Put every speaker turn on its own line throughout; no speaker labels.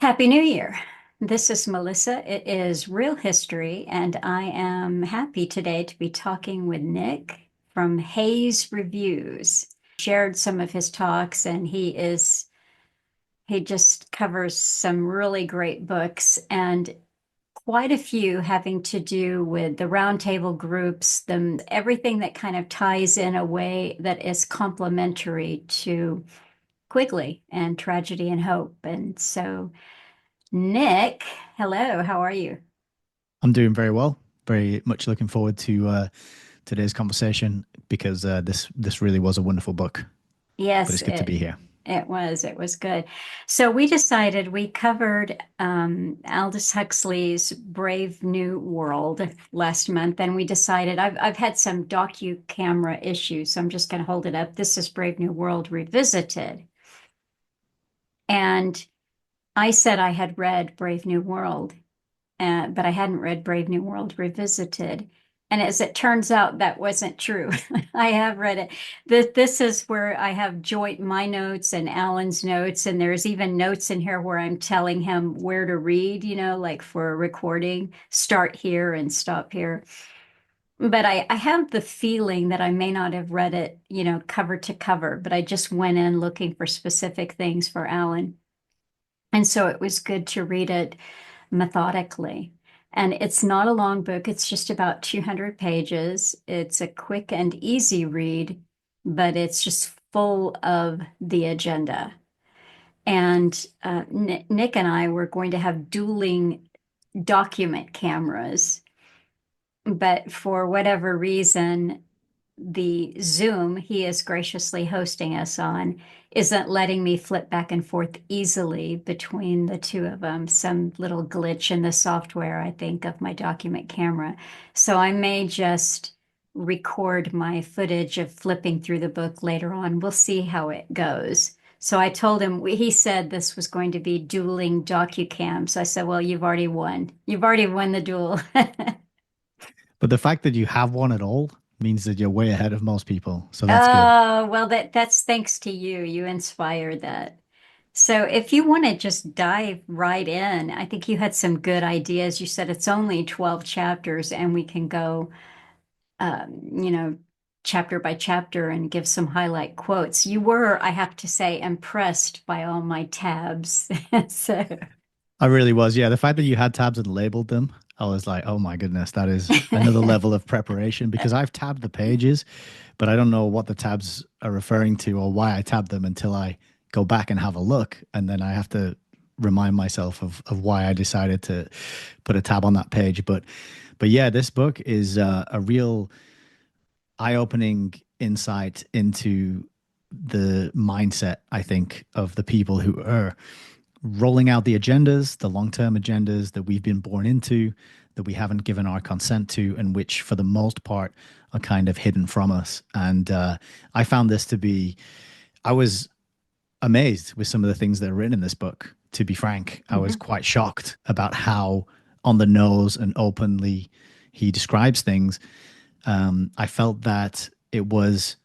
Happy New Year. This is Melissa. It is Real History, and I am happy today to be talking with Nick from Hayes Reviews. Shared some of his talks, and he just covers some really great books and quite a few having to do with the roundtable groups, everything that kind of ties in a way that is complementary to Quigley and Tragedy and Hope. And so Nick, hello, how are you?
I'm doing very well. Very much looking forward to today's conversation because this really was a wonderful book. But
Yes,
it's good to
it
be here.
it was good. So we decided we covered Aldous Huxley's Brave New World last month, and we decided I've had some docu-camera issues, so I'm just going to hold it up. This is Brave New World Revisited, and I said I had read Brave New World, but I hadn't read Brave New World Revisited. And as it turns out, that wasn't true. I have read it. This is where I have joint my notes and Alan's notes, and there's even notes in here where I'm telling him where to read, like for a recording, start here and stop here. But I have the feeling that I may not have read it, cover to cover, but I just went in looking for specific things for Alan. And so it was good to read it methodically. And it's not a long book, it's just about 200 pages. It's a quick and easy read, but it's just full of the agenda. And Nick and I were going to have dueling document cameras, but for whatever reason, the Zoom he is graciously hosting us on isn't letting me flip back and forth easily between the two of them. Some little glitch in the software, I think, of my document camera. So I may just record my footage of flipping through the book later on. We'll see how it goes. So I told him, he said this was going to be dueling docu-cams. I said, well, you've already won. You've already won the duel.
But the fact that you have one at all means that you're way ahead of most people. So that's good.
Oh, well, that's thanks to you. You inspired that. So if you want to just dive right in, I think you had some good ideas. You said it's only 12 chapters and we can go, you know, chapter by chapter and give some highlight quotes. You were, I have to say, impressed by all my tabs. So,
I really was. Yeah, the fact that you had tabs and labeled them, I was like, oh my goodness, that is another level of preparation because I've tabbed the pages, but I don't know what the tabs are referring to or why I tabbed them until I go back and have a look. And then I have to remind myself of why I decided to put a tab on that page. But yeah, this book is a real eye-opening insight into the mindset, I think, of the people who are rolling out the agendas, the long-term agendas that we've been born into, that we haven't given our consent to, and which, for the most part, are kind of hidden from us. And I found this to be, I was amazed with some of the things that are written in this book. To be frank, I was
mhm.
quite shocked about how on the nose and openly he describes things. I felt that it was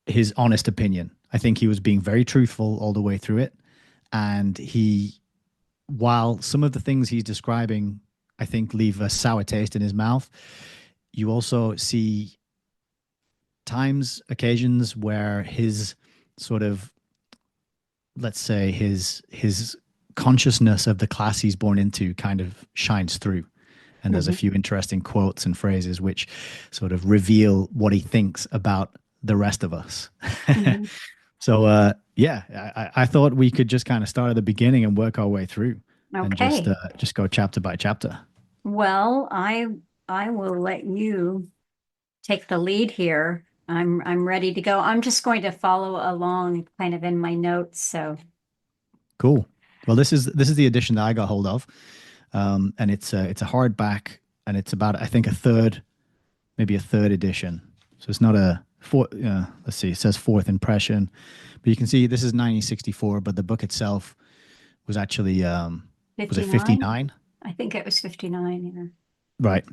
his honest opinion. I think he was being very truthful all the way through it. And while some of the things he's describing, I think, leave a sour taste in his mouth, you also see occasions where his sort of, let's say, his consciousness of the class he's born into kind of shines through. And there's a
Mhm.
few interesting quotes and phrases which sort of reveal what he thinks about the rest of us.
Mhm.
So yeah, I thought we could just kind of start at the beginning and work our way through and
Okay.
just go chapter by chapter.
Well, I will let you take the lead here. I'm ready to go. I'm just going to follow along kind of in my notes. So,
Cool. Well, this is the edition that I got hold of, and it's a hardback, and it's about I think a third, maybe a third edition. So it's not a four. Let's see, it says fourth impression, but you can see this is 1964, but the book itself was actually was it
59?
59?
I think it was 59, yeah.
Right.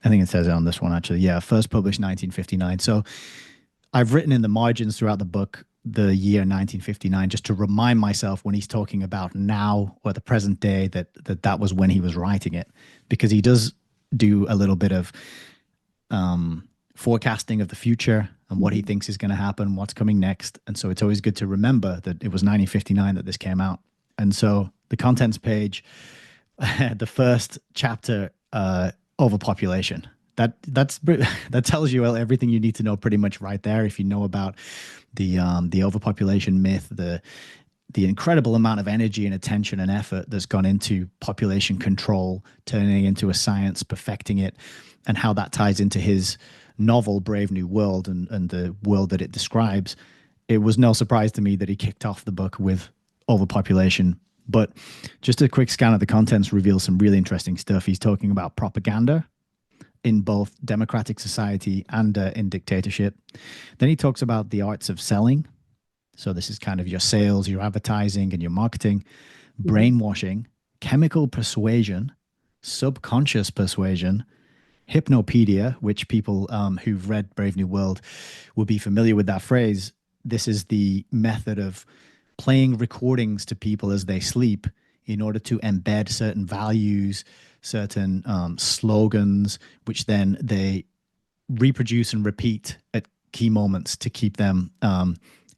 I think it says it on this one actually. Yeah, first published 1959. So I've written in the margins throughout the book the year 1959 just to remind myself when he's talking about now or the present day that was when he was writing it, because he does do a little bit of forecasting of the future and what he
Mhm.
thinks is going to happen, what's coming next. And so it's always good to remember that it was 1959 that this came out. And so the contents page, the first chapter, overpopulation. That tells you everything you need to know pretty much right there. If you know about the overpopulation myth, the incredible amount of energy and attention and effort that's gone into population control, turning it into a science, perfecting it, and how that ties into his novel Brave New World and the world that it describes. It was no surprise to me that he kicked off the book with overpopulation. But just a quick scan of the contents reveals some really interesting stuff. He's talking about propaganda in both democratic society and in dictatorship. Then he talks about the arts of selling. So this is kind of your sales, your advertising, and your marketing,
Mhm.
brainwashing, chemical persuasion, subconscious persuasion, hypnopedia, which people who've read Brave New World will be familiar with that phrase. This is the method of playing recordings to people as they sleep in order to embed certain values, certain slogans, which then they reproduce and repeat at key moments to keep them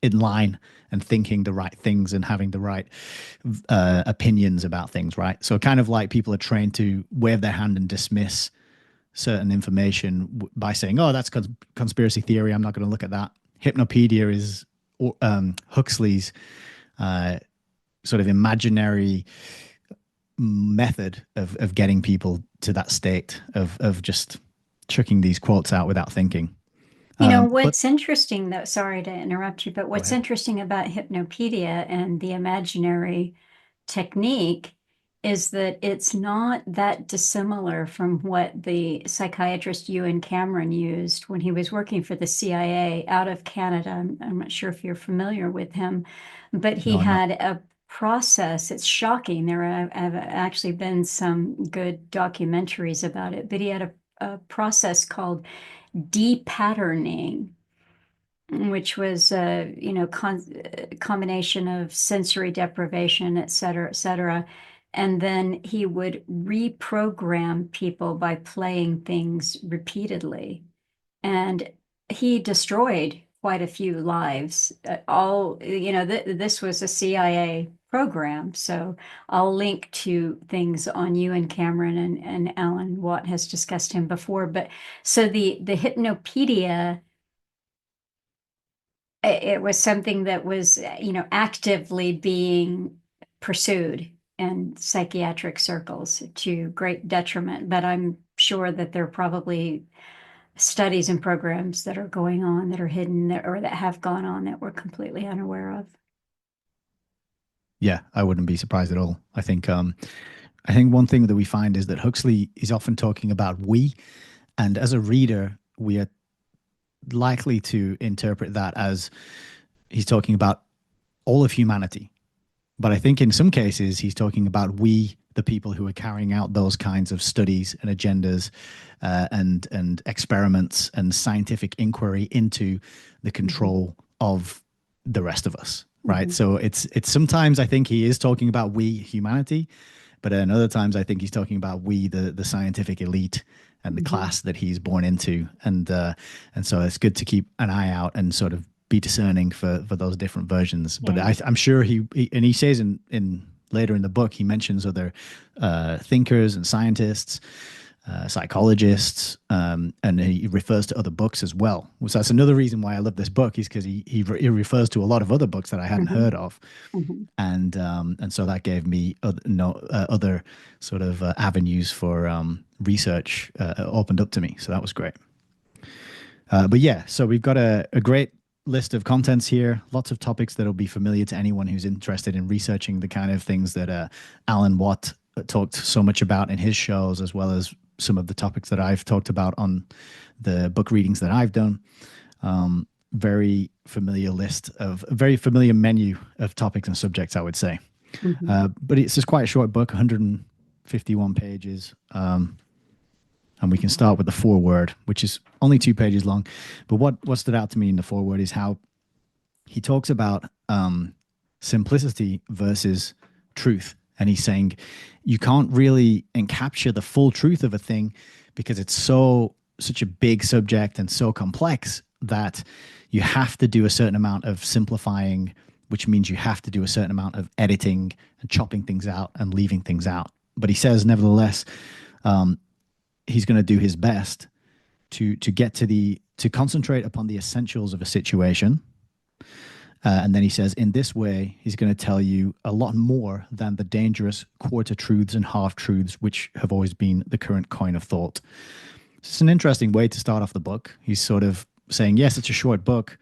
in line and thinking the right things and having the right opinions about things, right? So, kind of like people are trained to wave their hand and dismiss certain information by saying, "Oh, that's conspiracy theory. I'm not going to look at that." Hypnopedia is Huxley's uh, sort of imaginary method of getting people to that state of just chucking these quotes out without thinking. But
What's interesting though, sorry to interrupt you, but
go
what's
ahead.
interesting about hypnopedia and the imaginary technique is that it's not that dissimilar from what the psychiatrist Ewan Cameron used when he was working for the CIA out of Canada. I'm not sure if you're familiar with him, but he
No, I'm not.
had a process. It's shocking. There have actually been some good documentaries about it, but he had a process called depatterning, which was combination of sensory deprivation, et cetera, et cetera. And then he would reprogram people by playing things repeatedly. And he destroyed quite a few lives. This was a CIA program. So I'll link to things on you and Cameron, and Alan Watt has discussed him before. But so the hypnopedia, it was something that was, actively being pursued in psychiatric circles to great detriment. But I'm sure that there are probably studies and programs that are going on that are hidden or that have gone on that we're completely unaware of.
Yeah, I wouldn't be surprised at all. I think one thing that we find is that Huxley is often talking about we, and as a reader, we are likely to interpret that as he's talking about all of humanity. But I think in some cases, he's talking about we, the people who are carrying out those kinds of studies and agendas and experiments and scientific inquiry into the
Mhm.
control of the rest of us. Right.
Mhm.
So it's sometimes I think he is talking about we humanity, but then other times I think he's talking about we the scientific elite and the
Mhm.
class that he's born into, and so it's good to keep an eye out and sort of be discerning for those different versions. But
Yeah.
I'm sure and he says in later in the book he mentions other thinkers and scientists, psychologists, and he refers to other books as well. So that's another reason why I love this book is because he refers to a lot of other books that I hadn't
Mhm.
heard of,
Mhm.
and so that gave me other sort of avenues for research opened up to me. So that was great. But yeah, so we've got a great list of contents here, lots of topics that'll be familiar to anyone who's interested in researching the kind of things that Alan Watt talked so much about in his shows, as well as some of the topics that I've talked about on the book readings that I've done. Very familiar list of a very familiar menu of topics and subjects, I would say.
Mhm.
But it's just quite a short book, 151 pages. And we can start with the foreword, which is only 2 pages long. But what stood out to me in the foreword is how he talks about simplicity versus truth. And he's saying you can't really encapture the full truth of a thing because it's such a big subject and so complex that you have to do a certain amount of simplifying, which means you have to do a certain amount of editing and chopping things out and leaving things out. But he says, nevertheless, he's going to do his best to get to concentrate upon the essentials of a situation. And then he says, in this way, he's going to tell you a lot more than the dangerous quarter truths and half truths, which have always been the current coin of thought. It's an interesting way to start off the book. He's sort of saying, yes, it's a short book,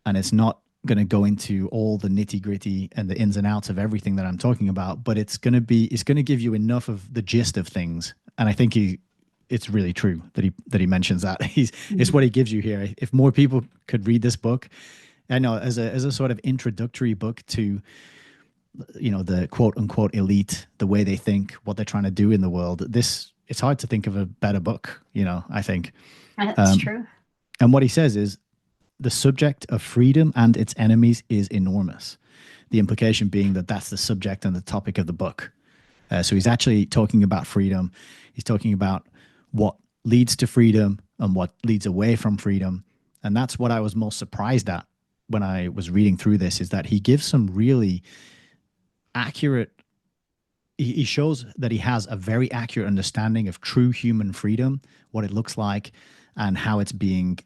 and it's not going to go into all the nitty gritty and the ins and outs of everything that I'm talking about, but it's going to give you enough of the gist of things. And I think it's really true that he mentions that. It's what he gives you here. If more people could read this book, I know as a sort of introductory book to, the quote unquote elite, the way they think, what they're trying to do in the world, it's hard to think of a better book, I think.
That's true.
And what he says is the subject of freedom and its enemies is enormous. The implication being that that's the subject and the topic of the book. So he's actually talking about freedom. He's talking about what leads to freedom and what leads away from freedom. And that's what I was most surprised at when I was reading through this, is that he gives some really accurate, he shows that he has a very accurate understanding of true human freedom, what it looks like, and how it's being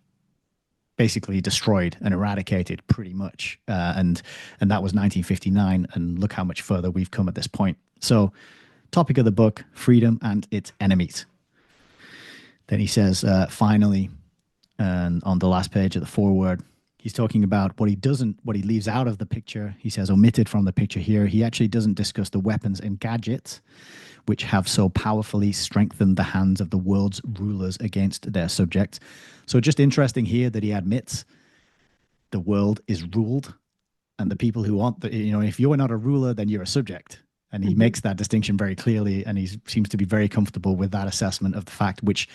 basically destroyed and eradicated pretty much. And that was 1959. And look how much further we've come at this point. So topic of the book, freedom and its enemies. Then he says, finally, and on the last page of the foreword, he's talking about what he leaves out of the picture. He says, omitted from the picture here, he actually doesn't discuss the weapons and gadgets which have so powerfully strengthened the hands of the world's rulers against their subjects. So just interesting here that he admits the world is ruled, and the people who aren't, if you're not a ruler, then you're a subject. And he makes that distinction very clearly, and he seems to be very comfortable with that assessment of the fact, which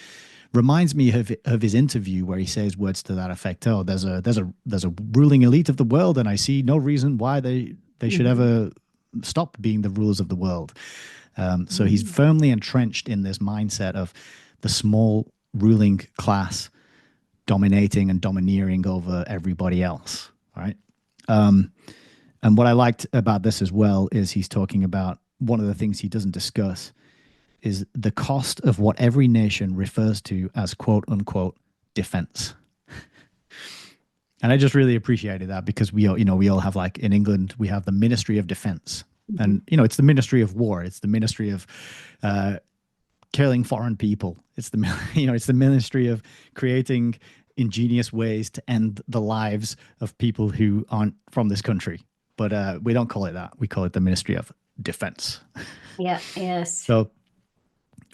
reminds me of his interview where he says words to that effect. Oh, there's a ruling elite of the world, and I see no reason why they should ever stop being the rulers of the world. So he's firmly entrenched in this mindset of the small ruling class dominating and domineering over everybody else. Right. And what I liked about this as well is he's talking about one of the things he doesn't discuss is the cost of what every nation refers to as quote unquote defense. And I just really appreciated that because we all have, like in England, we have the Ministry of Defense. And, it's the Ministry of War. It's the Ministry of killing foreign people. It's the Ministry of creating ingenious ways to end the lives of people who aren't from this country. But we don't call it that. We call it the Ministry of Defense.
Yeah. Yes.
So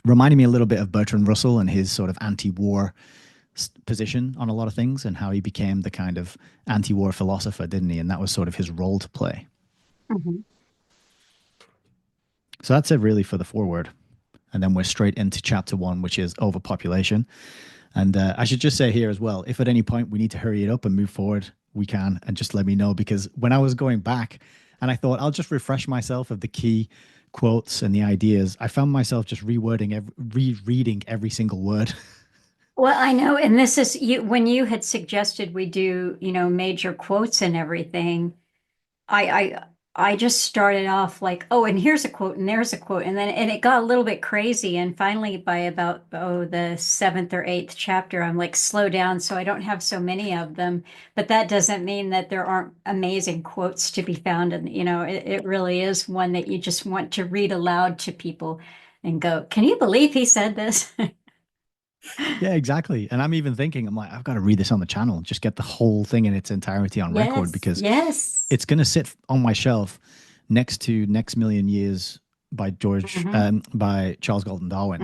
reminding me a little bit of Bertrand Russell and his sort of anti-war position on a lot of things, and how he became the kind of anti-war philosopher, didn't he? And that was sort of his role to play.
Mm-hmm.
So that's it really for the foreword. And then we're straight into chapter 1, which is overpopulation. And I should just say here as well, if at any point we need to hurry it up and move forward, we can, and just let me know, because when I was going back and I thought I'll just refresh myself of the key quotes and the ideas, I found myself just rereading every single word.
Well, I know, and this is when you had suggested we do, major quotes and everything. I I just started off like, oh, and here's a quote, and there's a quote, and then it got a little bit crazy, and finally by about the seventh or eighth chapter, I'm like, slow down, so I don't have so many of them. But that doesn't mean that there aren't amazing quotes to be found, and it really is one that you just want to read aloud to people and go, can you believe he said this?
Yeah, exactly. And I'm even thinking, I'm like, I've got to read this on the channel, just get the whole thing in its entirety on record,
Yes,
because
yes.
it's going to sit on my shelf next to Next Million Years by by Charles Galton Darwin.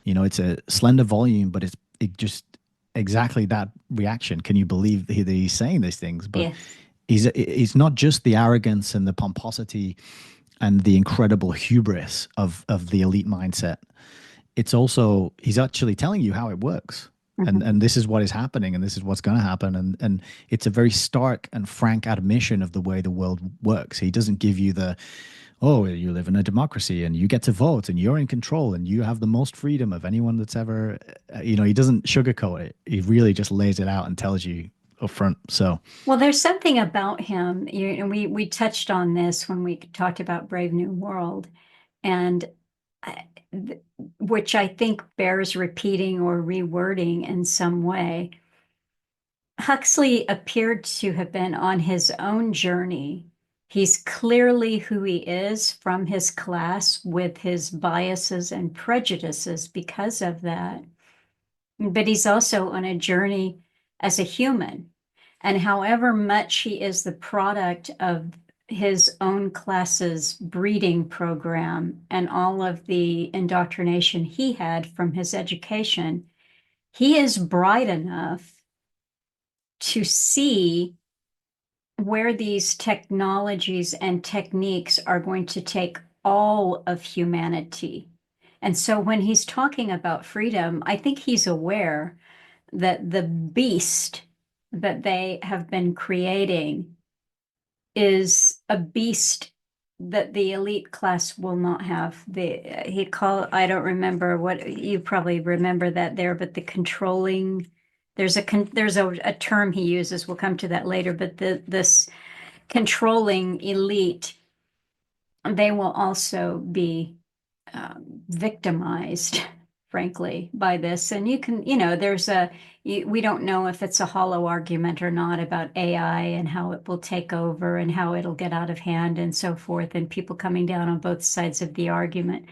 Mm-hmm.
It's a slender volume, but it just exactly that reaction. Can you believe that he's saying these things? But
Yeah.
he's not just the arrogance and the pomposity and the incredible hubris of the elite mindset. It's also, he's actually telling you how it works. and this is what is happening, and this is what's going to happen, and it's a very stark and frank admission of the way the world works. He doesn't give you the, oh, you live in a democracy and you get to vote and you're in control and you have the most freedom of anyone that's ever, he doesn't sugarcoat it. He really just lays it out and tells you up front. So
Well, there's something about him, and we touched on this when we talked about Brave New World, and I- which I think bears repeating or rewording in some way. Huxley appeared to have been on his own journey. He's clearly who he is from his class with his biases and prejudices because of that. But he's also on a journey as a human. And however much he is the product of his own class's breeding program and all of the indoctrination he had from his education, he is bright enough to see where these technologies and techniques are going to take all of humanity. And so when he's talking about freedom, I think he's aware that the beast that they have been creating is a beast that the elite class will not have. I don't remember what, you probably remember that there, but the controlling, there's a term he uses, we'll come to that later, but this controlling elite, they will also be victimized, frankly, by this. And we don't know if it's a hollow argument or not about AI and how it will take over and how it'll get out of hand and so forth, and people coming down on both sides of the argument.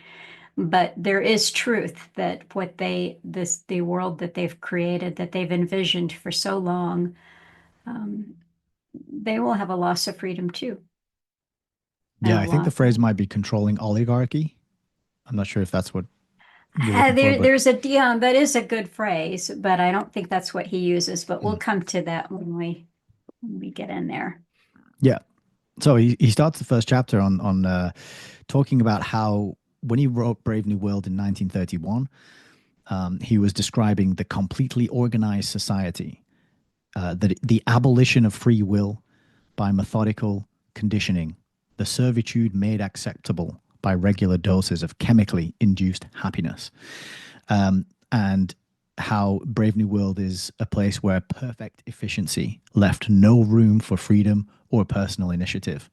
But there is truth that the world that they've created, that they've envisioned for so long, they will have a loss of freedom too, and
yeah,
a
I think the
lot.
phrase might be controlling oligarchy. I'm not sure if that's what you're looking for, but
That is a good phrase, but I don't think that's what he uses. But we'll come to that when we get in there.
yeah. So he starts the first chapter on talking about how when he wrote Brave New World in 1931, he was describing the completely organized society, the abolition of free will by methodical conditioning, the servitude made acceptable by regular doses of chemically induced happiness, and how Brave New World is a place where perfect efficiency left no room for freedom or personal initiative.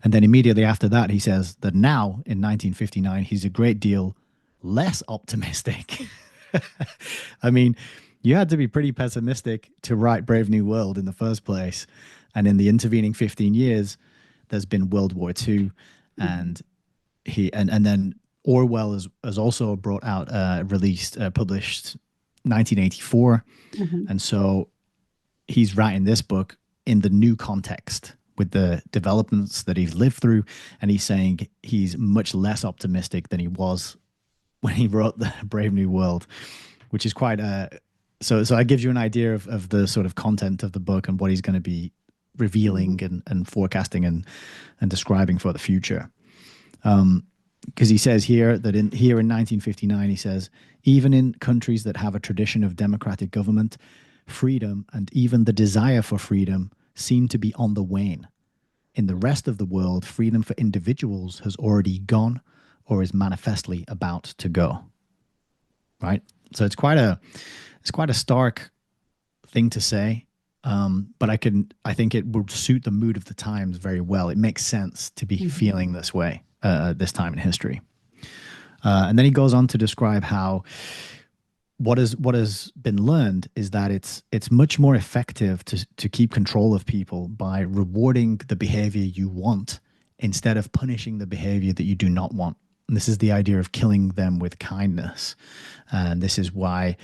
And then immediately after that, he says that now in 1959, he's a great deal less optimistic. I mean, you had to be pretty pessimistic to write Brave New World in the first place. And in the intervening 15 years, there's been World War II, and and then Orwell has also brought out, published 1984.
Mhm.
And so he's writing this book in the new context with the developments that he's lived through. And he's saying he's much less optimistic than he was when he wrote the Brave New World, which is quite so that gives you an idea of the sort of content of the book and what he's going to be revealing and forecasting and describing for the future. Because he says here that in 1959, he says, even in countries that have a tradition of democratic government, freedom and even the desire for freedom seem to be on the wane. In the rest of the world, freedom for individuals has already gone or is manifestly about to go. Right? So it's quite a stark thing to say. But I think it would suit the mood of the times very well. It makes sense to be feeling this way this time in history. And then he goes on to describe how what has been learned is that it's much more effective to keep control of people by rewarding the behavior you want instead of punishing the behavior that you do not want. And this is the idea of killing them with kindness. And this is why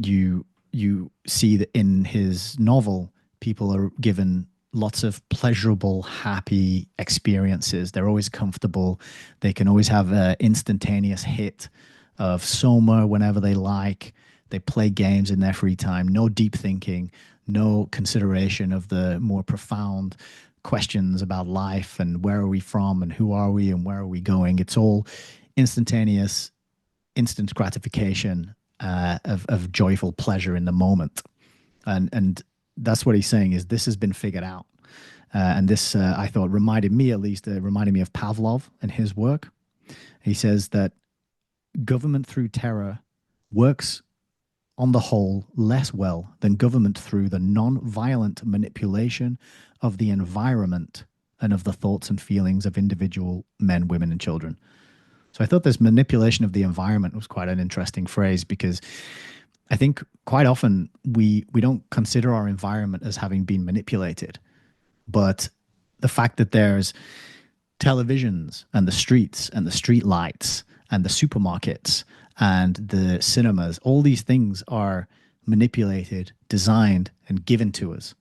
you see that in his novel, people are given lots of pleasurable, happy experiences. They're always comfortable. They can always have an instantaneous hit of soma whenever they like. They play games in their free time. No deep thinking, no consideration of the more profound questions about life and where are we from and who are we and where are we going. It's all instantaneous, instant gratification, of joyful pleasure in the moment. And that's what he's saying is this has been figured out. And this, I thought, reminded me, at least, reminded me of Pavlov and his work. He says that government through terror works on the whole less well than government through the non-violent manipulation of the environment and of the thoughts and feelings of individual men, women, and children. So I thought this manipulation of the environment was quite an interesting phrase, because I think quite often we don't consider our environment as having been manipulated. But the fact that there's televisions and the streets and the street lights and the supermarkets and the cinemas, all these things are manipulated, designed, and given to us.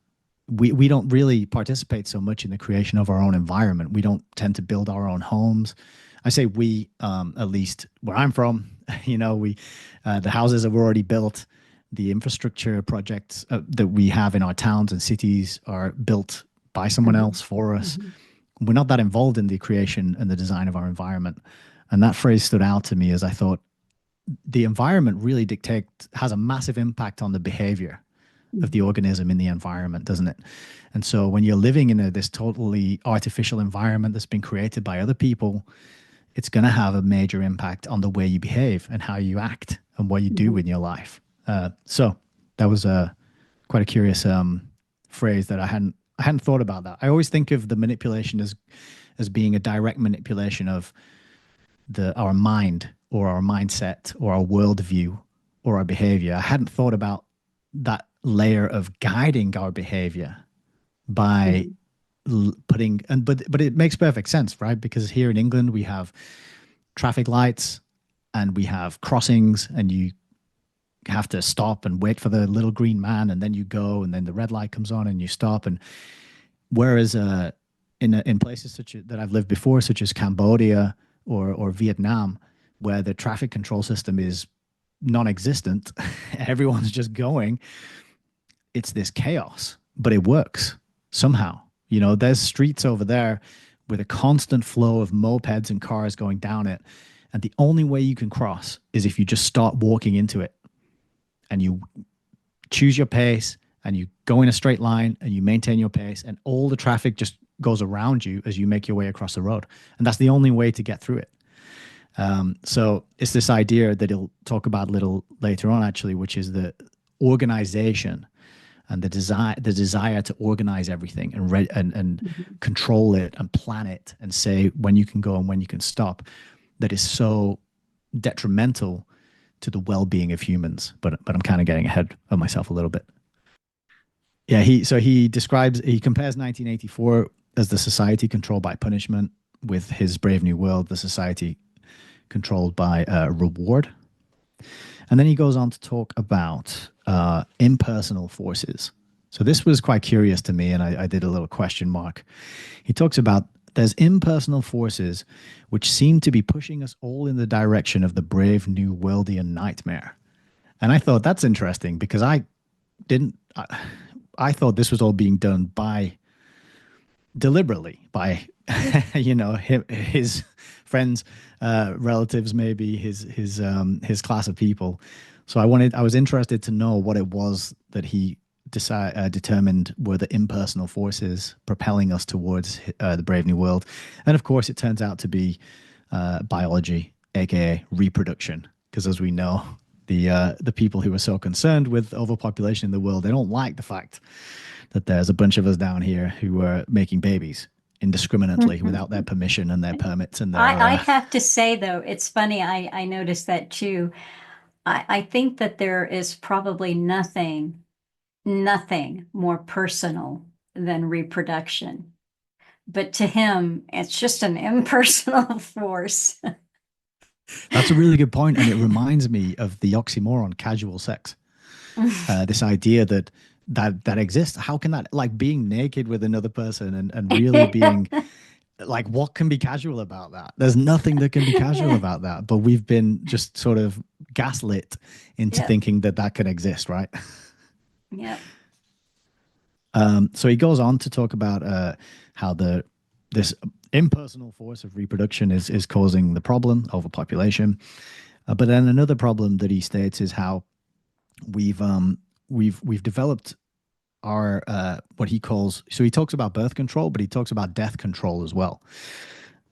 We don't really participate so much in the creation of our own environment. We don't tend to build our own homes. I say we, at least where I'm from, the houses are already built. The infrastructure projects that we have in our towns and cities are built by someone else for us. We're not that involved in the creation and the design of our environment. And that phrase stood out to me as I thought the environment really has a massive impact on the behavior of the organism in the environment, doesn't it? And so when you're living in this totally artificial environment that's been created by other people, it's going to have a major impact on the way you behave and how you act and what you do in your life. So that was quite a curious phrase that I hadn't thought about that. I always think of the manipulation as being a direct manipulation of our mind or our mindset or our worldview or our behavior. I hadn't thought about that layer of guiding our behavior by but it makes perfect sense, right? Because here in England we have traffic lights and we have crossings, and you have to stop and wait for the little green man, and then you go, and then the red light comes on and you stop. And whereas in places that I've lived before, such as Cambodia or Vietnam, where the traffic control system is non-existent, everyone's just going, it's this chaos, but it works somehow. There's streets over there with a constant flow of mopeds and cars going down it. And the only way you can cross is if you just start walking into it and you choose your pace and you go in a straight line and you maintain your pace, and all the traffic just goes around you as you make your way across the road. And that's the only way to get through it. So it's this idea that he'll talk about a little later on, actually, which is the organization and the desire to organize everything and control it and plan it and say when you can go and when you can stop, that is so detrimental to the well-being of humans. But I'm kind of getting ahead of myself a little bit. Yeah, he compares 1984 as the society controlled by punishment with his Brave New World, the society controlled by reward. And then he goes on to talk about impersonal forces. So this was quite curious to me, and I did a little question mark. He talks about there's impersonal forces which seem to be pushing us all in the direction of the brave new worldian nightmare. And I thought that's interesting, because I thought this was all being done deliberately by his friends, relatives, maybe his class of people. So I was interested to know what it was that he determined were the impersonal forces propelling us towards the Brave New World. And of course, it turns out to be biology, aka reproduction, because as we know, the people who are so concerned with overpopulation in the world, they don't like the fact that there's a bunch of us down here who are making babies indiscriminately without their permission and their permits and their.
I have to say, though, it's funny. I noticed that too. I think that there is probably nothing more personal than reproduction. But to him, it's just an impersonal force.
That's a really good point, and it reminds me of the oxymoron casual sex. This idea that exists. How can that, like being naked with another person and really being like, what can be casual about that? There's nothing that can be casual about that, but we've been just sort of gaslit into thinking that can exist, right?
Yeah.
So he goes on to talk about how this impersonal force of reproduction is causing the problem, overpopulation. But then another problem that he states is how we've we've developed our what he calls, so he talks about birth control, but he talks about death control as well.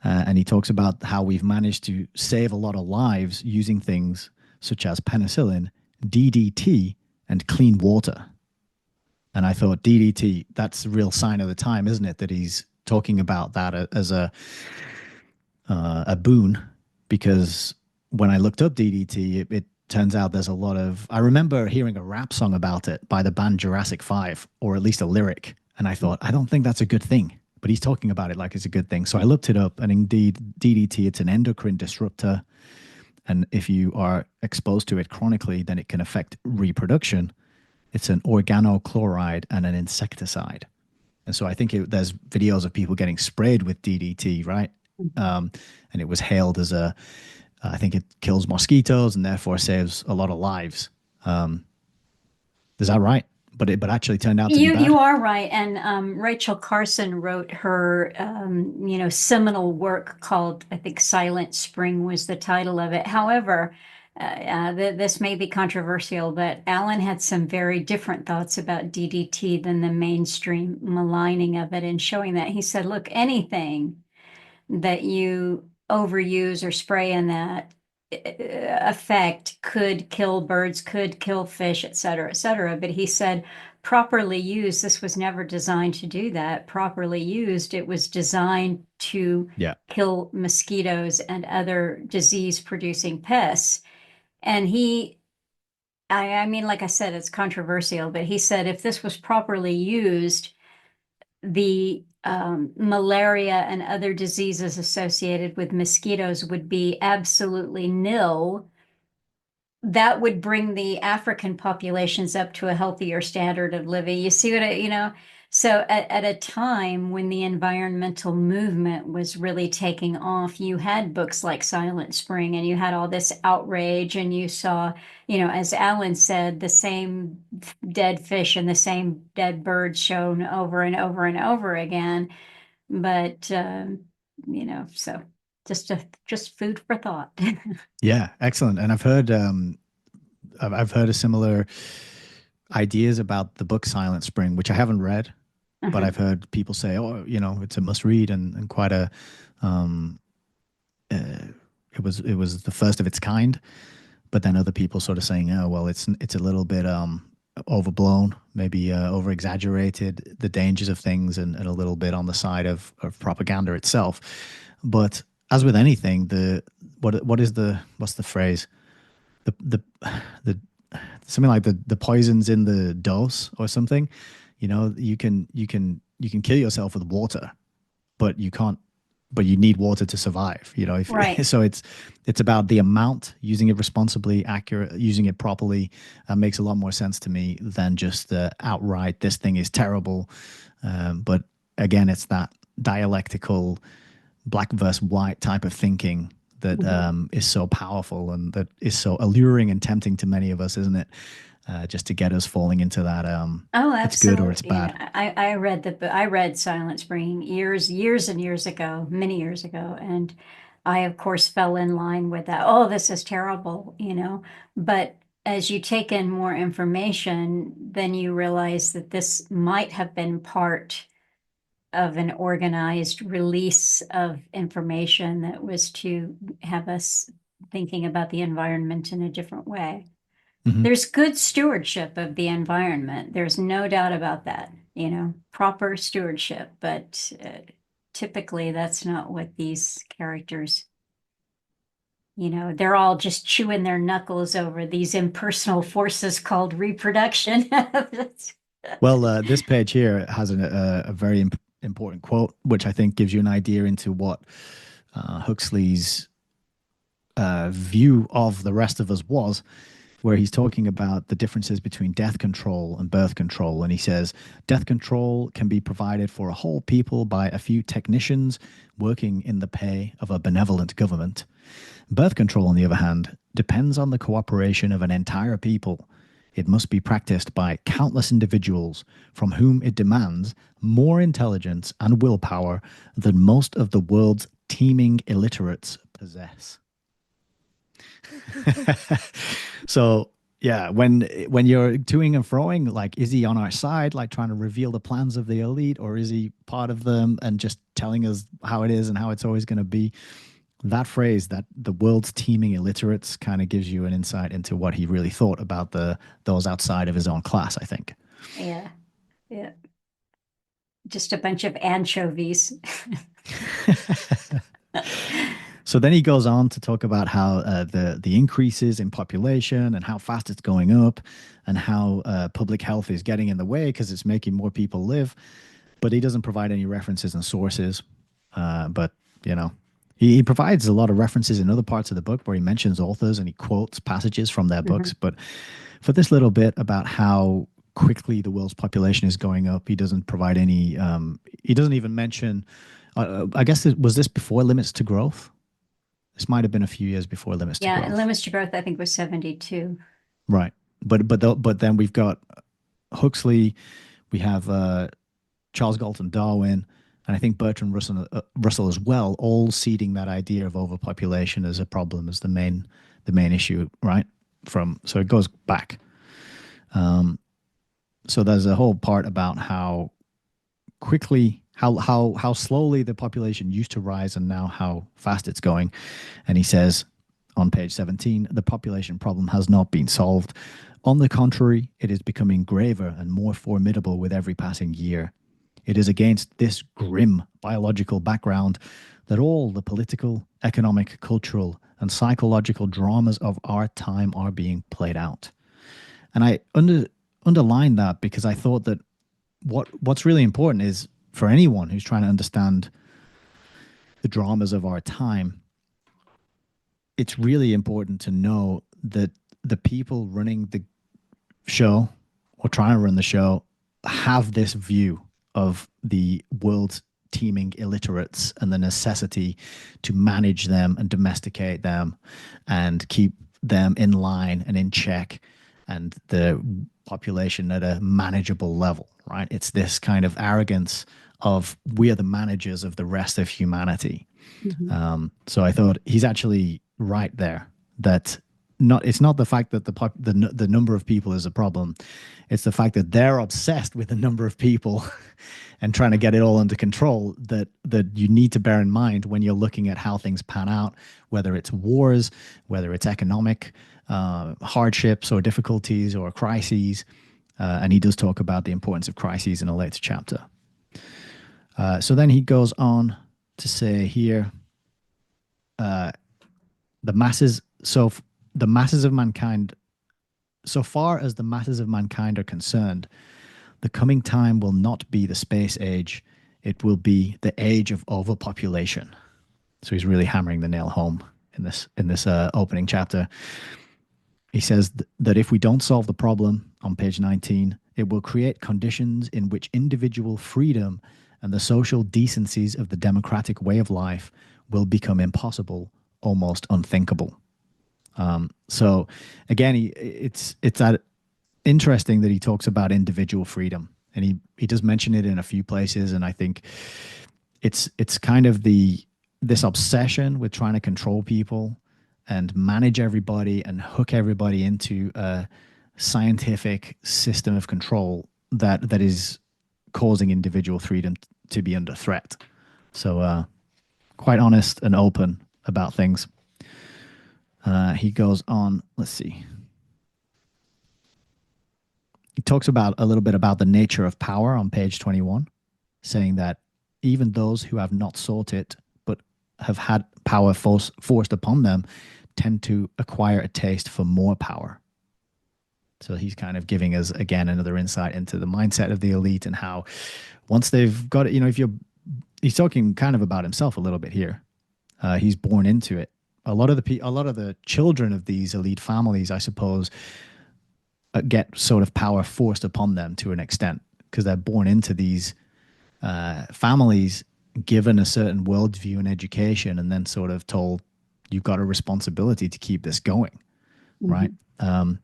And he talks about how we've managed to save a lot of lives using things such as penicillin, DDT, and clean water. And I thought DDT, that's a real sign of the time, isn't it? That he's talking about that as a boon, because when I looked up DDT, it turns out there's a lot of. I remember hearing a rap song about it by the band Jurassic 5, or at least a lyric. And I thought, I don't think that's a good thing. But he's talking about it like it's a good thing. So I looked it up, and indeed, DDT, it's an endocrine disruptor. And if you are exposed to it chronically, then it can affect reproduction. It's an organochloride and an insecticide. And so I think there's videos of people getting sprayed with DDT, right? Um, and it was hailed as I think it kills mosquitoes and therefore saves a lot of lives. Um, is that right? But actually turned out to be
You
bad.
are right, and Rachel Carson wrote her seminal work called, I think, Silent Spring was the title of it. However, this may be controversial, but Alan had some very different thoughts about DDT than the mainstream maligning of it, and showing that he said, look, anything that you overuse or spray in that effect could kill birds, could kill fish, et cetera, et cetera. But he said, properly used, this was never designed to do that. Properly used, it was designed to
Yeah.
kill mosquitoes and other disease producing pests. And I mean, like I said, it's controversial, but he said if this was properly used, the malaria and other diseases associated with mosquitoes would be absolutely nil. That would bring the African populations up to a healthier standard of living. You see what So at a time when the environmental movement was really taking off, you had books like Silent Spring, and you had all this outrage, and you saw, as Alan said, the same dead fish and the same dead birds shown over and over and over again. But so just food for thought.
Yeah, excellent. And I've heard I've heard a similar ideas about the book Silent Spring, which I haven't read, but
Uh-huh.
I've heard people say, oh, it's a must read and quite a um, it was the first of its kind. But then other people sort of saying, oh, well, it's a little bit overblown, maybe over exaggerated the dangers of things, and a little bit on the side of propaganda itself. But as with anything, what's the phrase? The the something like the poisons in the dose or something. You can kill yourself with water, but you can't but you need water to survive. If
Right.
so, it's about the amount, using it responsibly, accurate, using it properly. Makes a lot more sense to me than just the outright this thing is terrible. But again, it's that dialectical black versus white type of thinking that
Mhm.
is so powerful and that is so alluring and tempting to many of us, isn't it? Just to get us falling into that
Oh,
it's good or it's
absolutely.
bad.
I read Silent Spring years and years ago, many years ago, and I of course fell in line with that. Oh, this is terrible. But as you take in more information, then you realize that this might have been part of an organized release of information that was to have us thinking about the environment in a different way.
Hmm.
There's good stewardship of the environment. There's no doubt about that, proper stewardship. But typically, that's not what these characters, they're all just chewing their knuckles over these impersonal forces called reproduction.
Well, this page here has a very important quote, which I think gives you an idea into what Huxley's view of the rest of us was, where he's talking about the differences between death control and birth control. And he says, death control can be provided for a whole people by a few technicians working in the pay of a benevolent government. Birth control, on the other hand, depends on the cooperation of an entire people. It must be practiced by countless individuals from whom it demands more intelligence and willpower than most of the world's teeming illiterates possess. So yeah, when you're toing and froing, like, is he on our side, like trying to reveal the plans of the elite, or is he part of them and just telling us how it is and how it's always going to be? That phrase, that the world's teeming illiterates, kind of gives you an insight into what he really thought about the those outside of his own class, I think.
Yeah. Yeah. Just a bunch of anchovies.
So then he goes on to talk about how the increases in population and how fast it's going up, and how public health is getting in the way because it's making more people live. But he doesn't provide any references and sources. But you know, he provides a lot of references in other parts of the book where he mentions authors and he quotes passages from their books.
Mhm.
But for this little bit about how quickly the world's population is going up, he doesn't provide any. He doesn't even mention. I guess was this before limits to growth? This might have been a few years before limits to
Yeah, and
growth,
limits to growth, I think, was 72.
right? But then we've got Huxley, we have Charles Galton Darwin, and I think Bertrand Russell as well, all seeding that idea of overpopulation as a problem, as the main issue, right? From so it goes back. So there's a whole part about how quickly how slowly the population used to rise and now how fast it's going. And he says on page 17, the population problem has not been solved. On the contrary, it is becoming graver and more formidable with every passing year. It is against this grim biological background that all the political, economic, cultural, and psychological dramas of our time are being played out. And I underlined that because I thought that what's really important is for anyone who's trying to understand the dramas of our time, it's really important to know that the people running the show or trying to run the show have this view of the world's teeming illiterates and the necessity to manage them and domesticate them and keep them in line and in check and the population at a manageable level, right? It's this kind of arrogance of we are the managers of the rest of humanity.
Mhm.
So I thought he's actually right there that not it's not the fact that the number of people is a problem. It's the fact that they're obsessed with the number of people and trying to get it all under control that you need to bear in mind when you're looking at how things pan out, whether it's wars, whether it's economic hardships or difficulties or crises. And he does talk about the importance of crises in a later chapter. So then he goes on to say here, the masses. The masses of mankind, so far as the masses of mankind are concerned, the coming time will not be the space age. It will be the age of overpopulation. So he's really hammering the nail home in this opening chapter. He says that if we don't solve the problem on page 19, it will create conditions in which individual freedom and the social decencies of the democratic way of life will become impossible, almost unthinkable. So again, it's that interesting that he talks about individual freedom, and he does mention it in a few places, and I think it's kind of this obsession with trying to control people and manage everybody and hook everybody into a scientific system of control that is causing individual freedom to be under threat. So quite honest and open about things. He goes on, let's see. He talks about a little bit about the nature of power on page 21, saying that even those who have not sought it but have had power forced upon them tend to acquire a taste for more power. So he's kind of giving us again another insight into the mindset of the elite and how once they've got it, if you're, he's talking kind of about himself a little bit here. He's born into it. A lot of the children of these elite families, I suppose, get sort of power forced upon them to an extent because they're born into these families, given a certain worldview and education, and then sort of told you've got a responsibility to keep this going, right?
Mhm.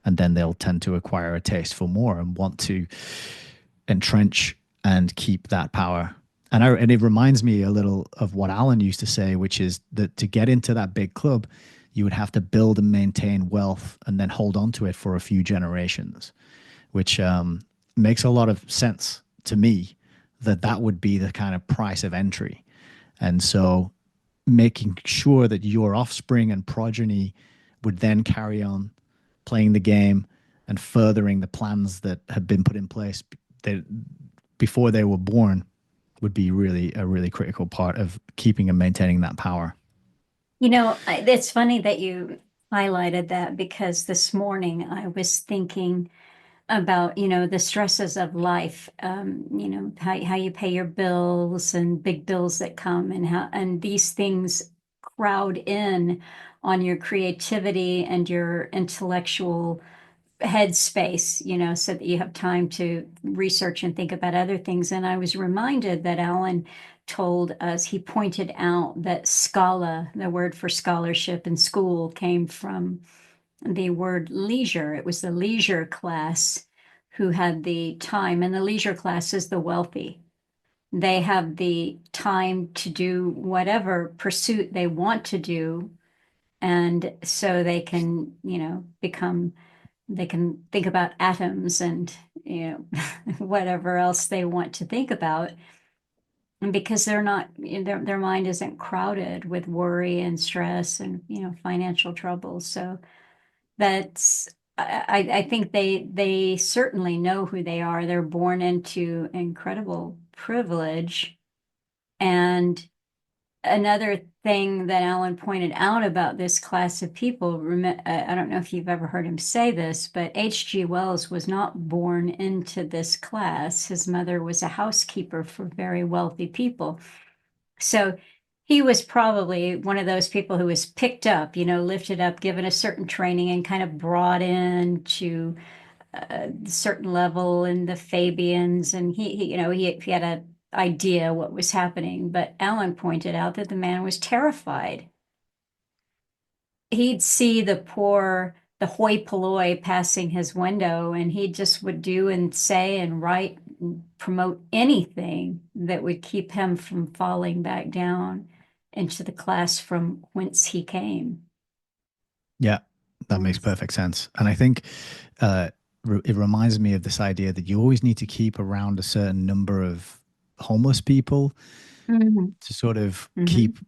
And then they'll tend to acquire a taste for more and want to entrench and keep that power. And it reminds me a little of what Alan used to say, which is that to get into that big club, you would have to build and maintain wealth and then hold on to it for a few generations, which makes a lot of sense to me that that would be the kind of price of entry. And so making sure that your offspring and progeny would then carry on playing the game and furthering the plans that had been put in place that before they were born would be really a really critical part of keeping and maintaining that power.
It's funny that you highlighted that because this morning I was thinking about, the stresses of life, how you pay your bills and big bills that come and these things crowd in on your creativity and your intellectual headspace, so that you have time to research and think about other things. And I was reminded that Alan told us, he pointed out that scala, the word for scholarship in school, came from the word leisure. It was the leisure class who had the time, and the leisure class is the wealthy. They have the time to do whatever pursuit they want to do. And so they can, they can think about atoms and, whatever else they want to think about. And because they're not, their mind isn't crowded with worry and stress and, financial troubles. So that's I think they certainly know who they are. They're born into incredible privilege. And another thing that Alan pointed out about this class of people, I don't know if you've ever heard him say this, but H.G. Wells was not born into this class. His mother was a housekeeper for very wealthy people. So he was probably one of those people who was picked up, lifted up, given a certain training, and kind of brought in to a certain level in the Fabians. And he had an idea what was happening. But Alan pointed out that the man was terrified. He'd see the hoi polloi passing his window, and he just would do and say and write and promote anything that would keep him from falling back down into the class from whence he came.
Yeah, that makes
Yes.
perfect sense. And I think it reminds me of this idea that you always need to keep around a certain number of homeless people
Hmm.
to sort of
Hmm.
keep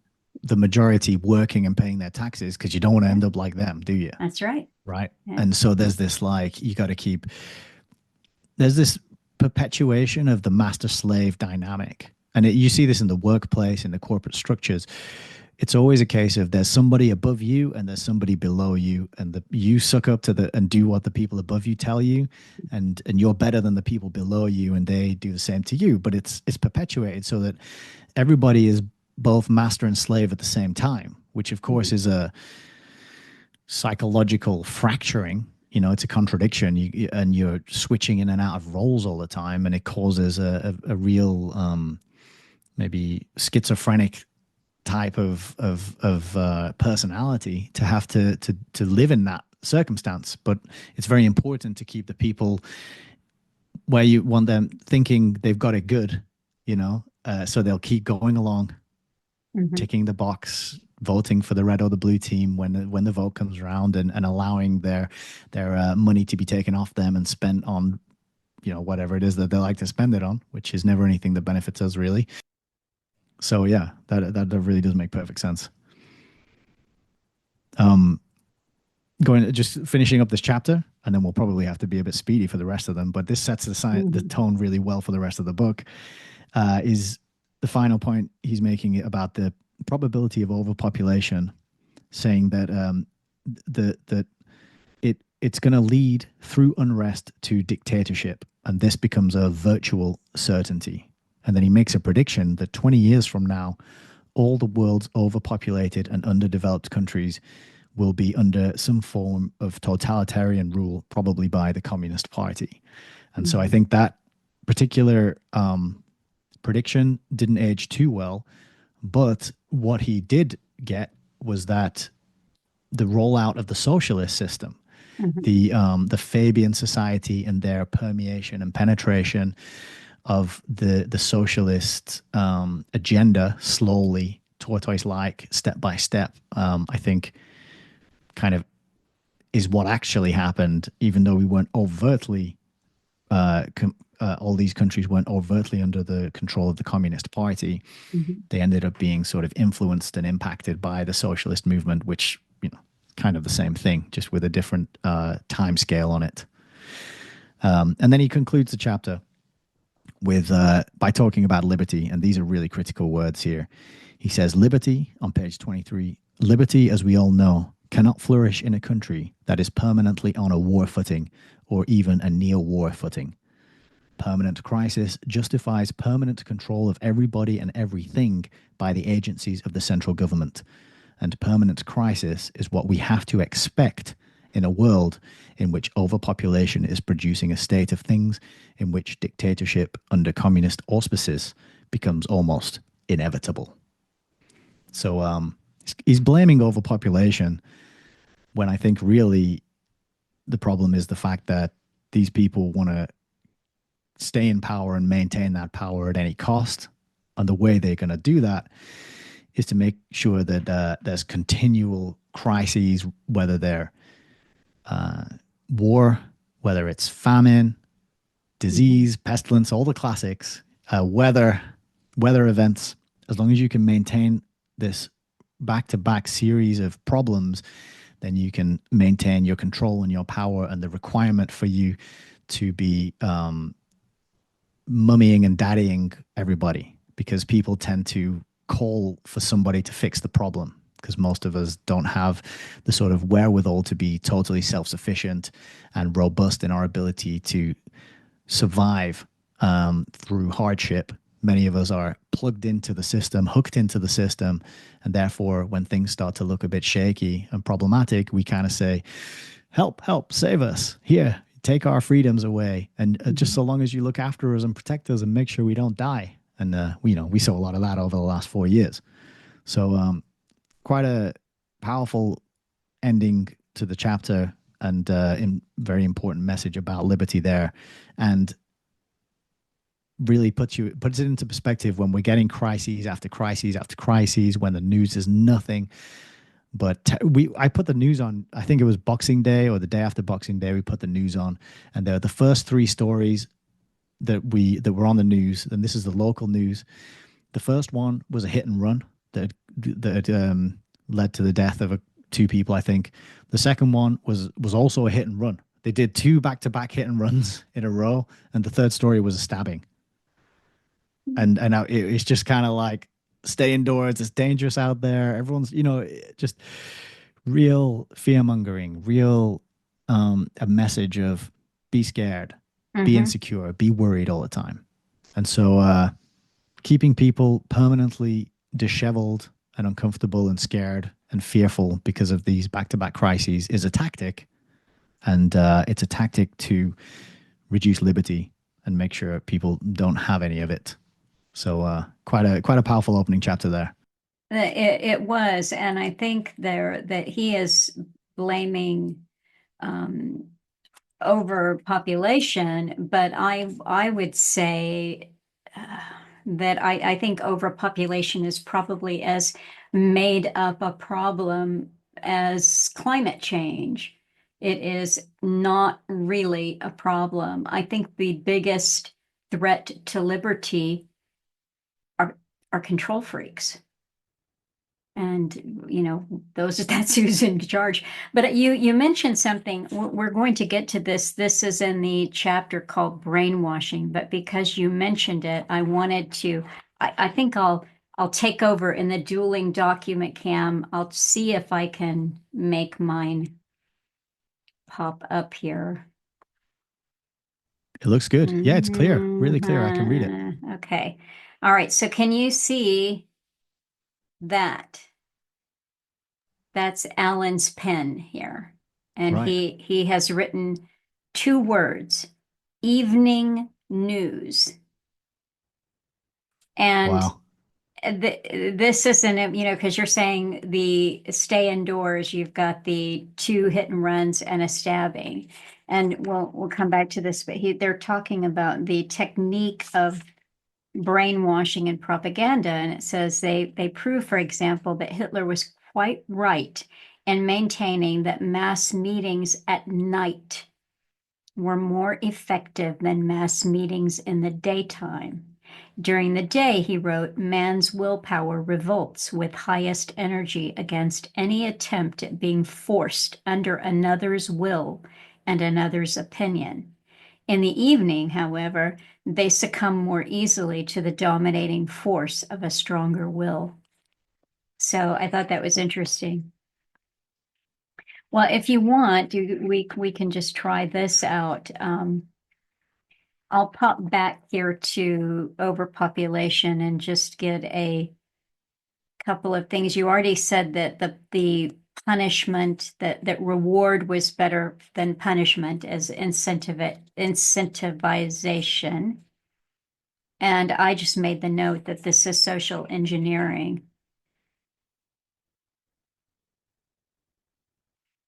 the majority working and paying their taxes because you don't want to
Yeah,
end up like them, do you?
that's right.
Right.
Yeah.
And so there's this like, you got to keep, there's this perpetuation of the master slave dynamic. And you see this in the workplace, in the corporate structures. It's always a case of there's somebody above you and there's somebody below you, and you suck up to the and do what the people above you tell you, and you're better than the people below you, and they do the same to you. But it's perpetuated so that everybody is both master and slave at the same time, which of course
Mhm.
is a psychological fracturing. It's a contradiction. And you're switching in and out of roles all the time, and it causes a real maybe schizophrenic type of personality to have to live in that circumstance. But it's very important to keep the people where you want them thinking they've got it good, so they'll keep going along,
Mhm.
ticking the box, voting for the red or the blue team when the vote comes around, and allowing their money to be taken off them and spent on whatever it is that they like to spend it on, which is never anything that benefits us really. So yeah, that really does make perfect sense. Um, Going just finishing up this chapter, and then we'll probably have to be a bit speedy for the rest of them. But this sets the
Mhm.
tone really well for the rest of the book. Is the final point he's making about the probability of overpopulation, saying that that it's going to lead through unrest to dictatorship, and this becomes a virtual certainty. And then he makes a prediction that 20 years from now, all the world's overpopulated and underdeveloped countries will be under some form of totalitarian rule, probably by the Communist Party. And so I
Mhm.
think that particular prediction didn't age too well. But what he did get was that the rollout of the socialist system,
Mhm.
the Fabian society and their permeation and penetration of the socialist agenda slowly, tortoise like, step by step, I think kind of is what actually happened, even though we weren't overtly, all these countries weren't overtly under the control of the Communist Party.
Mhm.
They ended up being sort of influenced and impacted by the socialist movement, which, kind of the same thing, just with a different time scale on it. And then he concludes the chapter with by talking about liberty, and these are really critical words here. He says, liberty, on page 23, liberty, as we all know, cannot flourish in a country that is permanently on a war footing or even a neo-war footing. Permanent crisis justifies permanent control of everybody and everything by the agencies of the central government. And permanent crisis is what we have to expect in a world in which overpopulation is producing a state of things in which dictatorship under communist auspices becomes almost inevitable. So he's blaming overpopulation when I think really the problem is the fact that these people want to stay in power and maintain that power at any cost. And the way they're going to do that is to make sure that there's continual crises, whether they're war, whether it's famine, disease, pestilence, all the classics, weather events. As long as you can maintain this back-to-back series of problems, then you can maintain your control and your power, and the requirement for you to be mummying and daddying everybody, because people tend to call for somebody to fix the problem, because most of us don't have the sort of wherewithal to be totally self-sufficient and robust in our ability to survive through hardship. Many of us are plugged into the system, hooked into the system, and therefore when things start to look a bit shaky and problematic, we kind of say, help, save us, here, take our freedoms away, and just so long as you look after us and protect us and make sure we don't die. And we saw a lot of that over the last 4 years. So quite a powerful ending to the chapter, and very important message about liberty there, and really puts it into perspective when we're getting crises after crises after crises, when the news is nothing but I put the news on. I think it was Boxing Day or the day after Boxing Day. We put the news on, and they're the first three stories that were on the news. And this is the local news. The first one was a hit and run that led to the death of two people, I think. The second one was also a hit and run. They did two back-to-back hit and runs in a row, and the third story was a stabbing. And it's just kind of like, stay indoors. It's dangerous out there. Everyone's, just real fear mongering, real a message of be scared, be insecure, be worried all the time. And so keeping people permanently disheveled and uncomfortable and scared and fearful because of these back-to-back crises is a tactic. And it's a tactic to reduce liberty and make sure people don't have any of it. So quite a powerful opening chapter there.
It was, and I think that he is blaming overpopulation, but I would say that I think overpopulation is probably as made up a problem as climate change. It is not really a problem. I think the biggest threat to liberty are control freaks. And that's who's in charge. But you mentioned something. We're going to get to this. This is in the chapter called brainwashing. But because you mentioned it, I wanted to. I think I'll take over in the dueling document cam. I'll see if I can make mine pop up here.
It looks good. Yeah, it's clear, really clear. I can read it.
Okay. All right. So can you see that? That's Alan's pen here. And
Right.
he has written two words, evening news. And
Wow.
this isn't, because you're saying the stay indoors, you've got the two hit and runs and a stabbing. And we'll come back to this, but they're talking about the technique of brainwashing and propaganda. And it says they prove, for example, that Hitler was quite right in maintaining that mass meetings at night were more effective than mass meetings in the daytime. During the day, he wrote, man's willpower revolts with highest energy against any attempt at being forced under another's will and another's opinion. In the evening, however, they succumb more easily to the dominating force of a stronger will. So I thought that was interesting. Well, if you want, we can just try this out. I'll pop back here to overpopulation and just get a couple of things. You already said that the punishment that reward was better than punishment as incentivization. And I just made the note that this is social engineering.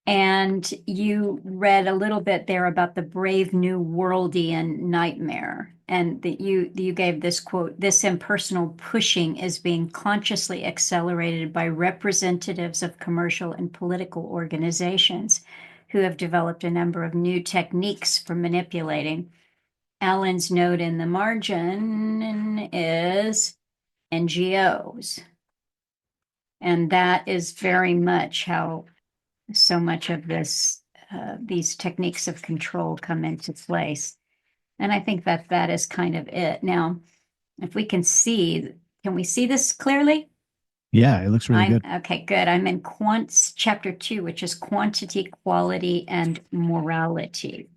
And you read a little bit there about the Brave New Worldian nightmare, and that you gave this quote: "This impersonal pushing is being consciously accelerated by representatives of commercial and political organizations who have developed a number of new techniques for manipulating." Allen's note in the margin is NGOs. And that is very much how so much of these techniques of control come into place. And I think that that is kind of it. Now, if we can we see this clearly?
Yeah, it looks really
I'm
good.
okay, good. I'm in Quants chapter 2, which is quantity, quality, and morality.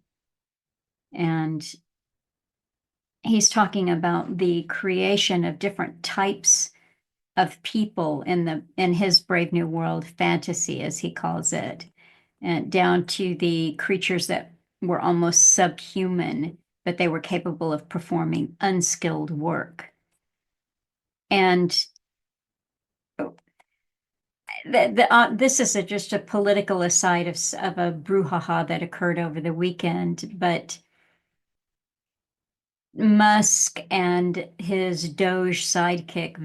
And he's talking about the creation of different types of people in his Brave New World fantasy, as he calls it, and down to the creatures that were almost subhuman, but they were capable of performing unskilled work. And this is just a political aside of a brouhaha that occurred over the weekend, but Musk and his Doge sidekick,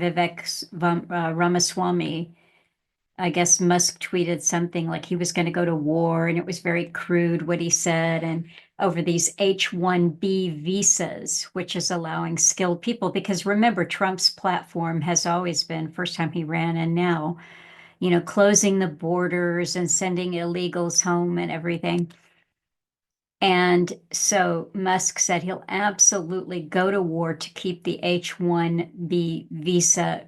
Ramaswamy, I guess Musk tweeted something like he was going to go to war, and it was very crude what he said. And over these H-1B visas, which is allowing skilled people, because remember, Trump's platform has always been, first time he ran and now, closing the borders and sending illegals home and everything. And so Musk said he'll absolutely go to war to keep the H-1B visa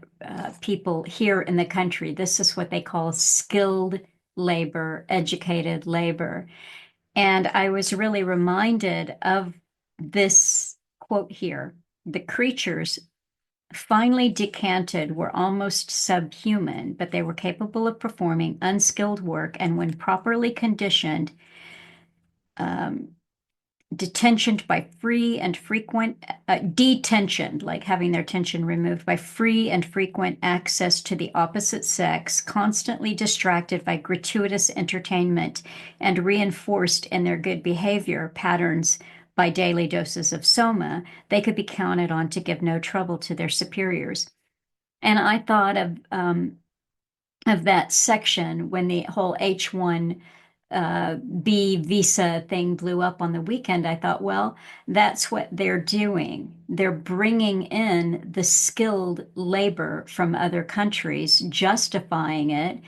people here in the country. This is what they call skilled labor, educated labor. And I was really reminded of this quote here. The creatures finally decanted were almost subhuman, but they were capable of performing unskilled work. And when properly conditioned, um, detentioned by free and frequent detention, like having their tension removed by free and frequent access to the opposite sex, constantly distracted by gratuitous entertainment, and reinforced in their good behavior patterns by daily doses of soma, they could be counted on to give no trouble to their superiors. And I thought of that section when the whole H1 B visa thing blew up on the weekend. I thought, well, that's what they're doing. They're bringing in the skilled labor from other countries, justifying it.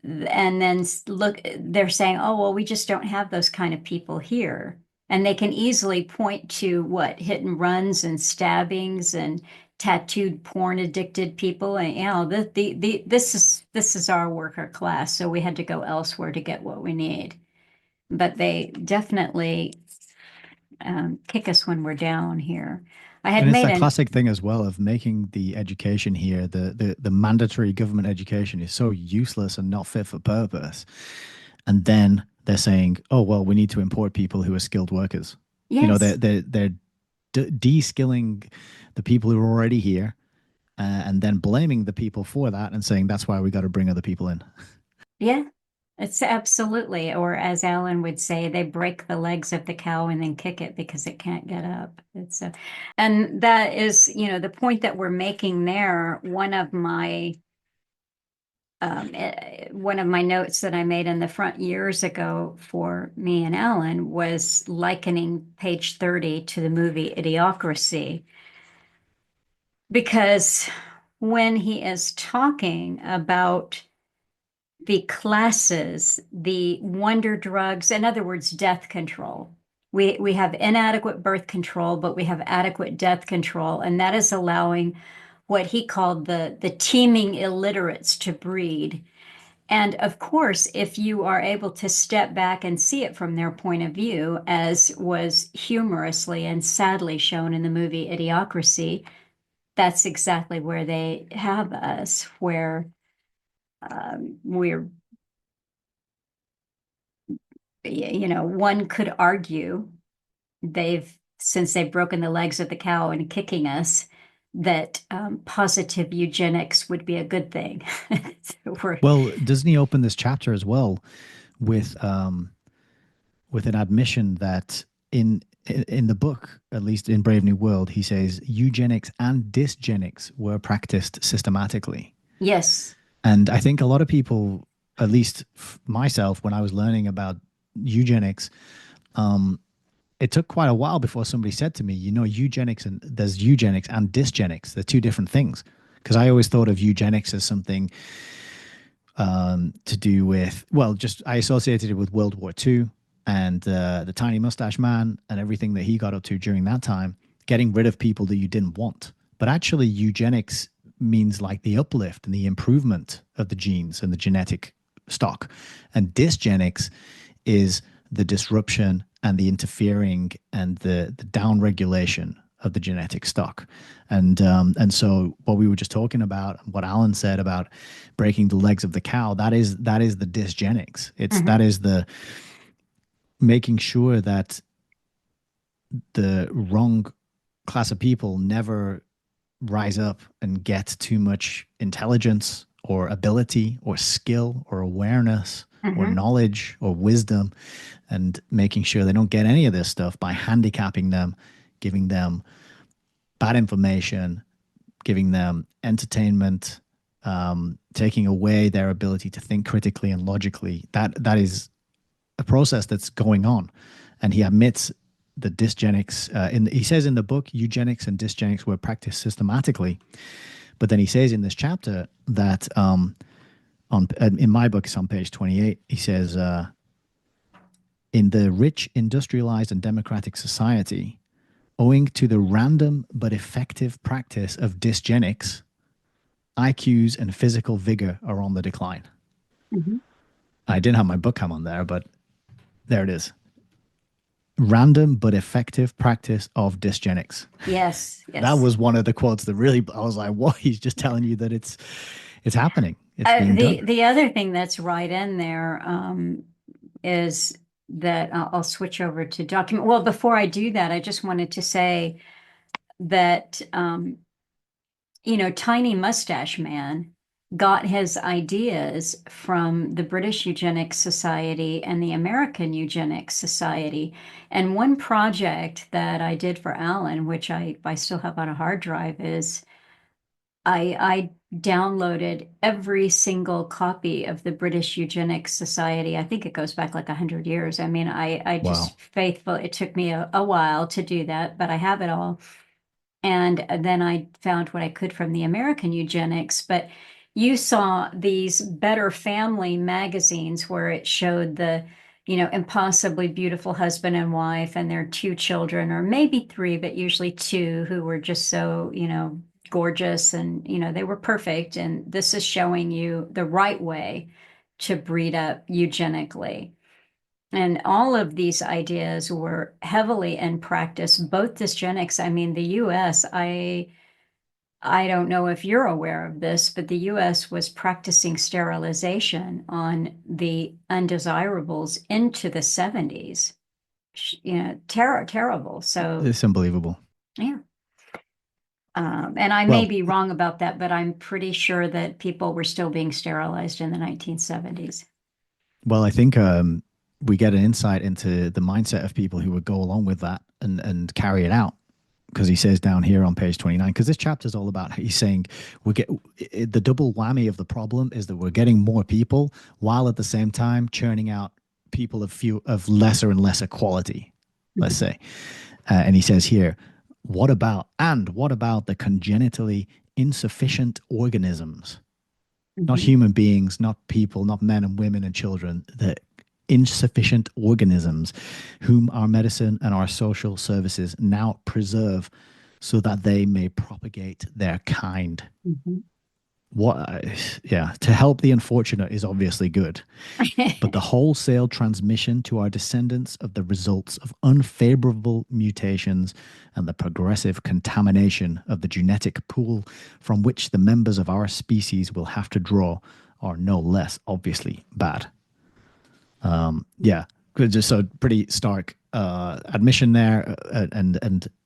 And then look, they're saying, oh, well, we just don't have those kind of people here. And they can easily point to what hit and runs and stabbings and tattooed porn addicted people. And this is our worker class, so we had to go elsewhere to get what we need. But they definitely kick us when we're down here. I had
And it's
made
that
an
classic thing as well of making the education here, the mandatory government education is so useless and not fit for purpose. And then they're saying, oh, well, we need to import people who are skilled workers. You know,
yes,
they're de-skilling the people who are already here, and then blaming the people for that and saying that's why we got to bring other people in.
yeah. It's absolutely, or as Alan would say, they break the legs of the cow and then kick it because it can't get up. And that is, the point that we're making there. One of my notes that I made in the front years ago for me and Alan was likening page 30 to the movie Idiocracy, because when he is talking about the classes, the wonder drugs, in other words, death control. We have inadequate birth control, but we have adequate death control, and that is allowing what he called the teeming illiterates to breed. And of course, if you are able to step back and see it from their point of view, as was humorously and sadly shown in the movie Idiocracy, that's exactly where they have us, where we're, one could argue since they've broken the legs of the cow and kicking us, that positive eugenics would be a good thing. So
Well, doesn't he open this chapter as well with an admission that in the book, at least in Brave New World, he says eugenics and dysgenics were practiced systematically.
yes.
And I think a lot of people, at least myself, when I was learning about eugenics, it took quite a while before somebody said to me, eugenics and there's eugenics and dysgenics. They're two different things. Because I always thought of eugenics as something to do with, well, just I associated it with World War II and the tiny mustache man and everything that he got up to during that time, getting rid of people that you didn't want. But actually, eugenics means like the uplift and the improvement of the genes and the genetic stock. And dysgenics is the disruption and the interfering and the down regulation of the genetic stock. And so what we were just talking about, what Alan said about breaking the legs of the cow, that is the dysgenics. That
Mhm.
is the making sure that the wrong class of people never rise up and get too much intelligence or ability or skill or awareness or
Mhm.
knowledge or wisdom, and making sure they don't get any of this stuff by handicapping them, giving them bad information, giving them entertainment, taking away their ability to think critically and logically. That is a process that's going on, and he admits the dysgenics. He says in the book, eugenics and dysgenics were practiced systematically, but then he says in this chapter that in my book, it's on page 28. He says in the rich, industrialized, and democratic society, owing to the random but effective practice of dysgenics, IQs and physical vigor are on the decline.
Mhm.
I didn't have my book come on there, but there it is. Random but effective practice of dysgenics.
Yes,
That
yes.
was one of the quotes that really, I was like, what? He's just telling you that it's happening. It's being
The
done.
the other thing that's right in there is that I'll switch over to document. Well, before I do that, I just wanted to say that Tiny Mustache Man got his ideas from the British Eugenics Society and the American Eugenics Society. And one project that I did for Alan, which I still have on a hard drive, is I downloaded every single copy of the British Eugenics Society. I think it goes back like 100 years. I mean, I
Wow.
just faithful. It took me a while to do that, but I have it all. And then I found what I could from the American eugenics. But you saw these Better Family magazines where it showed the, impossibly beautiful husband and wife and their two children, or maybe three, but usually two, who were just so, gorgeous and, they were perfect. And this is showing you the right way to breed up eugenically. And all of these ideas were heavily in practice, both dysgenics. I mean, the US, I don't know if you're aware of this, but the US was practicing sterilization on the undesirables into the 70s. Terrible. So,
It's unbelievable.
yeah. And I may
Well,
be wrong about that, but I'm pretty sure that people were still being sterilized in the 1970s.
Well, I think we get an insight into the mindset of people who would go along with that and carry it out. Because he says down here on page 29, because this chapter is all about, he's saying we get the double whammy of the problem is that we're getting more people while at the same time churning out people of lesser and lesser quality, let's
Mhm.
say. And he says here, what about the congenitally insufficient organisms? Not
Mhm.
human beings, not people, not men and women and children, the insufficient organisms whom our medicine and our social services now preserve so that they may propagate their kind.
Mhm.
What, yeah, to help the unfortunate is obviously good, but the wholesale transmission to our descendants of the results of unfavorable mutations and the progressive contamination of the genetic pool from which the members of our species will have to draw are no less obviously bad. Yeah, just so pretty stark admission there, and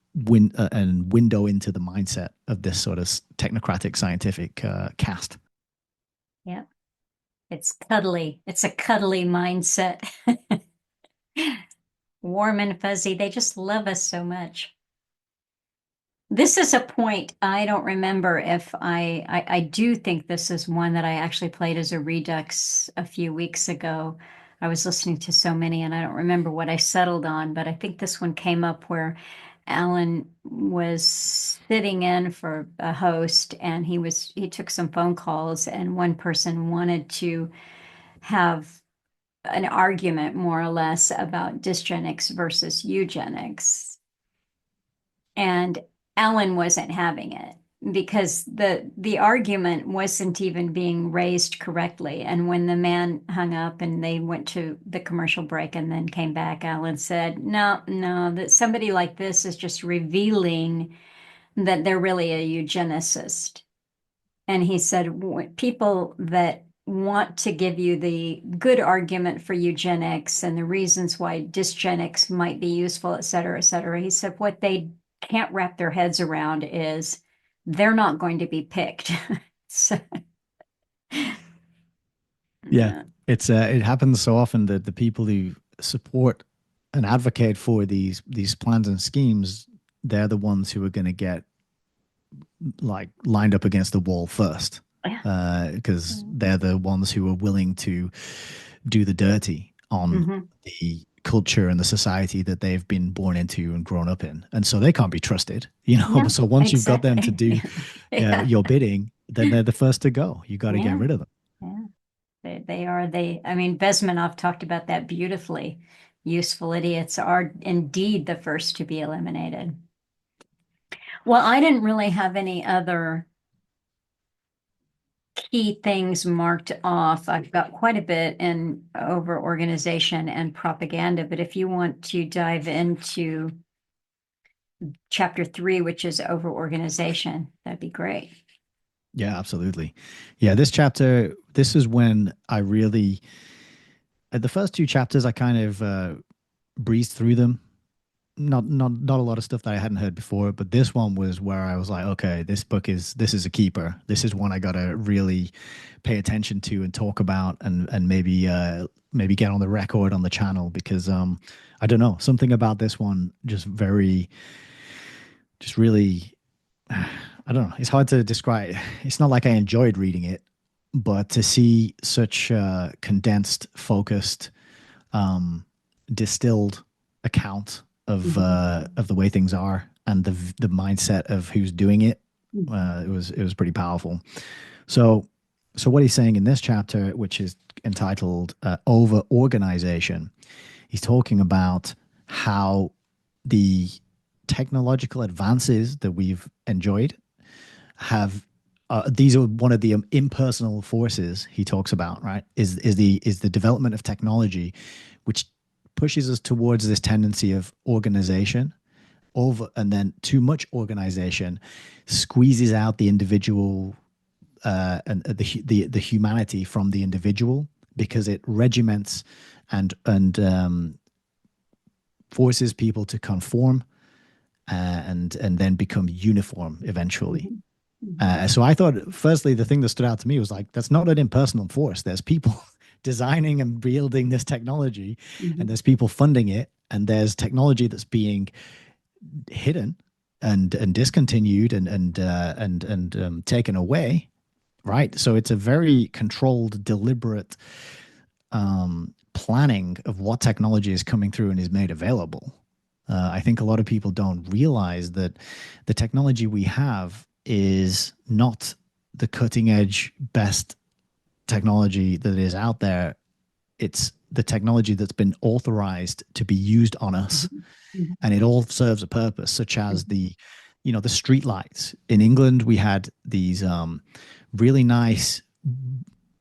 window into the mindset of this sort of technocratic scientific cast.
Yeah, it's cuddly. It's a cuddly mindset. Warm and fuzzy. They just love us so much. This is a point I don't remember if I do think this is one that I actually played as a redux a few weeks ago. I was listening to so many and I don't remember what I settled on, but I think this one came up where Alan was sitting in for a host and he took some phone calls and one person wanted to have an argument more or less about dysgenics versus eugenics. And Ellen wasn't having it because the argument wasn't even being raised correctly. And when the man hung up and they went to the commercial break and then came back, Alan said, "No, no, that somebody like this is just revealing that they're really a eugenicist." And he said, people that want to give you the good argument for eugenics and the reasons why dysgenics might be useful, et cetera, et cetera. He said, what they can't wrap their heads around is they're not going to be picked. So,
Yeah,
yeah.
it happens so often that the people who support and advocate for these plans and schemes, they're the ones who are going to get like lined up against the wall first,
Yeah.
because they're the ones who are willing to do the dirty on
Mm-hmm.
the culture and the society that they've been born into and grown up in, and so they can't be trusted, you know.
No,
So once you've got them to
exactly.
do
Yeah.
your bidding, then they're the first to go. You got to get
Yeah.
rid of them.
Yeah. They are, I mean, Bezmenov talked about that beautifully. Useful idiots are indeed the first to be eliminated. Well, I didn't really have any other key things marked off. I've got quite a bit in over organization and propaganda, but if you want to dive into chapter 3, which is over organization, that'd be great.
Yeah, absolutely. Yeah, this chapter, this is when I really, the first two chapters, I kind of breezed through them. Not a lot of stuff that I hadn't heard before, but this one was where I was like, okay, this is a keeper. This is one I gotta really pay attention to and talk about, and maybe get on the record on the channel, because I don't know, something about this one just really, I don't know. It's hard to describe. It's not like I enjoyed reading it, but to see such condensed, focused, um, distilled account
Mhm.
of the way things are and the mindset of who's doing it,
Mhm.
it was pretty powerful. So so what he's saying in this chapter, which is entitled "Over Organization," he's talking about how the technological advances that we've enjoyed have these are one of the impersonal forces he talks about, right? Is the development of technology, which pushes us towards this tendency of organization over, and then too much organization squeezes out the individual, and the humanity from the individual, because it regiments and forces people to conform, and then become uniform eventually.
Mhm. Mhm.
So I thought, firstly, the thing that stood out to me was like, that's not an impersonal force. There's people designing and building this technology, and
Mhm.
there's people funding it, and there's technology that's being hidden and discontinued and taken away, right? So it's a very controlled, deliberate planning of what technology is coming through and is made available. I think a lot of people don't realize that the technology we have is not the cutting edge, best technology that is out there. It's the technology that's been authorized to be used on us,
Mhm. Mhm.
and it all serves a purpose, such as
Mhm.
the street lights. In England, we had these really nice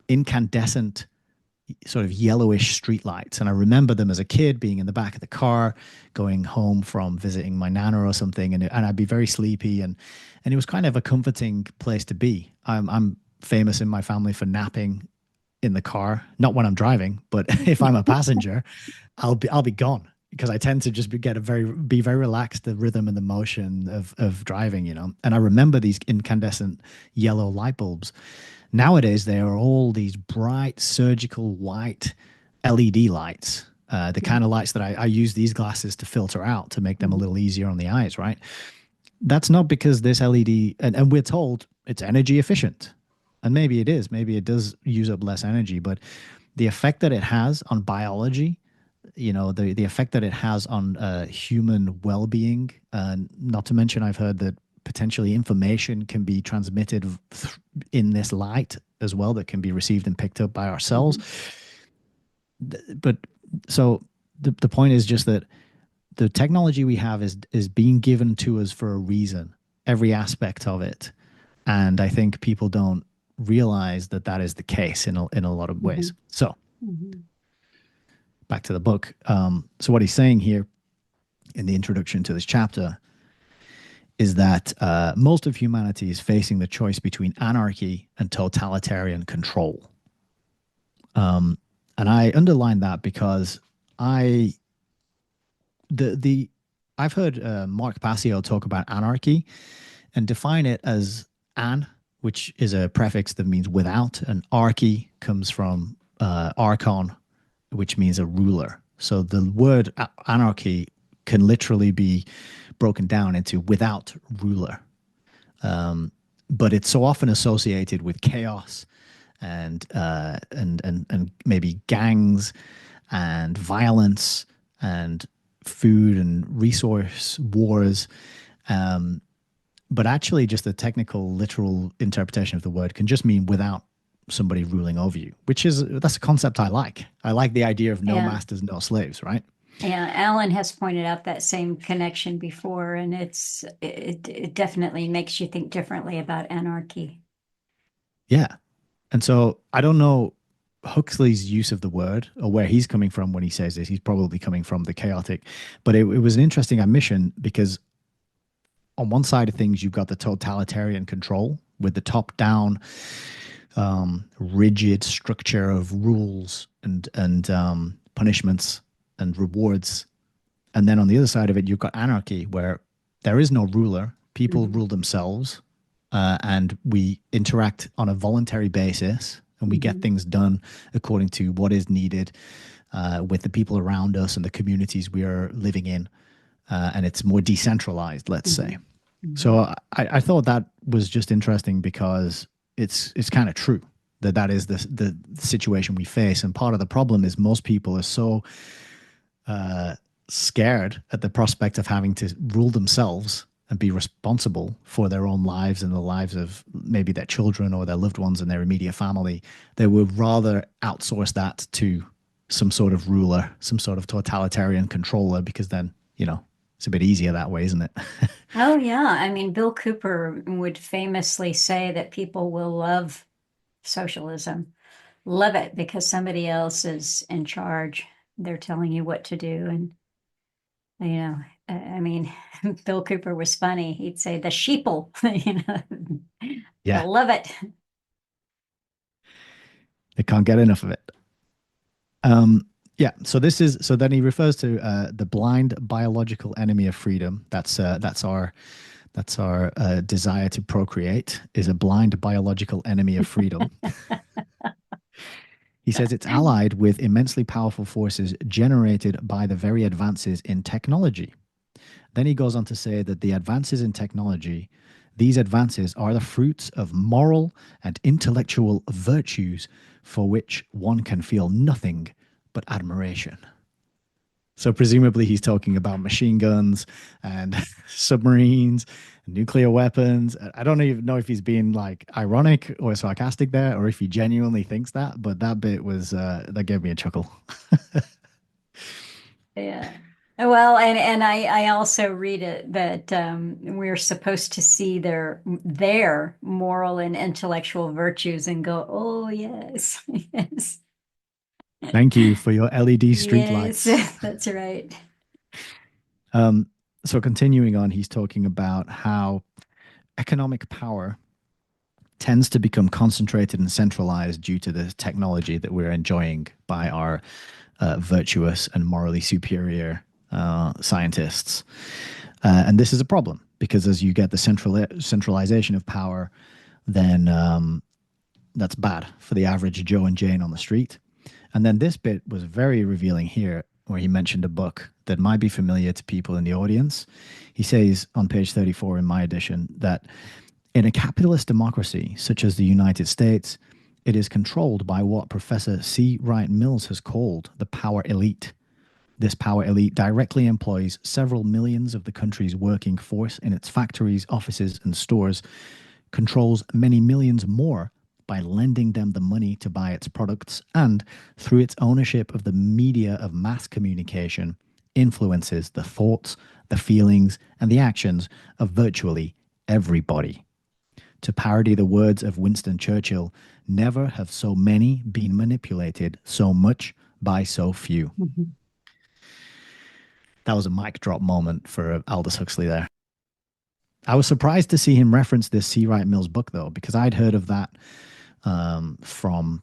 incandescent sort of yellowish streetlights. And I remember them as a kid being in the back of the car, going home from visiting my nana or something, and I'd be very sleepy, and it was kind of a comforting place to be. I'm famous in my family for napping in the car, not when I'm driving, but if I'm a passenger, I'll be gone because I tend to just be very relaxed, the rhythm and the motion of driving, And I remember these incandescent yellow light bulbs. Nowadays, there are all these bright surgical white LED lights, the kind of lights that I use these glasses to filter out to make them a
Mhm.
little easier on the eyes, right? That's not because this LED, and we're told it's energy efficient. And maybe it is, maybe it does use up less energy, but the effect that it has on biology, the effect that it has on human well-being, not to mention I've heard that potentially information can be transmitted in this light as well, that can be received and picked up by our cells.
Mhm.
But so the point is just that the technology we have is being given to us for a reason, every aspect of it. And I think people don't realize that that is the case in a lot of ways.
Mhm.
So
Mhm.
back to the book. So what he's saying here in the introduction to this chapter is that most of humanity is facing the choice between anarchy and totalitarian control. And I underline that because I the I've heard Mark Passio talk about anarchy and define it as an, which is a prefix that means without, and archy comes from archon, which means a ruler. So the word anarchy can literally be broken down into without ruler. But it's so often associated with chaos and maybe gangs and violence and food and resource wars. But actually, just the technical, literal interpretation of the word can just mean without somebody ruling over you, that's a concept I like. I like the idea of no
Yeah.
masters, no slaves, right?
Yeah, Alan has pointed out that same connection before, and it definitely makes you think differently about anarchy.
Yeah. And so I don't know Huxley's use of the word or where he's coming from when he says this. He's probably coming from the chaotic, but it was an interesting admission because on one side of things, you've got the totalitarian control with the top down, rigid structure of rules and punishments and rewards. And then on the other side of it, you've got anarchy where there is no ruler. People
Mhm.
rule themselves, and we interact on a voluntary basis, and we get
Mhm.
things done according to what is needed with the people around us and the communities we are living in. And it's more decentralized, let's say.
Mhm.
So
Mhm.
I thought that was just interesting because it's kind of true that that is the situation we face, and part of the problem is most people are so scared at the prospect of having to rule themselves and be responsible for their own lives and the lives of maybe their children or their loved ones and their immediate family. They would rather outsource that to some sort of ruler, some sort of totalitarian controller, because then, it's a bit easier that way, isn't it?
Oh, yeah. I mean, Bill Cooper would famously say that people will love socialism, love it because somebody else is in charge. They're telling you what to do. And, you know, I mean, Bill Cooper was funny. He'd say, the sheeple,
Yeah,
they'll love it.
they can't get enough of it. Yeah, so then he refers to the blind biological enemy of freedom. That's our desire to procreate is a blind biological enemy of freedom. He says it's allied with immensely powerful forces generated by the very advances in technology. Then he goes on to say that the advances in technology, these advances are the fruits of moral and intellectual virtues for which one can feel nothing but admiration. So presumably he's talking about machine guns and submarines, nuclear weapons. I don't even know if he's being like ironic or sarcastic there, or if he genuinely thinks that. But that bit was that gave me a chuckle.
Yeah. Well, and I also read it that we're supposed to see their moral and intellectual virtues and go, oh yes, yes,
Thank you for your LED
yes,
streetlights.
that's right.
Um, so continuing on, he's talking about how economic power tends to become concentrated and centralized due to the technology that we're enjoying by our virtuous and morally superior scientists. And this is a problem because as you get the centralization of power, then that's bad for the average Joe and Jane on the street. And then this bit was very revealing here, where he mentioned a book that might be familiar to people in the audience. He says on page 34 in my edition that in a capitalist democracy such as the United States, it is controlled by what Professor C. Wright Mills has called the power elite. This power elite directly employs several millions of the country's working force in its factories, offices, and stores, controls many millions more by lending them the money to buy its products, and through its ownership of the media of mass communication, influences the thoughts, the feelings, and the actions of virtually everybody. To parody the words of Winston Churchill, never have so many been manipulated so much by so few.
Mhm.
That was a mic drop moment for Aldous Huxley there. I was surprised to see him reference this C. Wright Mills book, though, because I'd heard of that from,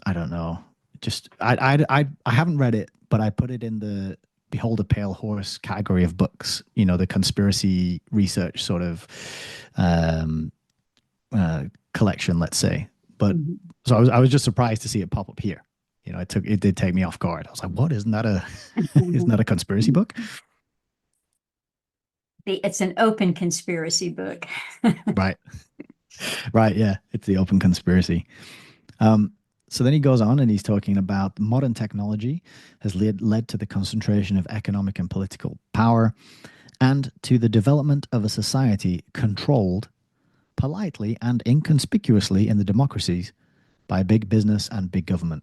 I don't know, just, I haven't read it, but I put it in the Behold a Pale Horse category of books, you know, the conspiracy research sort of um, collection, let's say. But
Mhm.
so I was just surprised to see it pop up here. You know, it did take me off guard. I was like, what? Isn't that a isn't that a conspiracy book?
It's an open conspiracy book.
Right. Right. Yeah. It's the open conspiracy. Um, so then he goes on and he's talking about modern technology has led to the concentration of economic and political power and to the development of a society controlled politely and inconspicuously in the democracies by big business and big government.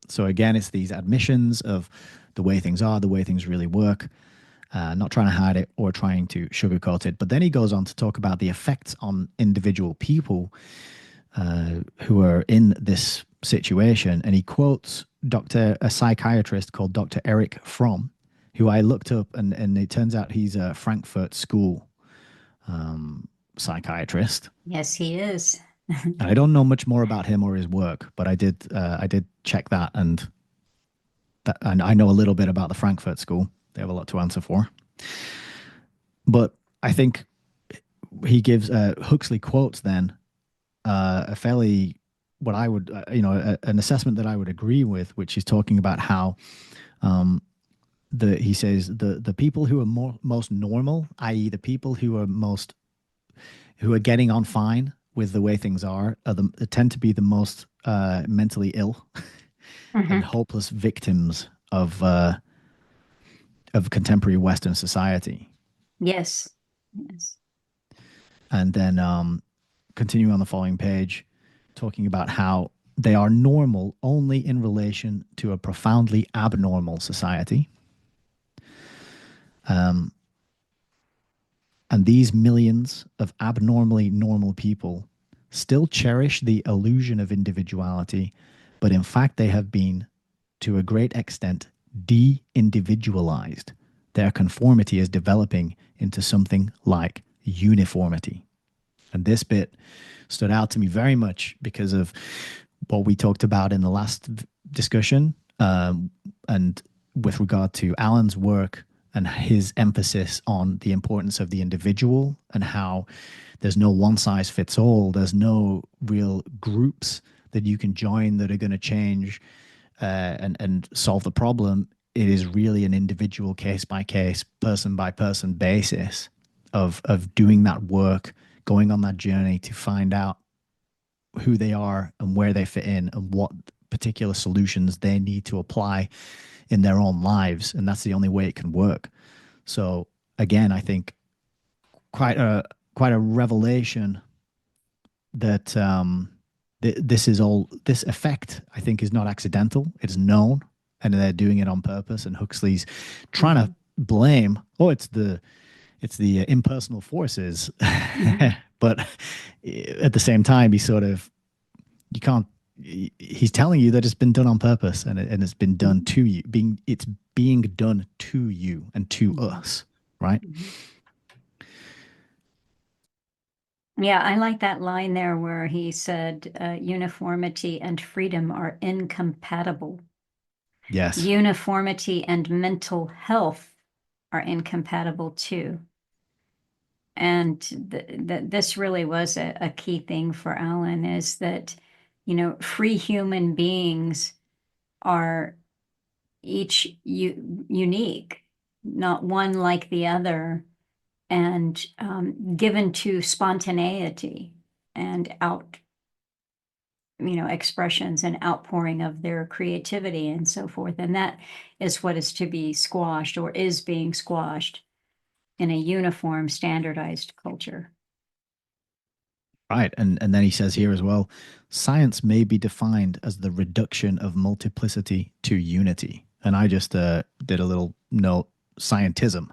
So again, it's these admissions of the way things are, the way things really work, not trying to hide it or trying to sugarcoat it. But then he goes on to talk about the effects on individual people who are in this situation. And he quotes a psychiatrist called Dr. Eric Fromm, who I looked up, and it turns out he's a Frankfurt School psychiatrist.
Yes, he is.
And I don't know much more about him or his work, but I did check that, and I know a little bit about the Frankfurt School. They have a lot to answer for. But I think he gives Huxley quotes then a fairly what I would an assessment that I would agree with, which is talking about how he says the people who are most normal, i.e., the people who are getting on fine with the way things are tend to be the most mentally ill and
Mhm.
hopeless victims of contemporary Western society.
Yes. Yes.
And then continuing on the following page, talking about how they are normal only in relation to a profoundly abnormal society. And these millions of abnormally normal people still cherish the illusion of individuality, but in fact, they have been, to a great extent, de individualized. Their conformity is developing into something like uniformity. And this bit stood out to me very much because of what we talked about in the last discussion, and with regard to Alan's work and his emphasis on the importance of the individual and how there's no one size fits all. There's no real groups that you can join that are going to change and solve the problem. It is really an individual case by case, person by person basis of doing that work, going on that journey to find out who they are and where they fit in and what particular solutions they need to apply in their own lives. And that's the only way it can work. So again, I think quite a quite a revelation that this is all this effect. I think is not accidental. It's known, and they're doing it on purpose. And Huxley's trying to
Mhm.
blame. Oh, it's the impersonal forces,
Mhm.
but at the same time, he sort of you can't. He's telling you that it's been done on purpose, and it's been done
Mhm.
to you. It's being done to you and to
Mhm.
us, right?
Mhm. Yeah, I like that line there where he said, uniformity and freedom are incompatible.
Yes.
Uniformity and mental health are incompatible too. And this really was a key thing for Alan is that, free human beings are each unique, not one like the other, and given to spontaneity and expressions and outpouring of their creativity and so forth. And that is what is to be squashed or is being squashed in a uniform, standardized culture.
Right. And then he says here as well, science may be defined as the reduction of multiplicity to unity. And I just did a little note, scientism,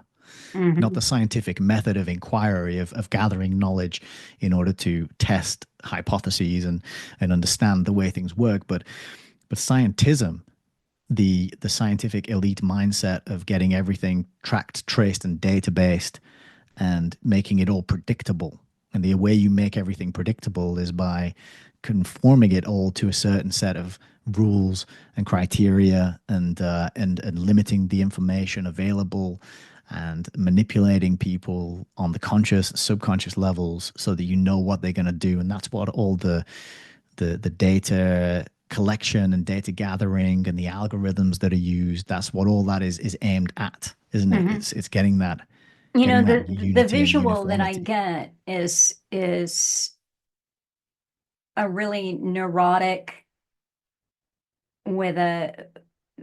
not
Mm-hmm.
the scientific method of inquiry, of gathering knowledge in order to test hypotheses and understand the way things work, but scientism, the scientific elite mindset of getting everything tracked, traced, and data based and making it all predictable. And the way you make everything predictable is by conforming it all to a certain set of rules and criteria and limiting the information available and manipulating people on the conscious subconscious levels so that you know what they're going to do. And that's what all the data collection and data gathering and the algorithms that are used, that's what all that is aimed at, isn't it?
Mm-hmm.
It's
You know,
getting that
the
unity and
visual that I
uniformity.
get is a really neurotic with a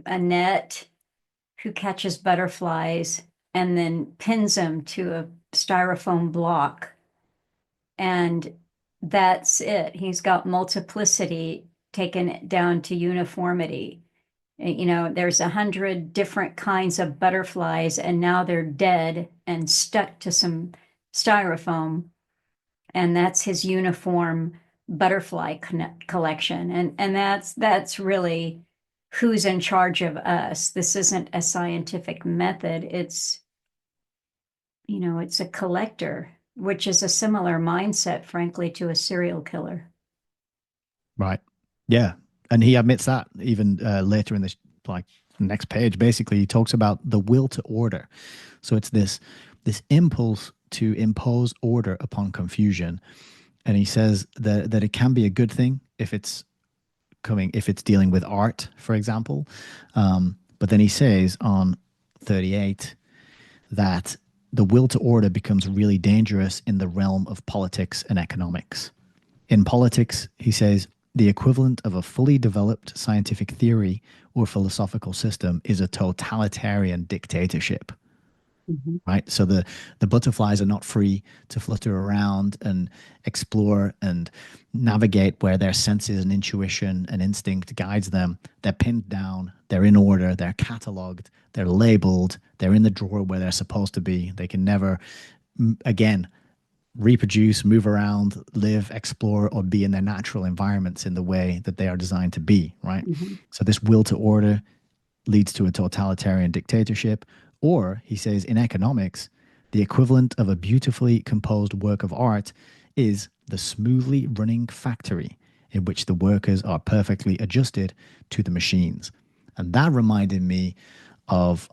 net who catches butterflies and then pins them to a styrofoam block. And that's it. He's got multiplicity taken it down to uniformity. There's 100 different kinds of butterflies, and now they're dead and stuck to some styrofoam. And that's his uniform butterfly collection. And that's really who's in charge of us. This isn't a scientific method. It's a collector, which is a similar mindset, frankly, to a serial killer.
Right. Yeah. And he admits that even later in this, like next page, basically, he talks about the will to order. So it's this impulse to impose order upon confusion. And he says that it can be a good thing if it's dealing with art, for example. But then he says on 38 that the will to order becomes really dangerous in the realm of politics and economics. In politics, he says, the equivalent of a fully developed scientific theory or philosophical system is a totalitarian dictatorship.
Mhm.
Right. So the butterflies are not free to flutter around and explore and navigate where their senses and intuition and instinct guides them. They're pinned down, they're in order, they're cataloged, they're labeled, they're in the drawer where they're supposed to be. They can never, again, reproduce, move around, live, explore, or be in their natural environments in the way that they are designed to be, right?
Mhm.
So this will to order leads to a totalitarian dictatorship. Or, he says, in economics, the equivalent of a beautifully composed work of art is the smoothly running factory in which the workers are perfectly adjusted to the machines. And that reminded me of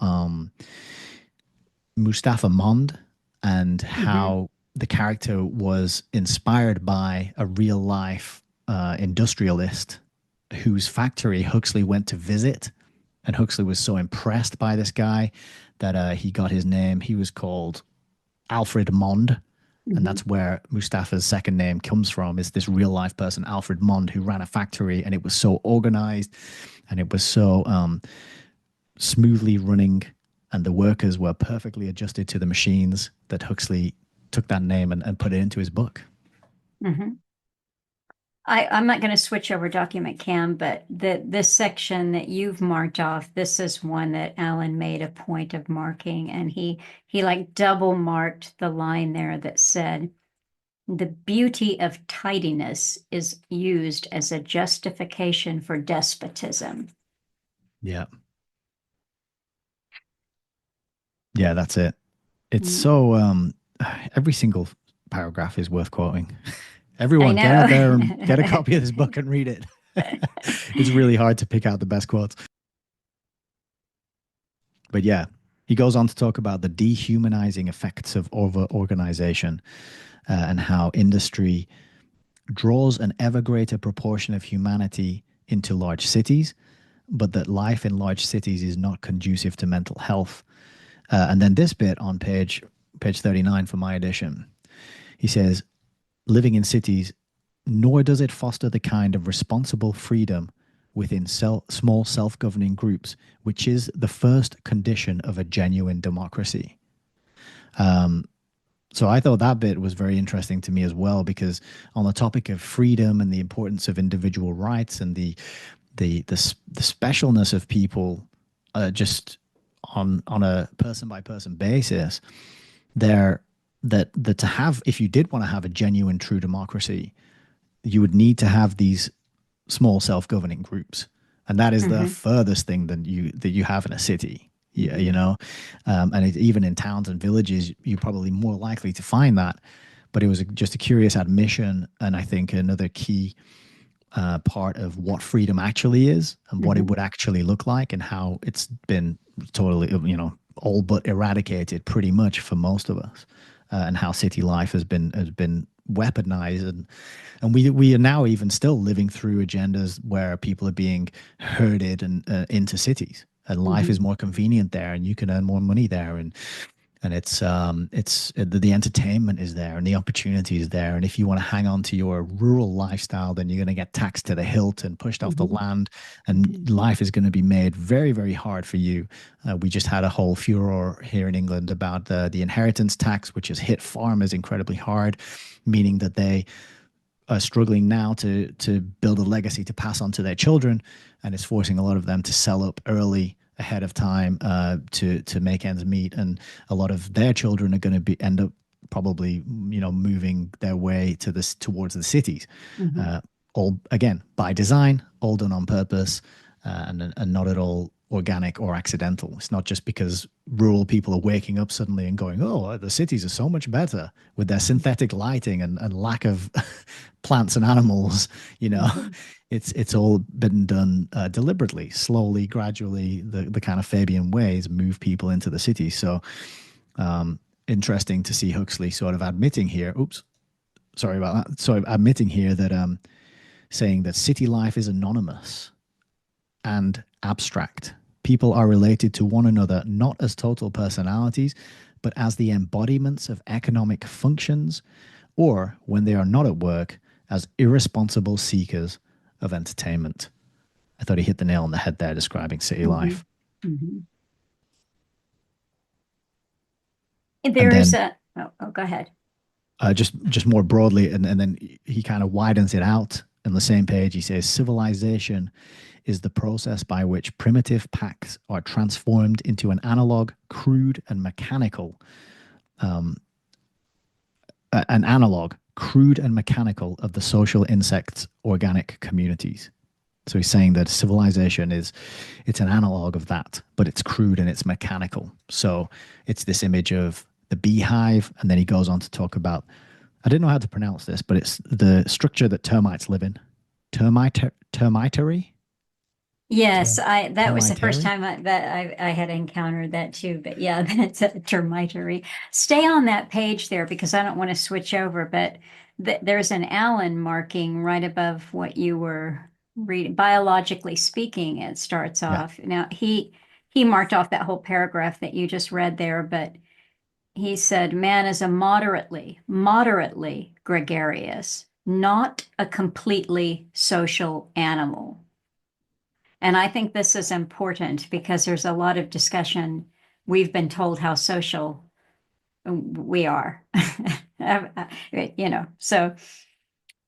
Mustapha Mond and
Mhm.
how the character was inspired by a real life industrialist whose factory Huxley went to visit. And Huxley was so impressed by this guy that he got his name. He was called Alfred Mond. And
Mhm.
that's where Mustapha's second name comes from, is this real life person, Alfred Mond, who ran a factory, and it was so organized and it was so smoothly running, and the workers were perfectly adjusted to the machines that Huxley took that name and put it into his book.
Mhm. I'm not going to switch over document cam, but this section that you've marked off, this is one that Alan made a point of marking, and he like double marked the line there that said, "The beauty of tidiness is used as a justification for despotism."
Yeah. Yeah, that's it. It's
Mm,
so every single paragraph is worth quoting.
I
Everyone, get out there and get a copy of this
know.
book and read it. It's really hard to pick out the best quotes. But yeah, he goes on to talk about the dehumanizing effects of over organization and how industry draws an ever greater proportion of humanity into large cities, but that life in large cities is not conducive to mental health. And then this bit on page 39 for my edition, he says, living in cities, nor does it foster the kind of responsible freedom within small self-governing groups, which is the first condition of a genuine democracy. So I thought that bit was very interesting to me as well, because on the topic of freedom and the importance of individual rights and the specialness of people, just on a person by person basis, there that to have, if you did want to have a genuine true democracy, you would need to have these small self-governing groups, and that is the
Hmm.
furthest thing that you have in a city. Yeah,
Hmm.
you know, and even in towns and villages, you're probably more likely to find that. But it was just a curious admission, and I think another key part of what freedom actually is and what it
Hmm.
would actually look like, and how it's been totally, all but eradicated pretty much for most of us, and how city life has been weaponized, and we are now even still living through agendas where people are being herded and into cities, and life
Hmm.
is more convenient there, and you can earn more money there, and the entertainment is there and the opportunity is there, and if you want to hang on to your rural lifestyle, then you're going to get taxed to the hilt and pushed off the
Hmm.
land, and life is going to be made very, very hard for you. We just had a whole furor here in England about the inheritance tax, which has hit farmers incredibly hard, meaning that they are struggling now to build a legacy to pass on to their children, and it's forcing a lot of them to sell up early ahead of time, to make ends meet, and a lot of their children are going to be end up probably moving their way to this towards the cities,
Hmm.
all again by design, all done on purpose, and not at all organic or accidental. It's not just because rural people are waking up suddenly and going, oh, the cities are so much better with their synthetic lighting and lack of plants and animals. You know,
Hmm.
it's all been done deliberately, slowly, gradually. The kind of Fabian ways move people into the city. So interesting to see Huxley sort of admitting here. Oops, sorry about that. So admitting here that saying that city life is anonymous and abstract. People are related to one another not as total personalities, but as the embodiments of economic functions, or when they are not at work, as irresponsible seekers of entertainment. I thought he hit the nail on the head there describing city
Hmm.
life.
Hmm.
And
There's
then
a, go ahead.
just more broadly, and then he kind of widens it out on the same page. He says civilization is the process by which primitive packs are transformed into an analog, crude, and mechanical, an analog, crude and mechanical of the social insects' organic communities. So he's saying that civilization it's an analog of that, but it's crude and it's mechanical. So it's this image of the beehive, and then he goes on to talk about, I didn't know how to pronounce this, but it's the structure that termites live in. Termitery?
Yes, I that was the first
Termitery?
time I had encountered that too. But yeah, that's a termitery. Stay on that page there because I don't want to switch over. But there's an Allen marking right above what you were reading. Biologically speaking, it starts
Yeah.
off. Now he marked off that whole paragraph that you just read there, but he said man is a moderately gregarious, not a completely social animal. And I think this is important because there's a lot of discussion. We've been told how social we are. So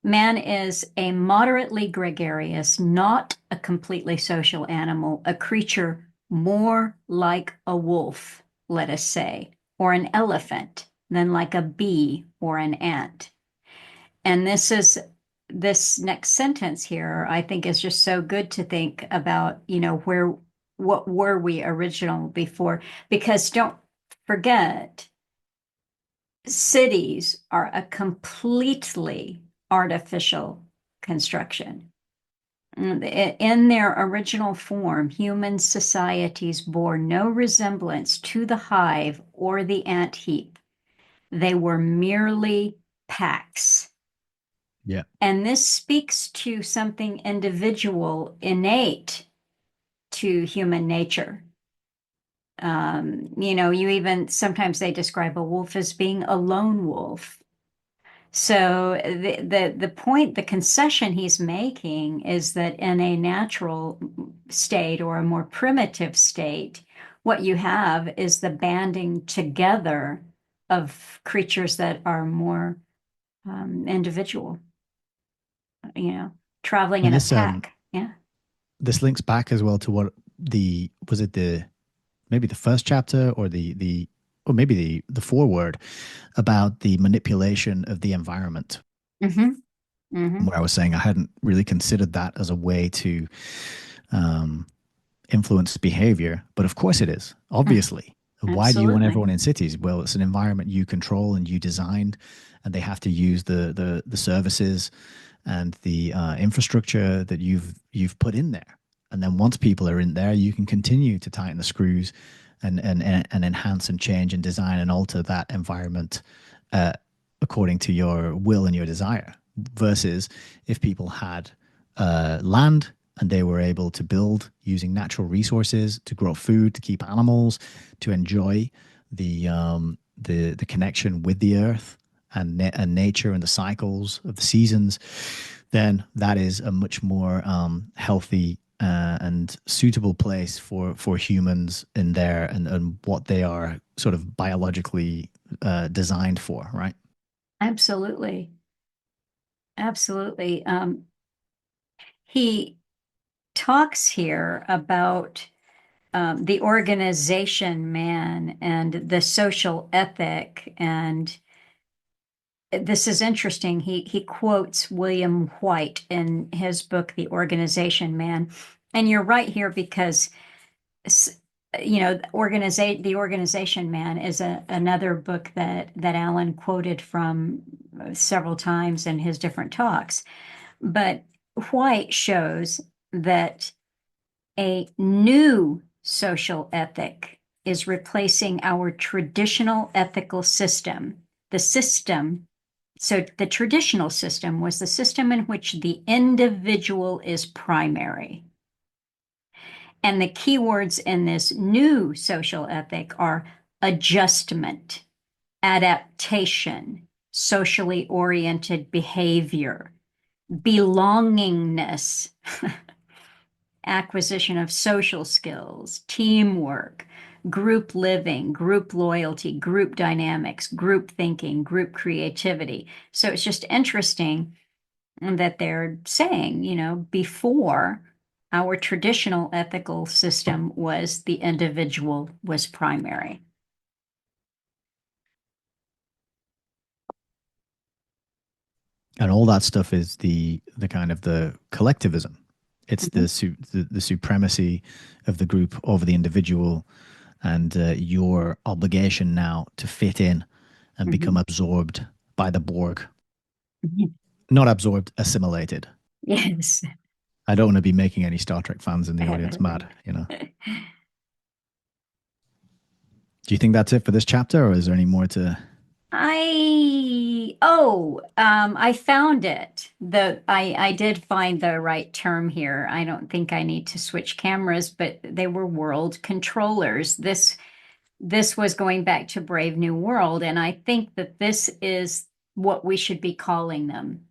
man is a moderately gregarious, not a completely social animal, a creature more like a wolf, let us say, or an elephant than like a bee or an ant. And this next sentence here, I think is just so good to think about, what were we original before? Because don't forget, cities are a completely artificial construction. In their original form, human societies bore no resemblance to the hive or the ant heap. They were merely packs.
Yeah.
And this speaks to something individual, innate to human nature. You even sometimes they describe a wolf as being a lone wolf. So the point, the concession he's making is that in a natural state or a more primitive state, what you have is the banding together of creatures that are more individual, you know, traveling in
And
a
this
pack. Yeah.
this links back as well to what the was it the maybe the first chapter or the or maybe the foreword about the manipulation of the environment,
Mm-hmm. Mm-hmm.
where I was saying I hadn't really considered that as a way to um, influence behavior, but of course it is. Obviously, why do you want
Absolutely.
everyone in cities? Well, it's an environment you control and you designed, and they have to use the services and the infrastructure that you've put in there. And then once people are in there, you can continue to tighten the screws and enhance and change and design and alter that environment uh, according to your will and your desire. Versus if people had land and they were able to build using natural resources to grow food, to keep animals, to enjoy the connection with the earth and nature and the cycles of the seasons, then that is a much more healthy and suitable place for humans in there and what they are sort of biologically designed for, right?
Absolutely. Absolutely. He talks here about the organization man and the social ethic. And this is interesting. He quotes William White in his book, The Organization Man. And you're right here because the Organization Man is another book that Alan quoted from several times in his different talks. But White shows that a new social ethic is replacing our traditional ethical system. So the traditional system was the system in which the individual is primary. And the keywords in this new social ethic are adjustment, adaptation, socially oriented behavior, belongingness, acquisition of social skills, teamwork, group living, group loyalty, group dynamics, group thinking, group creativity. So it's just interesting that they're saying, before our traditional ethical system was the individual was primary.
And all that stuff is the kind of the collectivism. It's
Mhm.
the supremacy of the group over the individual, and your obligation now to fit in and become
Mhm.
absorbed by the Borg.
Mhm.
Not absorbed, assimilated.
Yes.
I don't want to be making any Star Trek fans in the audience mad. Do you think that's it for this chapter, or is there any more to
I found it. I did find the right term here. I don't think I need to switch cameras, but they were world controllers. This was going back to Brave New World, and I think that this is what we should be calling them.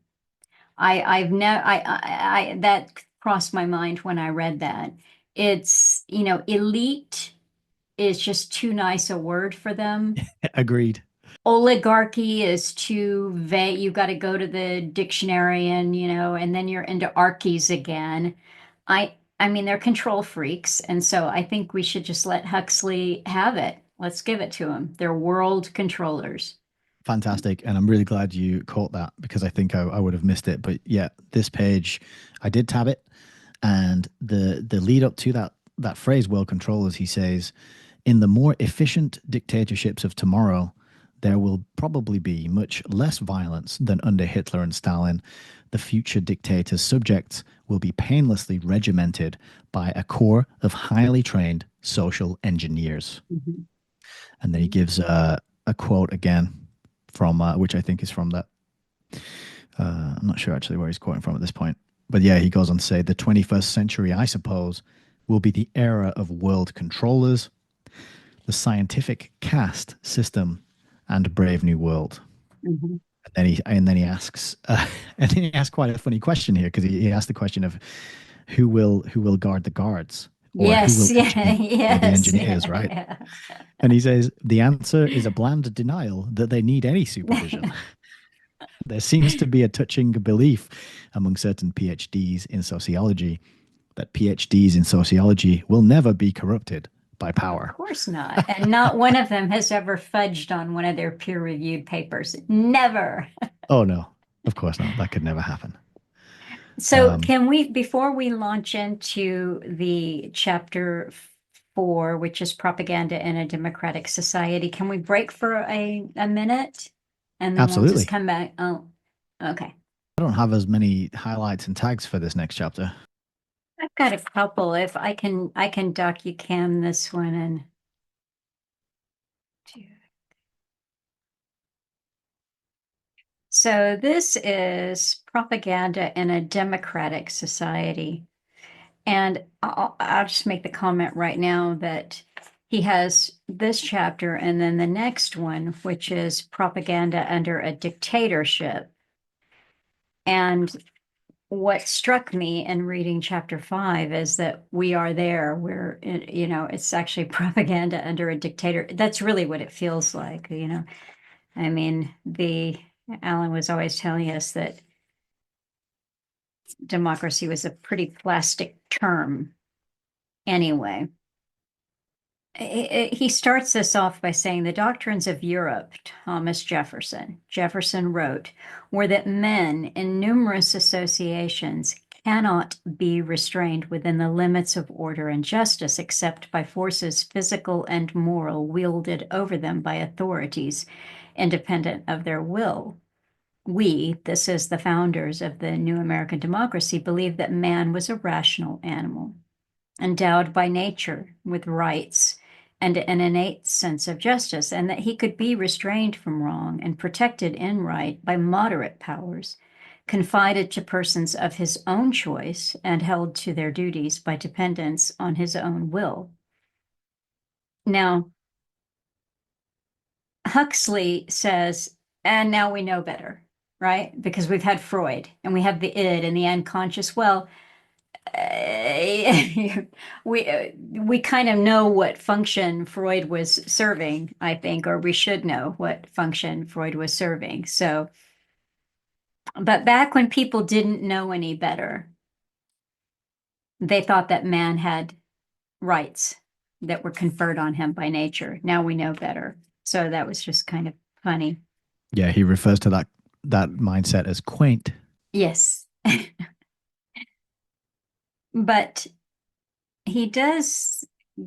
I've never I that crossed my mind when I read that. It's, elite is just too nice a word for them.
Agreed.
Oligarchy is too vague. You got to go to the dictionary and then you're into archies again. I mean, they're control freaks, and so I think we should just let Huxley have it. Let's give it to him. They're world controllers.
Fantastic. And I'm really glad you caught that because I think I would have missed it. But yeah, this page, I did tab it. And the lead up to that phrase, world controllers, he says, in the more efficient dictatorships of tomorrow, there will probably be much less violence than under Hitler and Stalin. The future dictators' subjects will be painlessly regimented by a corps of highly trained social engineers.
Mhm.
And then he gives a quote again from which I think is from that. I'm not sure actually where he's quoting from at this point. But yeah, he goes on to say the 21st century, I suppose, will be the era of world controllers, the scientific caste system, and Brave New World.
Mhm.
And then he asks, and then he asks quite a funny question here because he asked the question of who will guard the guards or who
Yes,
will
yeah,
engineer the
yes,
engineers,
yeah,
right?
yeah.
And he says the answer is a bland denial that they need any supervision. There seems to be a touching belief among certain PhDs in sociology that PhDs in sociology will never be corrupted by
Of
power.
course not. And not one of them has ever fudged on one of their peer-reviewed papers. Never.
Oh no, of course not. That could never happen.
So can we, before we launch into the chapter 4, which is propaganda in a democratic society, can we break for a minute? And then we'll just
Absolutely.
come back. Oh, okay.
I don't have as many highlights and tags for this next chapter.
I've got a couple. If I can docu-cam this one and so this is propaganda in a democratic society. And I'll just make the comment right now that he has this chapter and then the next one, which is propaganda under a dictatorship. And what struck me in reading chapter 5 is that we are there where, it's actually propaganda under a dictator. That's really what it feels like. I mean, Alan was always telling us that democracy was a pretty plastic term anyway. He starts this off by saying the doctrines of Europe, Thomas Jefferson. Jefferson wrote, were that men in numerous associations cannot be restrained within the limits of order and justice except by forces physical and moral wielded over them by authorities independent of their will. We, this is the founders of the new American democracy, believe that man was a rational animal, endowed by nature with rights and an innate sense of justice, and that he could be restrained from wrong and protected in right by moderate powers, confided to persons of his own choice and held to their duties by dependence on his own will. Now, Huxley says, and now we know better, right? Because we've had Freud and we have the id and the unconscious. Well, we kind of know what function Freud was serving, I think, or we should know what function Freud was serving. So, but back when people didn't know any better, they thought that man had rights that were conferred on him by nature. Now we know better. So that was just kind of funny.
Yeah, he refers to that mindset as quaint.
Yes. But he does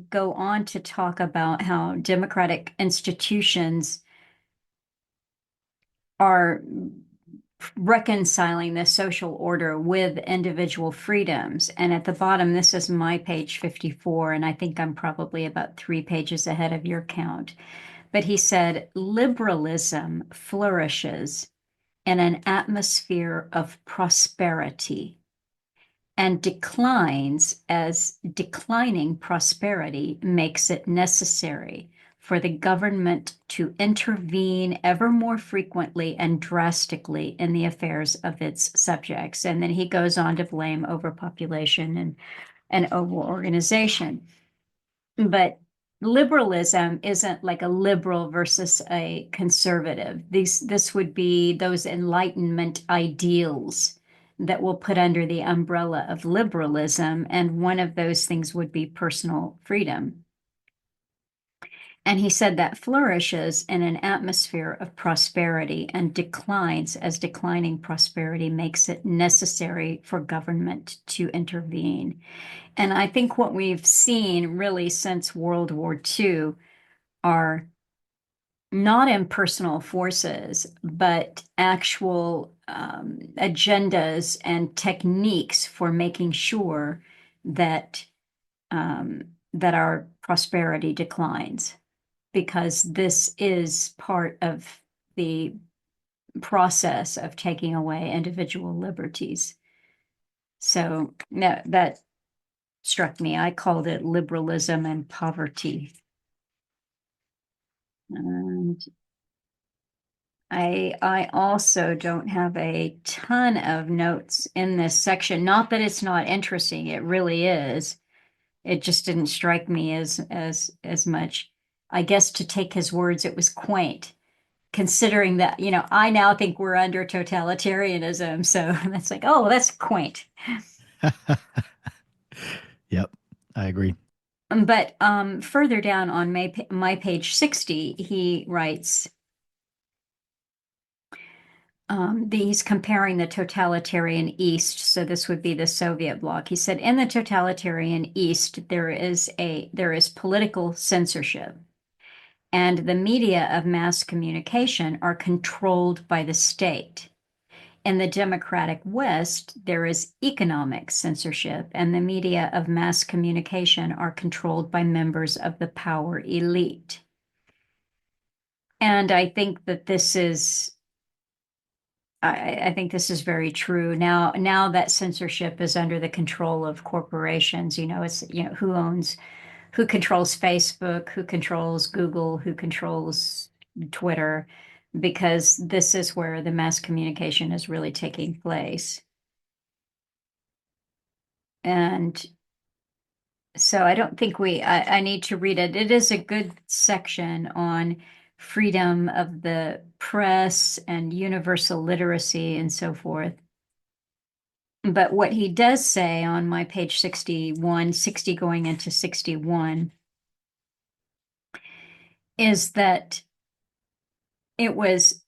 go on to talk about how democratic institutions are reconciling the social order with individual freedoms. And at the bottom, this is my page 54, and I think I'm probably about 3 pages ahead of your count. but he said liberalism flourishes in an atmosphere of prosperity and declines as declining prosperity makes it necessary for the government to intervene ever more frequently and drastically in the affairs of its subjects. And then he goes on to blame overpopulation and overorganization. But liberalism isn't like a liberal versus a conservative. This would be those Enlightenment ideals that we'll put under the umbrella of liberalism, and one of those things would be personal freedom. And he said that flourishes in an atmosphere of prosperity and declines as declining prosperity makes it necessary for government to intervene. And I think what we've seen really since World War II are not impersonal forces, but actual agendas and techniques for making sure that that our prosperity declines, because this is part of the process of taking away individual liberties. So that struck me. I called it liberalism and poverty. And I also don't have a ton of notes in this section. Not that it's not interesting, it really is. It just didn't strike me as much. I guess to take his words, it was quaint, considering that, I now think we're under totalitarianism. So that's like, oh, that's quaint.
Yep, I agree.
But further down on my page 60, he writes, he's comparing the totalitarian East. So this would be the Soviet bloc. He said, in the totalitarian East, there is political censorship, and the media of mass communication are controlled by the state. In the democratic West, there is economic censorship, and the media of mass communication are controlled by members of the power elite. And I think that this is I think this is very true. Now that censorship is under the control of corporations, it's, who controls Facebook, who controls Google, who controls Twitter, because this is where the mass communication is really taking place. And so I don't think I need to read it. It is a good section on freedom of the press and universal literacy and so forth. But what he does say on my page 61, 60 going into 61, is that it was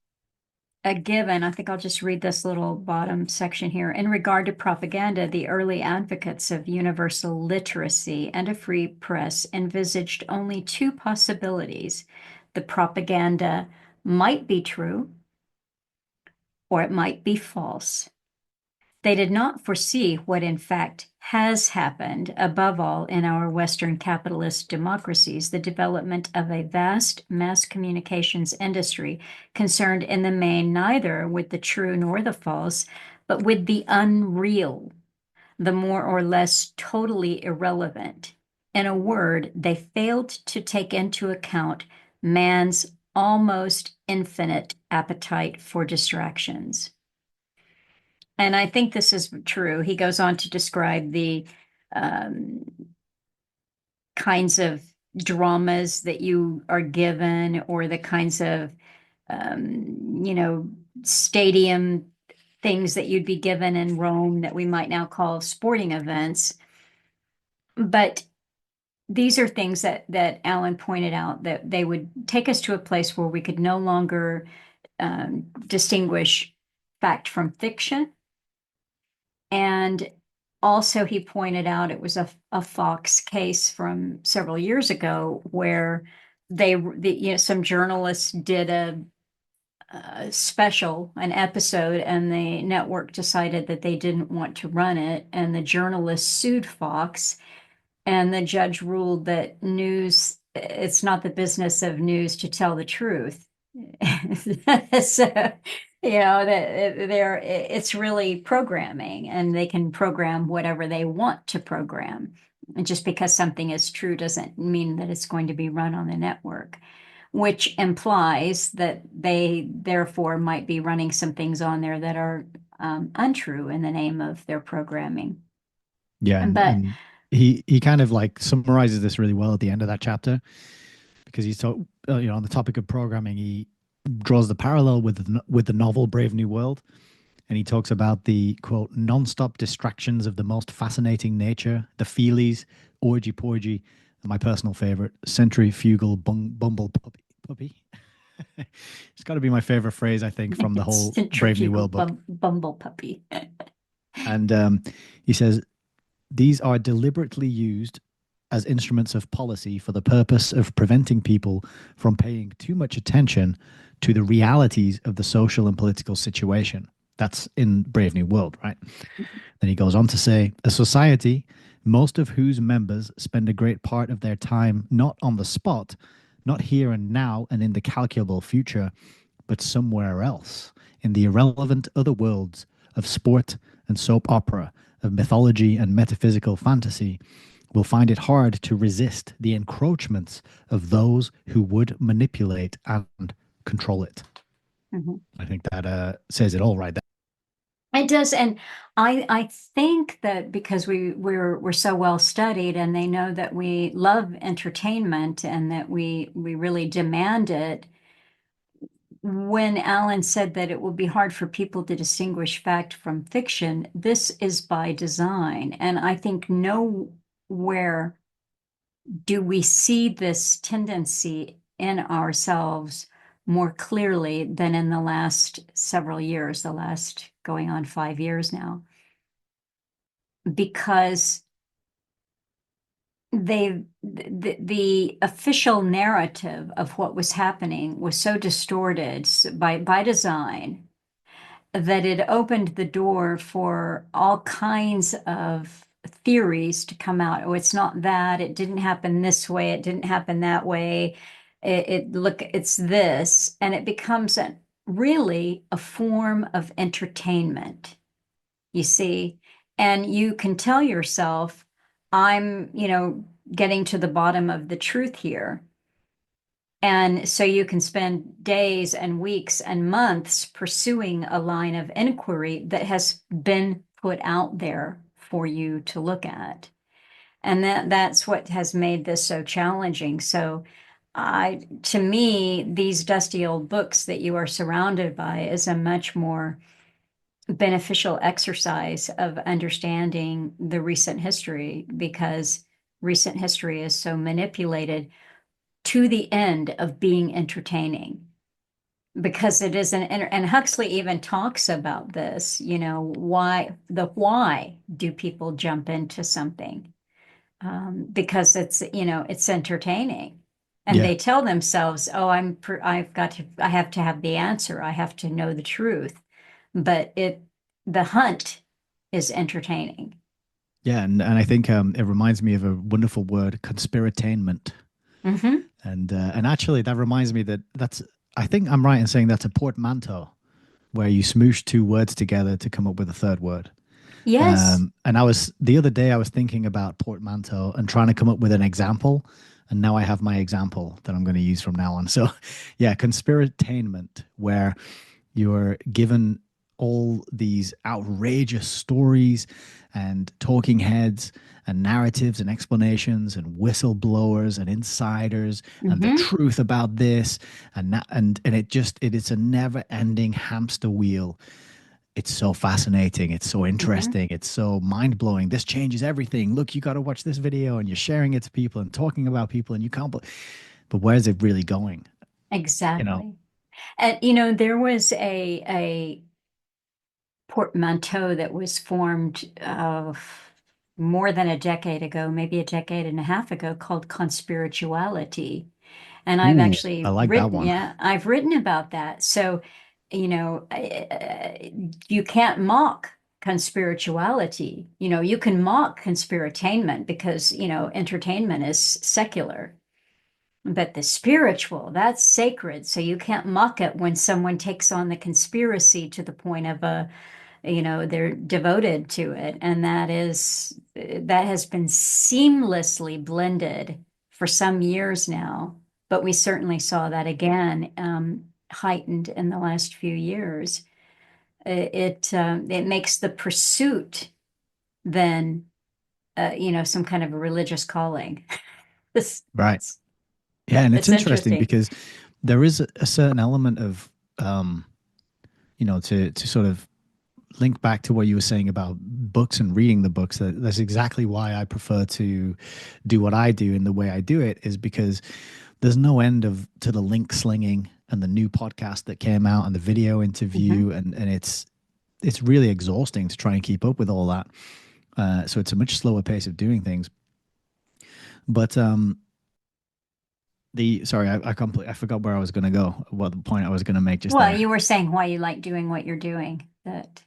a given. I think I'll just read this little bottom section here. In regard to propaganda, the early advocates of universal literacy and a free press envisaged only two possibilities. The propaganda might be true, or it might be false. They did not foresee what in fact has happened, above all in our Western capitalist democracies, the development of a vast mass communications industry concerned in the main neither with the true nor the false, but with the unreal, the more or less totally irrelevant. In a word, they failed to take into account man's almost infinite appetite for distractions. And I think this is true. He goes on to describe the kinds of dramas that you are given, or the kinds of, stadium things that you'd be given in Rome that we might now call sporting events. But these are things that Alan pointed out, that they would take us to a place where we could no longer distinguish fact from fiction. And also, he pointed out it was a Fox case from several years ago where some journalists did a special, an episode, and the network decided that they didn't want to run it, and the journalists sued Fox, and the judge ruled that news it's not the business of news to tell the truth. So, it's really programming, and they can program whatever they want to program. And just because something is true doesn't mean that it's going to be run on the network, which implies that they therefore might be running some things on there that are untrue in the name of their programming.
Yeah,
But
and he kind of like summarizes this really well at the end of that chapter because he's on the topic of programming. He draws the parallel with the novel Brave New World, and he talks about the quote non-stop distractions of the most fascinating nature, the feelies, orgy porgy, and my personal favorite, centrifugal bumble puppy. It's got to be my favorite phrase, I think, from the whole Brave New
centrifugal
World book.
bumble puppy.
And he says these are deliberately used as instruments of policy for the purpose of preventing people from paying too much attention to the realities of the social and political situation. That's in Brave New World, right? Then he goes on to say, a society, most of whose members spend a great part of their time not on the spot, not here and now and in the calculable future, but somewhere else, in the irrelevant other worlds of sport and soap opera, of mythology and metaphysical fantasy, will find it hard to resist the encroachments of those who would manipulate and control it.
Mhm.
I think that says it all right there.
It does, and I think that because we're so well studied, and they know that we love entertainment and that we really demand it. When Alan said that it will be hard for people to distinguish fact from fiction, this is by design. And I think nowhere do we see this tendency in ourselves more clearly than in the last several years, the last going on 5 years now, because the official narrative of what was happening was so distorted by design that it opened the door for all kinds of theories to come out. Oh, it's not that. It didn't happen this way. It didn't happen that way. It's this, and it becomes really a form of entertainment. You see, and you can tell yourself, I'm, getting to the bottom of the truth here. And so you can spend days and weeks and months pursuing a line of inquiry that has been put out there for you to look at. And that's what has made this so challenging. So to me, these dusty old books that you are surrounded by is a much more beneficial exercise of understanding the recent history, because recent history is so manipulated to the end of being entertaining, because it is and Huxley even talks about this, why do people jump into something? Because it's entertaining, and
Yeah.
they tell themselves, oh, I have to have the answer, I have to know the truth, but the hunt is entertaining.
Yeah. And I think it reminds me of a wonderful word, conspiratainment.
Hmm.
And actually, that reminds me I think I'm right in saying that's a portmanteau where you smoosh two words together to come up with a third word.
Yes.
And the other day I was thinking about portmanteau and trying to come up with an example, and now I have my example that I'm going to use from now on. So, yeah, conspiratainment, where you're given all these outrageous stories and talking heads and narratives and explanations and whistleblowers and insiders and the
Hmm.
truth about this and it's a never ending hamster wheel. It's so fascinating, it's so
Hmm.
interesting, it's so mind-blowing. This changes everything. Look, you got to watch this video, and you're sharing it to people and talking about people, and you can't but where's it really going, you know?
Exactly. And there was a portmanteau that was formed more than a decade ago, maybe a decade and a half ago, called conspirituality. And I've
Ooh,
actually
I like that
written,
one.
yeah, I've written about that. So, you can't mock conspirituality. You can mock conspiratainment because, entertainment is secular. But the spiritual, that's sacred. So you can't mock it when someone takes on the conspiracy to the point of they're devoted to it. And that has been seamlessly blended for some years now. But we certainly saw that again, heightened in the last few years. It makes the pursuit then, some kind of a religious calling. It's,
Right.
it's,
Yeah, and it's
it's
interesting
interesting.
because there is a certain element of to sort of link back to what you were saying about books and reading the books. That's exactly why I prefer to do what I do and the way I do it is because there's no end of to the link slinging and the new podcast that came out and the video
Mhm.
interview and it's really exhausting to try and keep up with all that. So it's a much slower pace of doing things. But the sorry, I forgot where I was going to go. What the point I was going to make just
Well,
there.
you were saying why you like doing what you're doing, that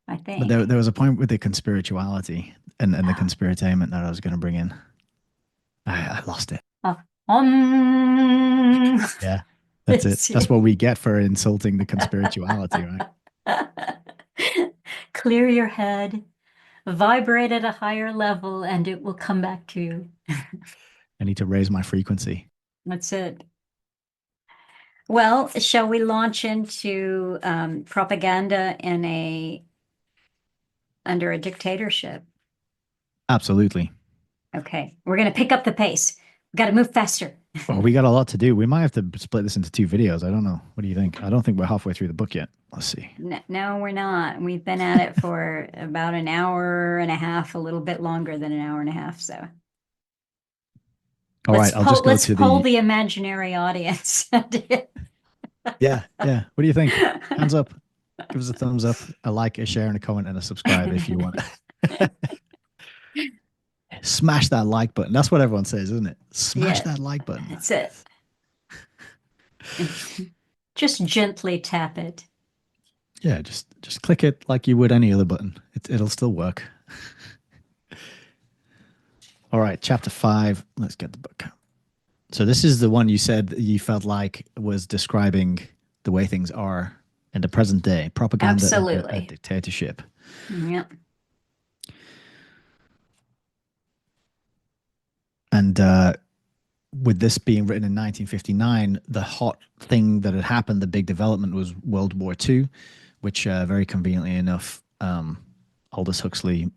I
But
think.
there was a point with the conspirituality and the
Oh,
conspiratainment that I was going to bring in. I lost it.
oh, um,
Yeah, that's it.
it's-
That's what we get for insulting the conspirituality, right?
clear your head, vibrate at a higher level, and it will come back to you.
I need to raise my frequency.
That's it. Well, shall we launch into propaganda under a dictatorship?
Absolutely.
Okay, we're going to pick up the pace. We've got to move faster.
Well, we got a lot to do. We might have to split this into two videos. I don't know. What do you think? I don't think we're halfway through the book yet. Let's see.
No, we're not. We've been at it for about an hour and a half, a little bit longer than an hour and a half. So
All right, I'll just go
let's
to
poll
the.
the imaginary audience.
Yeah, yeah. What do you think? Hands up. Give us a thumbs up, a like, a share, and a comment, and a subscribe if you want. Smash that like button. That's what everyone says, isn't it? Smash
Yeah,
that like button.
that's it. Just gently tap it.
Yeah, just click it like you would any other button. It'll still work. All right, chapter 5. Let's get the book. So this is the one you said you felt like was describing the way things are in the present day, propaganda under a
Absolutely.
dictatorship.
Yep.
And with this being written in 1959, the hot thing that had happened, the big development was World War II, which very conveniently enough, Aldous Huxley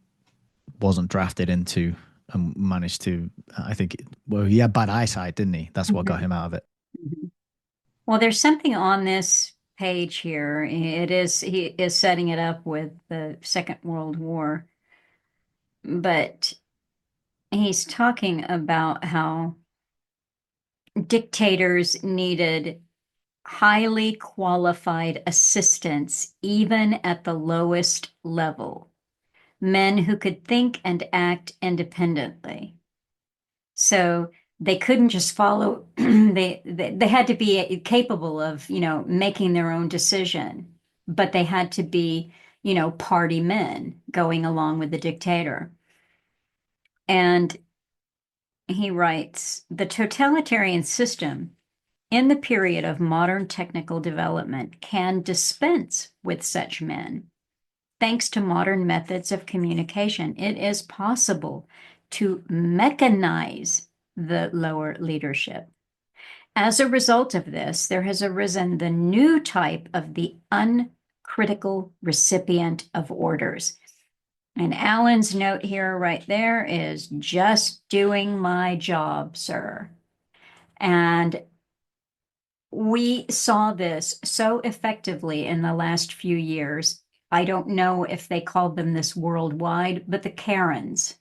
wasn't drafted into and managed to, I think, well, he had bad eyesight, didn't he? That's what got
Mhm.
him out of it.
Mhm. Well, there's something on this page here. He is setting it up with the Second World War, but he's talking about how dictators needed highly qualified assistants, even at the lowest level, men who could think and act independently. So they couldn't just follow, they had to be capable of, making their own decision, but they had to be, party men going along with the dictator. And he writes, the totalitarian system in the period of modern technical development can dispense with such men. Thanks to modern methods of communication, it is possible to mechanize the lower leadership. As a result of this, there has arisen the new type of the uncritical recipient of orders. And Alan's note here, right there, is just doing my job, sir. And we saw this so effectively in the last few years. I don't know if they called them this worldwide, but the Karens.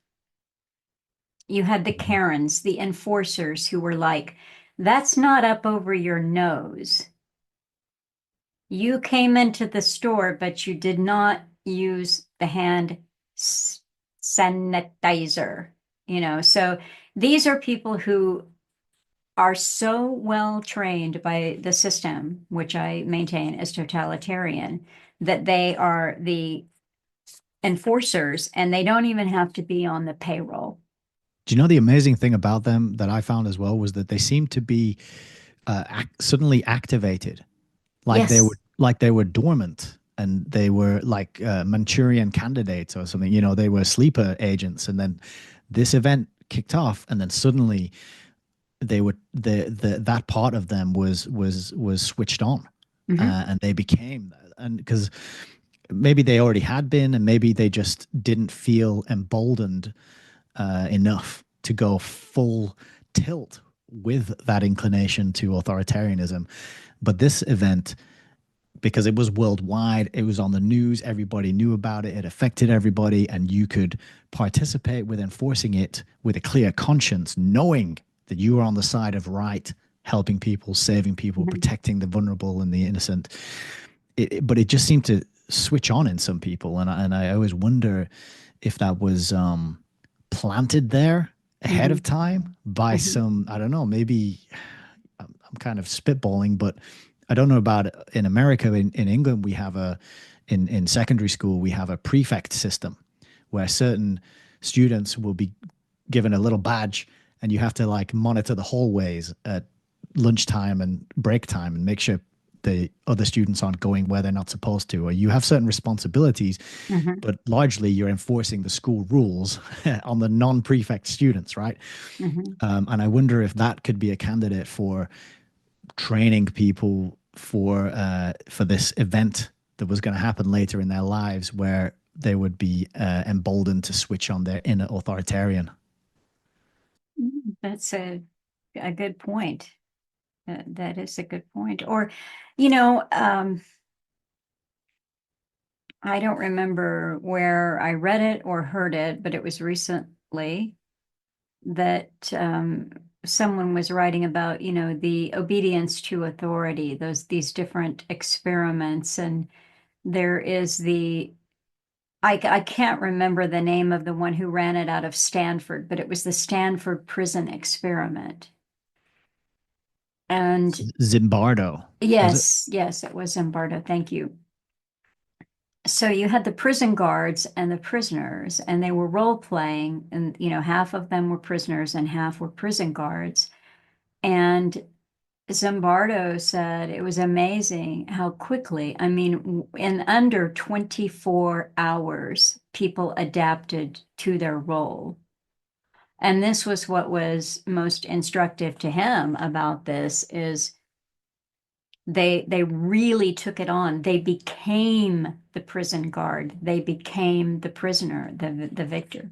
You had the
Mhm.
Karens, the enforcers who were like, that's not up over your nose. You came into the store, but you did not use the hand sanitizer, So these are people who are so well trained by the system, which I maintain is totalitarian, that they are the enforcers and they don't even have to be on the payroll.
Do you know the amazing thing about them that I found as well was that they seemed to be suddenly activated,
Yes.
like they were dormant, and they were like Manchurian candidates or something. You know, they were sleeper agents, and then this event kicked off, and then suddenly they were the that part of them was switched on,
Hmm.
and they became, and because maybe they already had been, and maybe they just didn't feel emboldened enough to go full tilt with that inclination to authoritarianism. But this event, because it was worldwide, it was on the news, everybody knew about it, it affected everybody, and you could participate with enforcing it with a clear conscience, knowing that you were on the side of right, helping people, saving people,
Hmm.
protecting the vulnerable and the innocent. But it just seemed to switch on in some people, and I always wonder if that was planted there ahead
Hmm.
of time by
Hmm.
some, I don't know, maybe I'm kind of spitballing, but I don't know about in America. In England, we have in secondary school, we have a prefect system where certain students will be given a little badge, and you have to like monitor the hallways at lunchtime and break time and make sure the other students aren't going where they're not supposed to, or you have certain responsibilities,
Hmm.
but largely you're enforcing the school rules on the non-prefect students, right?
Hmm.
And I wonder if that could be a candidate for training people for this event that was going to happen later in their lives, where they would be emboldened to switch on their inner authoritarian.
That's a good point. That is a good point. Or, you know, I don't remember where I read it or heard it, but it was recently that someone was writing about, the obedience to authority, these different experiments, and there is I can't remember the name of the one who ran it out of Stanford, but it was the Stanford Prison Experiment. And
Zimbardo, was it?
yes, yes, it was Zimbardo. Thank you. So you had the prison guards and the prisoners, and they were role playing, and half of them were prisoners and half were prison guards. And Zimbardo said it was amazing how quickly, I mean, in under 24 hours, people adapted to their role. And this was what was most instructive to him about this is they really took it on. They became the prison guard. They became the prisoner, the victor.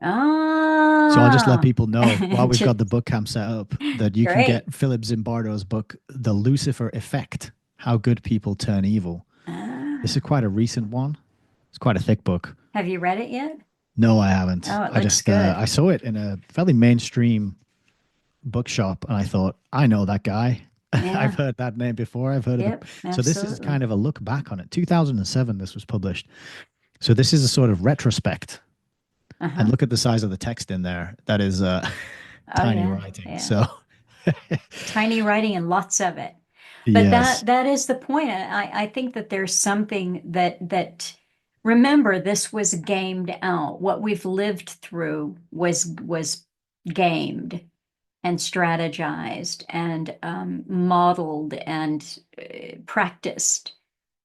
So I'll just let
Ah,
people know while we've got
just
the book camp set up that you can
great.
get Philip Zimbardo's book, The Lucifer Effect: How Good People Turn Evil. This
Ah.
is quite a recent one. It's quite a thick book.
Have you read it yet?
No, I haven't.
Oh, it
I
looks
just
good.
I saw it in a fairly mainstream bookshop, and I thought, I know that guy. I've
Yeah.
heard that name before. I've heard of the.
Yep.
So this is
Absolutely.
kind of a look back on it. 2007, this was published. So this is a sort of retrospect. And
Uh-huh.
look at the size of the text in there. That is
Oh
tiny
yeah.
writing.
Yeah.
So
Tiny writing and lots of it. But
yes,
that is the point. I think that there's something that remember this was gamed out. What we've lived through was gamed and strategized and modeled and practiced.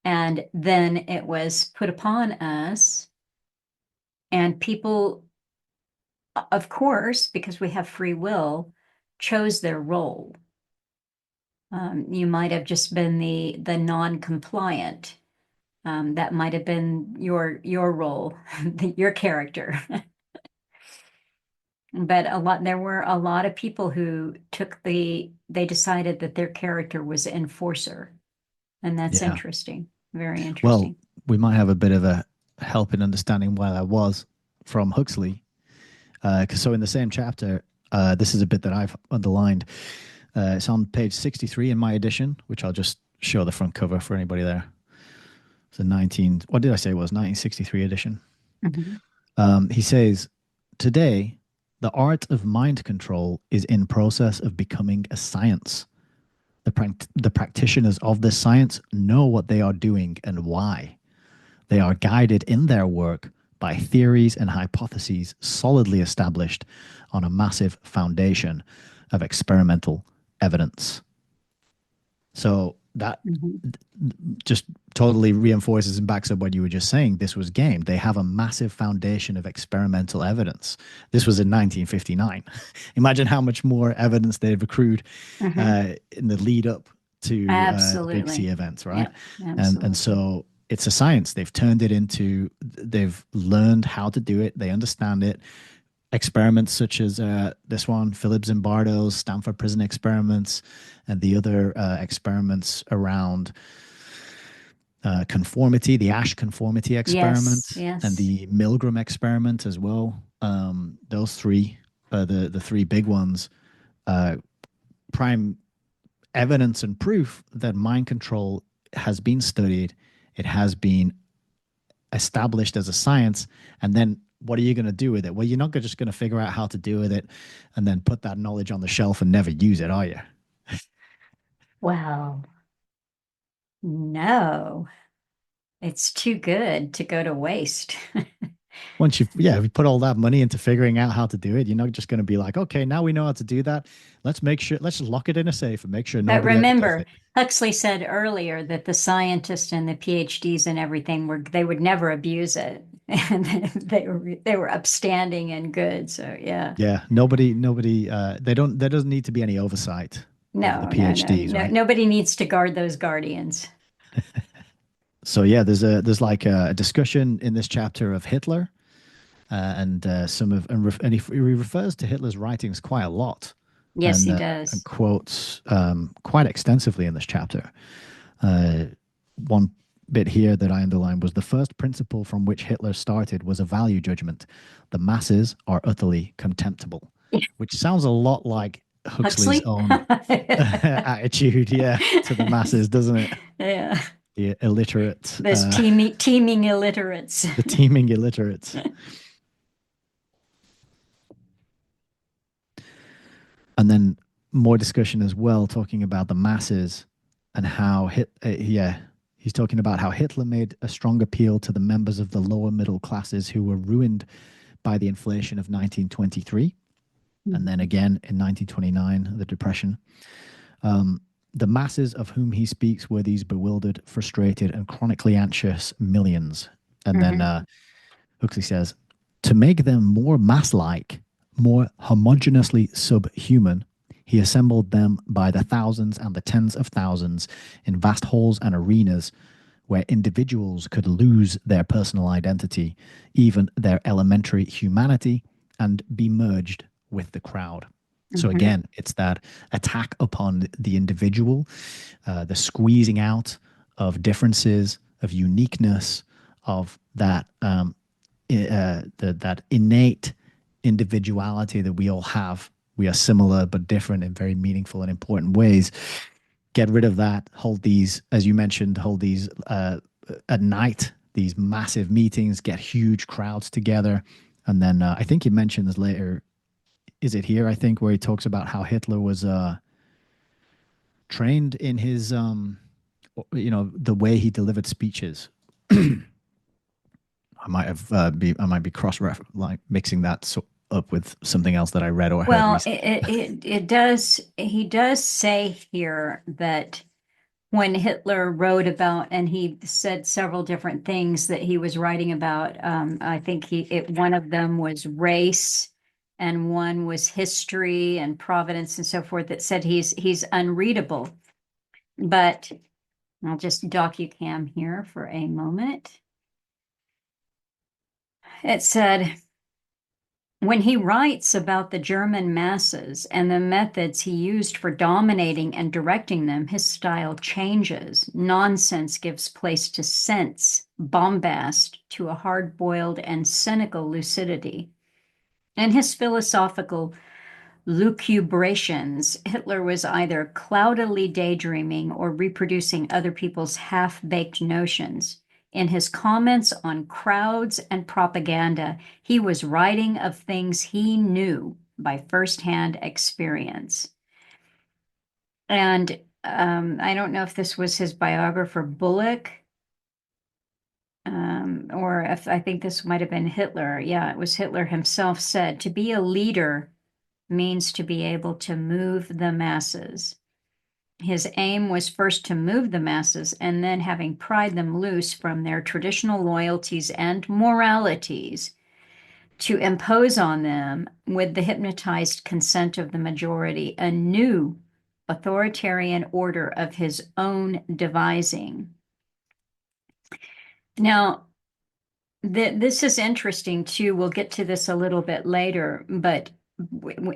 And then it was put upon us, and people, of course, because we have free will, chose their role. You might have just been the non-compliant. That might have been your role, your character. But there were a lot of people who they decided that their character was enforcer. And that's
yeah.
interesting. Very
Well,
interesting.
we might have a bit of a help in understanding why that was from Huxley. So in the same chapter, this is a bit that I've underlined. It's on page 63 in my edition, which I'll just show the front cover for anybody there. It's a 19, what did I say it was? 1963 edition.
Mhm.
He says, today, the art of mind control is in process of becoming a science. The practitioners of this science know what they are doing and why. They are guided in their work by theories and hypotheses solidly established on a massive foundation of experimental evidence. So that
Mhm.
just totally reinforces and backs up what you were just saying. This was game. They have a massive foundation of experimental evidence. This was in 1959. Imagine how much more evidence they've accrued
Mhm.
in the lead up to the Big C
Absolutely.
events, right?
Yeah,
And
absolutely.
so it's a science. They've turned it into. They've learned how to do it. They understand it. Experiments such as this one, Philip Zimbardo's Stanford Prison Experiments, and the other experiments around conformity, the Asch conformity
Yes,
experiment, and
yes.
the Milgram experiment as well. Those three, the three big ones, uh, prime evidence and proof that mind control has been studied. It has been established as a science, and then what are you going to do with it? Well, you're not just going to figure out how to do with it and then put that knowledge on the shelf and never use it, are you?
Well, no, it's too good to go to waste.
Once you've, yeah, if you put all that money into figuring out how to do it, you're not just going to be like, okay, now we know how to do that. Let's make sure, let's just lock it in a safe and make sure
But
nobody ever does
remember,
it.
Huxley said earlier that the scientists and the PhDs and everything they would never abuse it. And they were upstanding and good. So yeah.
Yeah, nobody, there doesn't need to be any oversight over the
No, no, no,
PhDs,
no.
right?
Nobody needs to guard those guardians.
So yeah, there's like a discussion in this chapter of Hitler, and some of and he refers to Hitler's writings quite a lot,
Yes,
and
he
and
does.
quotes quite extensively in this chapter. Uh, One bit here that I underlined was the first principle from which Hitler started was a value judgment. The masses are utterly contemptible, which sounds a lot like Huxley's
Huxley?
own attitude, yeah, to the masses, doesn't it?
Yeah.
The illiterate,
Those teeming illiterates.
the teeming illiterates. And then more discussion as well, talking about the masses and how he's talking about how Hitler made a strong appeal to the members of the lower middle classes who were ruined by the inflation of 1923, and then again in 1929, the Depression. The masses of whom he speaks were these bewildered, frustrated, and chronically anxious millions. And then
Mhm.
Huxley says, to make them more mass like, more homogeneously subhuman, he assembled them by the thousands and the tens of thousands in vast halls and arenas where individuals could lose their personal identity, even their elementary humanity, and be merged with the crowd. So
Mhm.
again, it's that attack upon the individual, the squeezing out of differences, of uniqueness, of that innate individuality that we all have. We are similar but different in very meaningful and important ways. Get rid of that. Hold these, as you mentioned, hold these at night. These massive meetings. Get huge crowds together, and then I think he mentions later. Is it here? I think where he talks about how Hitler was trained in his, the way he delivered speeches. I might be like mixing that up with something else that I read or heard
Well,
recently.
it does, he does say here that when Hitler wrote about, and he said several different things that he was writing about. I think one of them was race, and one was history and providence and so forth. That said he's unreadable. But I'll just docu-cam here for a moment. It said, when he writes about the German masses and the methods he used for dominating and directing them, his style changes. Nonsense gives place to sense, bombast to a hard boiled and cynical lucidity. In his philosophical lucubrations, Hitler was either cloudily daydreaming or reproducing other people's half baked notions. In his comments on crowds and propaganda, he was writing of things he knew by firsthand experience. And I don't know if this was his biographer, Bullock. or if I think this might have been Hitler. Yeah, it was Hitler himself said, to be a leader means to be able to move the masses. His aim was first to move the masses and then, having pried them loose from their traditional loyalties and moralities, to impose on them, with the hypnotized consent of the majority, a new authoritarian order of his own devising. Now, this is interesting too. We'll get to this a little bit later, but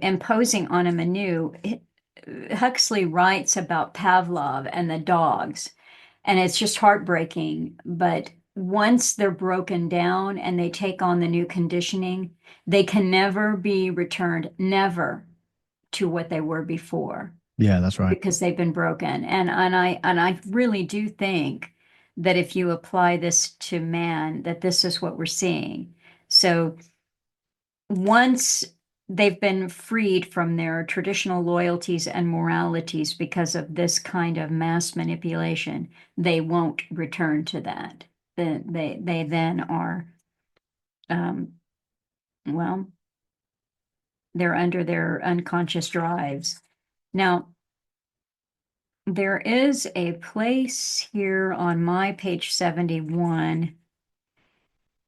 imposing on him anew, Huxley writes about Pavlov and the dogs, and it's just heartbreaking. But once they're broken down and they take on the new conditioning, they can never be returned, never, to what they were before,
Yeah, that's right.
because they've been broken. And I really do think that if you apply this to man, that this is what we're seeing. So once they've been freed from their traditional loyalties and moralities because of this kind of mass manipulation, they won't return to that. They then are, um, well, they're under their unconscious drives. Now, there is a place here on my page 71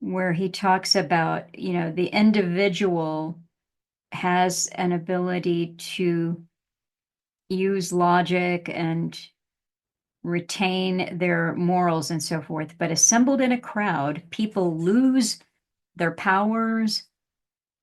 where he talks about, the individual has an ability to use logic and retain their morals and so forth. But assembled in a crowd, people lose their powers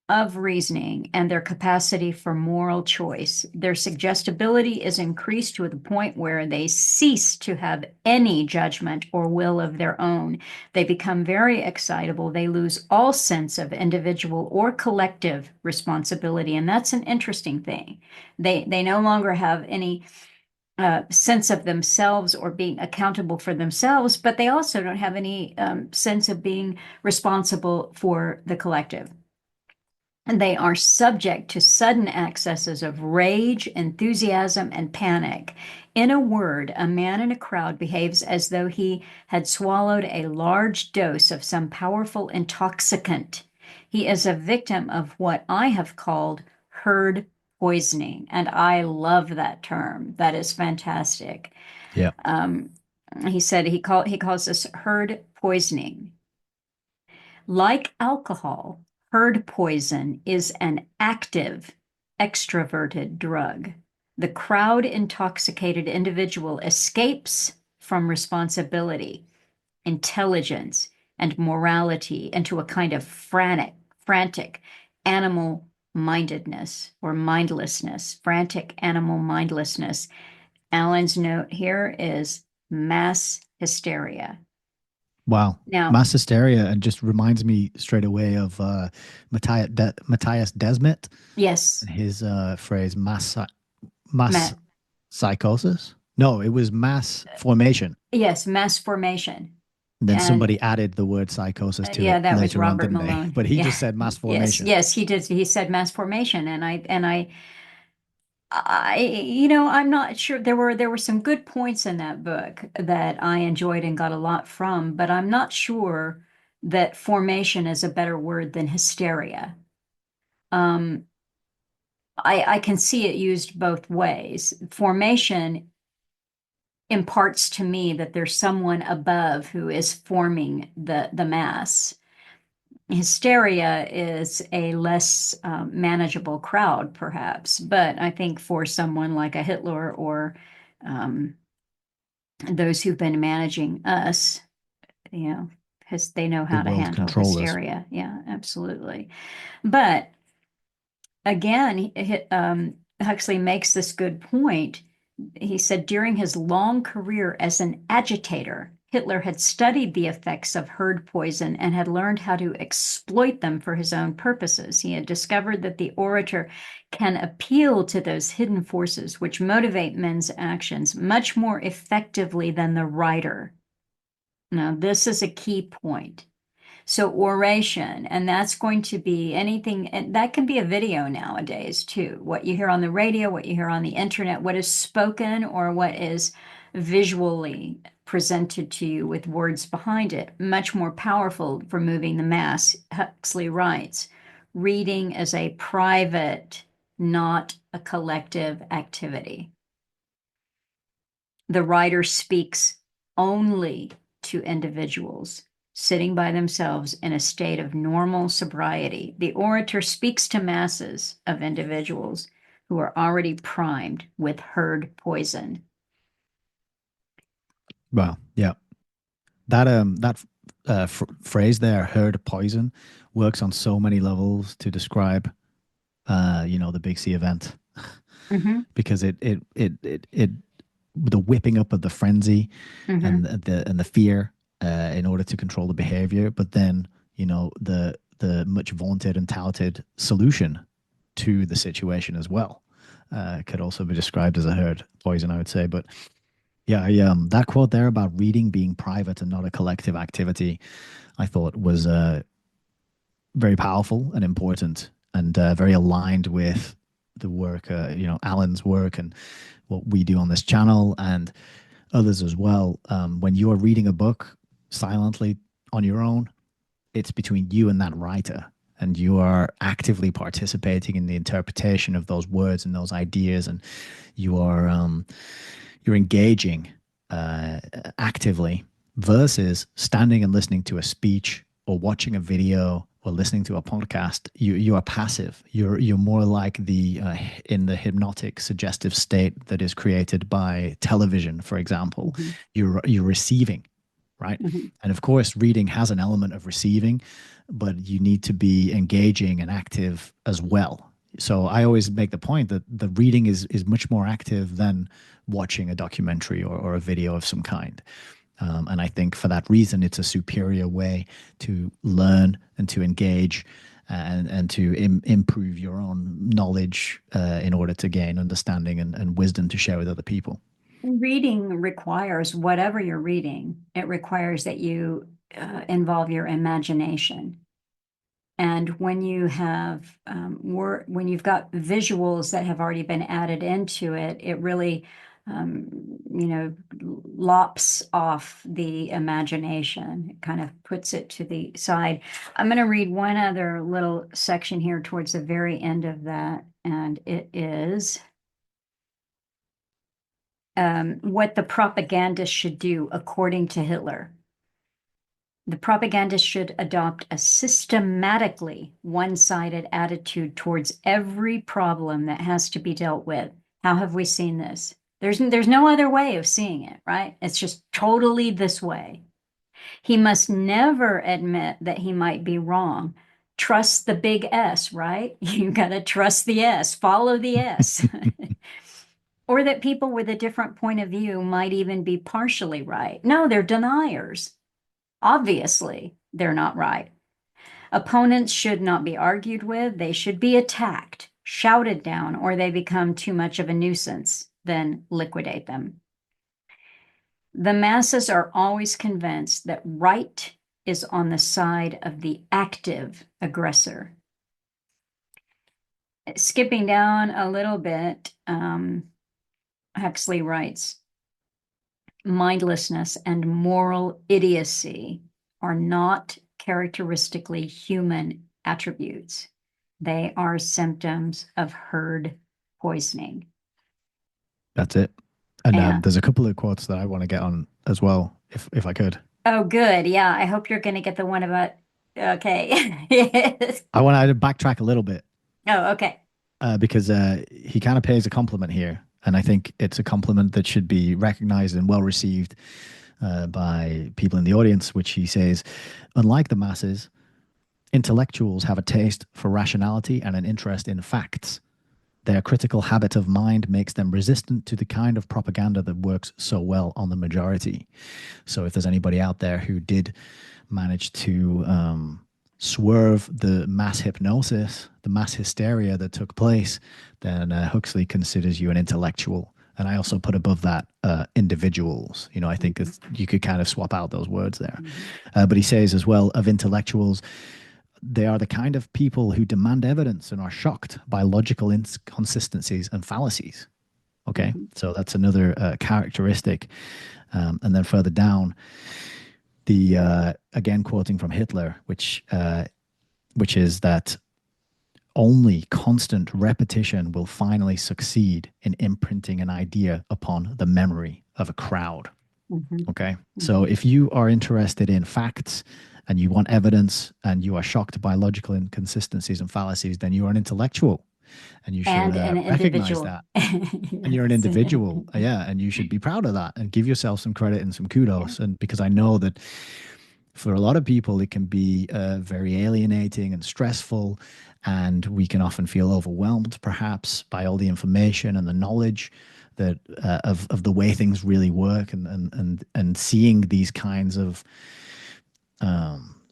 of reasoning and their capacity for moral choice. Their suggestibility is increased to the point where they cease to have any judgment or will of their own. They become very excitable. They lose all sense of individual or collective responsibility. And that's an interesting thing. They no longer have any sense of themselves or being accountable for themselves, but they also don't have any sense of being responsible for the collective. And they are subject to sudden accesses of rage, enthusiasm, and panic. In a word, a man in a crowd behaves as though he had swallowed a large dose of some powerful intoxicant. He is a victim of what I have called herd poisoning, and I love that term. That is fantastic.
Yeah.
He said he calls this herd poisoning. Like alcohol, herd poison is an active, extroverted drug. The crowd intoxicated individual escapes from responsibility, intelligence, and morality into a kind of frantic animal mindedness or mindlessness, frantic animal mindlessness. Alan's note here is mass hysteria.
Wow.
Now,
Mass hysteria, and just reminds me straight away of Matthias Desmet
yes,
and his phrase mass
Matt,
psychosis. No, it was mass formation.
yes, mass formation.
And then
And
somebody added the word psychosis to
yeah,
it
that was
later on,
Robert
didn't they?
Malone.
But he
Yeah.
just said mass
Yes,
formation.
yes, he did. He said mass formation. I'm not sure. There were some good points in that book that I enjoyed and got a lot from, but I'm not sure that formation is a better word than hysteria. Um, I can see it used both ways. Formation imparts to me that there's someone above who is forming the mass. Hysteria is a less manageable crowd, perhaps, but I think for someone like a Hitler or um, those who've been managing us, because they know
The
how to
world
handle
controllers.
hysteria. Yeah, absolutely. But again, Huxley makes this good point. He said during his long career as an agitator, Hitler had studied the effects of herd poison and had learned how to exploit them for his own purposes. He had discovered that the orator can appeal to those hidden forces which motivate men's actions much more effectively than the writer. Now, this is a key point. So oration, and that's going to be anything, and that can be a video nowadays too. What you hear on the radio, what you hear on the internet, what is spoken or what is visually presented to you with words behind it, much more powerful for moving the mass. Huxley writes, reading is a private, not a collective activity. The writer speaks only to individuals sitting by themselves in a state of normal sobriety. The orator speaks to masses of individuals who are already primed with herd poison.
Well, yeah. That phrase there, herd poison, works on so many levels to describe the Big C event.
Mm-hmm.
Because it the whipping up of the frenzy
Mm-hmm.
and the fear in order to control the behavior, but then the much vaunted and touted solution to the situation as well could also be described as a herd poison, I would say. But yeah, that quote there about reading being private and not a collective activity, I thought was very powerful and important, and very aligned with the work, Alan's work and what we do on this channel and others as well. When you are reading a book silently on your own, it's between you and that writer, and you are actively participating in the interpretation of those words and those ideas, and you are you're engaging actively versus standing and listening to a speech or watching a video or listening to a podcast. You are passive. You're more like the in the hypnotic suggestive state that is created by television, for example.
Mm-hmm.
You're receiving, right?
Mm-hmm.
And of course, reading has an element of receiving, but you need to be engaging and active as well. So I always make the point that the reading is much more active than watching a documentary or a video of some kind. And I think for that reason, it's a superior way to learn and to engage and to improve your own knowledge in order to gain understanding and wisdom to share with other people.
Reading requires, whatever you're reading, it requires that you involve your imagination. And when you have when you've got visuals that have already been added into it, it really, lops off the imagination. It kind of puts it to the side. I'm going to read one other little section here towards the very end of that, and it is what the propagandist should do according to Hitler. The propagandist should adopt a systematically one-sided attitude towards every problem that has to be dealt with. How have we seen this? There's no other way of seeing it, right? It's just totally this way. He must never admit that he might be wrong. Trust the big S, right? You got to trust the S, follow the S. Or that people with a different point of view might even be partially right. No, they're deniers. Obviously, they're not right. Opponents should not be argued with. They should be attacked, shouted down, or they become too much of a nuisance. Then liquidate them. The masses are always convinced that right is on the side of the active aggressor. Skipping down a little bit, Huxley writes, mindlessness and moral idiocy are not characteristically human attributes. They are symptoms of herd poisoning.
That's it. And
And
there's a couple of quotes that I want to get on as well, if I could.
oh, good. Yeah, I hope you're going to get the one about. Okay. Yes.
I want to backtrack a little bit
Oh, okay.
because he kind of pays a compliment here. And I think it's a compliment that should be recognized and well received by people in the audience, which he says, unlike the masses, intellectuals have a taste for rationality and an interest in facts. Their critical habit of mind makes them resistant to the kind of propaganda that works so well on the majority. So if there's anybody out there who did manage to swerve the mass hypnosis, the mass hysteria that took place, then Huxley considers you an intellectual. And I also put above that individuals. I think you could kind of swap out those words there. But he says as well of intellectuals, they are the kind of people who demand evidence and are shocked by logical inconsistencies and fallacies. Okay, so that's another characteristic. And then further down, the again quoting from Hitler, which is that only constant repetition will finally succeed in imprinting an idea upon the memory of a crowd.
Mhm.
Okay. So
Mhm.
if you are interested in facts and you want evidence and you are shocked by logical inconsistencies and fallacies, then you are an intellectual and you should
And an
recognize
individual.
that. And you're an
Yes.
individual. Yeah. And you should be proud of that and give yourself some credit and some kudos. And because I know that for a lot of people, it can be very alienating and stressful. And we can often feel overwhelmed, perhaps, by all the information and the knowledge that of the way things really work, and seeing these kinds of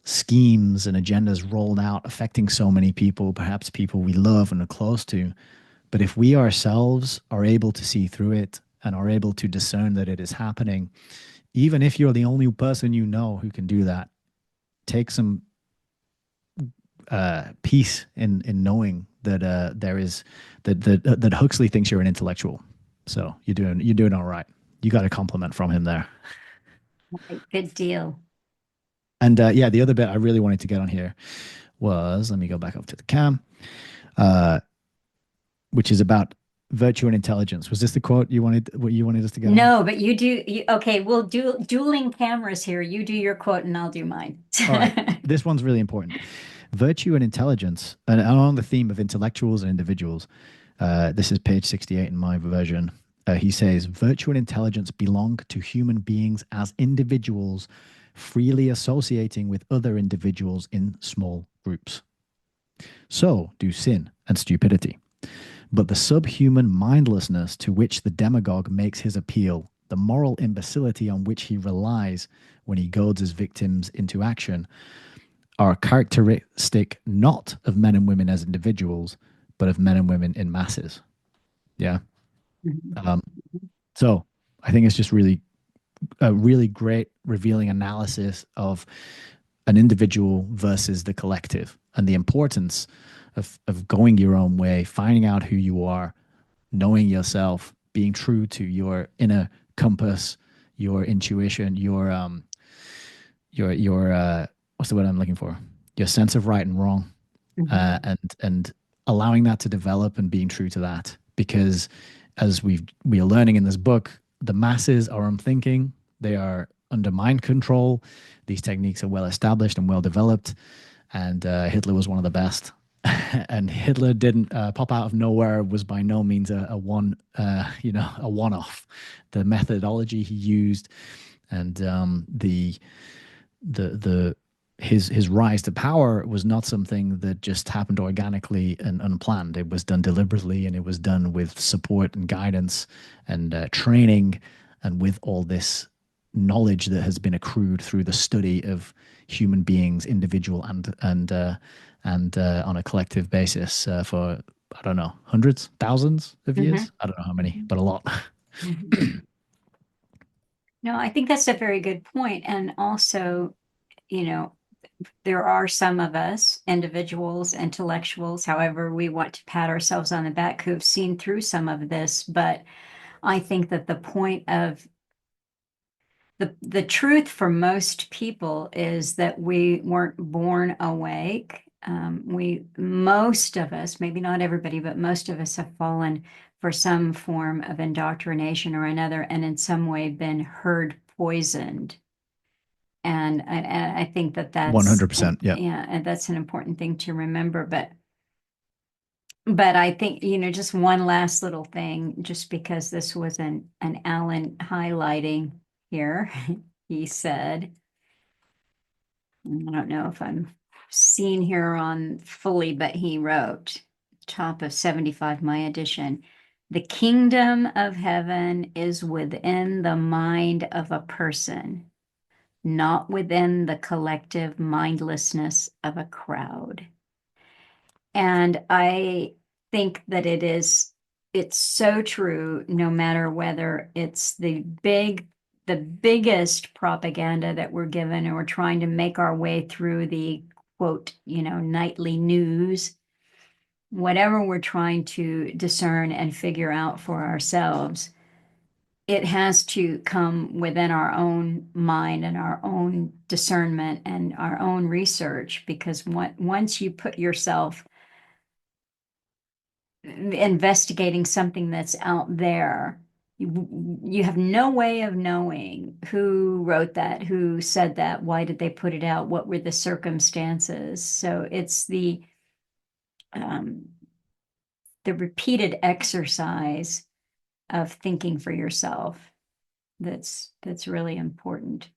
schemes and agendas rolled out, affecting so many people, perhaps people we love and are close to. But if we ourselves are able to see through it and are able to discern that it is happening, even if you're the only person you know who can do that, take some peace in knowing that there is that Huxley thinks you're an intellectual. So you're doing all right. You got a compliment from him there.
Right, good deal.
And yeah, the other bit I really wanted to get on here was, let me go back up to the cam, uh, which is about virtue and intelligence. Was this the quote you wanted? What you wanted us to get on?
No, but okay, we'll do dueling cameras here. You do your quote and I'll do mine.
All right, this one's really important. Virtue and intelligence, and on the theme of intellectuals and individuals. This is page 68 in my version. He says, virtue and intelligence belong to human beings as individuals, freely associating with other individuals in small groups. So do sin and stupidity. But the subhuman mindlessness to which the demagogue makes his appeal, the moral imbecility on which he relies when he goads his victims into action, are characteristic not of men and women as individuals, but of men and women in masses. Yeah. Um, so I think it's just really a really great revealing analysis of an individual versus the collective and the importance of going your own way, finding out who you are, knowing yourself, being true to your inner compass, your intuition, your what's the word I'm looking for? Your sense of right and wrong,
Mhm.
and allowing that to develop and being true to that. Because as we are learning in this book, the masses are unthinking. They are under mind control. These techniques are well established and well developed. And Hitler was one of the best. And Hitler didn't pop out of nowhere. Was by no means a one-off. The methodology he used and the his rise to power was not something that just happened organically and unplanned. It was done deliberately, and it was done with support and guidance and training, and with all this knowledge that has been accrued through the study of human beings, individual and on a collective basis for, I don't know, hundreds, thousands of
Mhm.
years. I don't know how many, but a lot.
Mhm. No, I think that's a very good point. And also, you know, there are some of us, individuals, intellectuals, however we want to pat ourselves on the back, who've seen through some of this. But I think that the point of the truth for most people is that we weren't born awake. Most of us, maybe not everybody, but most of us have fallen for some form of indoctrination or another, and in some way been herd poisoned. And I think that that's
100%. Yeah.
yeah, and that's an important thing to remember. But I think, just one last little thing, just because this was an Alan highlighting here. He said, I don't know if I'm seen here on fully, but he wrote, top of 75, my edition, the kingdom of heaven is within the mind of a person, not within the collective mindlessness of a crowd. And I think that it's so true, no matter whether it's the biggest propaganda that we're given, and we're trying to make our way through the quote, nightly news, whatever we're trying to discern and figure out for ourselves, it has to come within our own mind and our own discernment and our own research, because once you put yourself investigating something that's out there, you have no way of knowing who wrote that, who said that, why did they put it out, what were the circumstances. So it's um, the repeated exercise of thinking for yourself that's really important,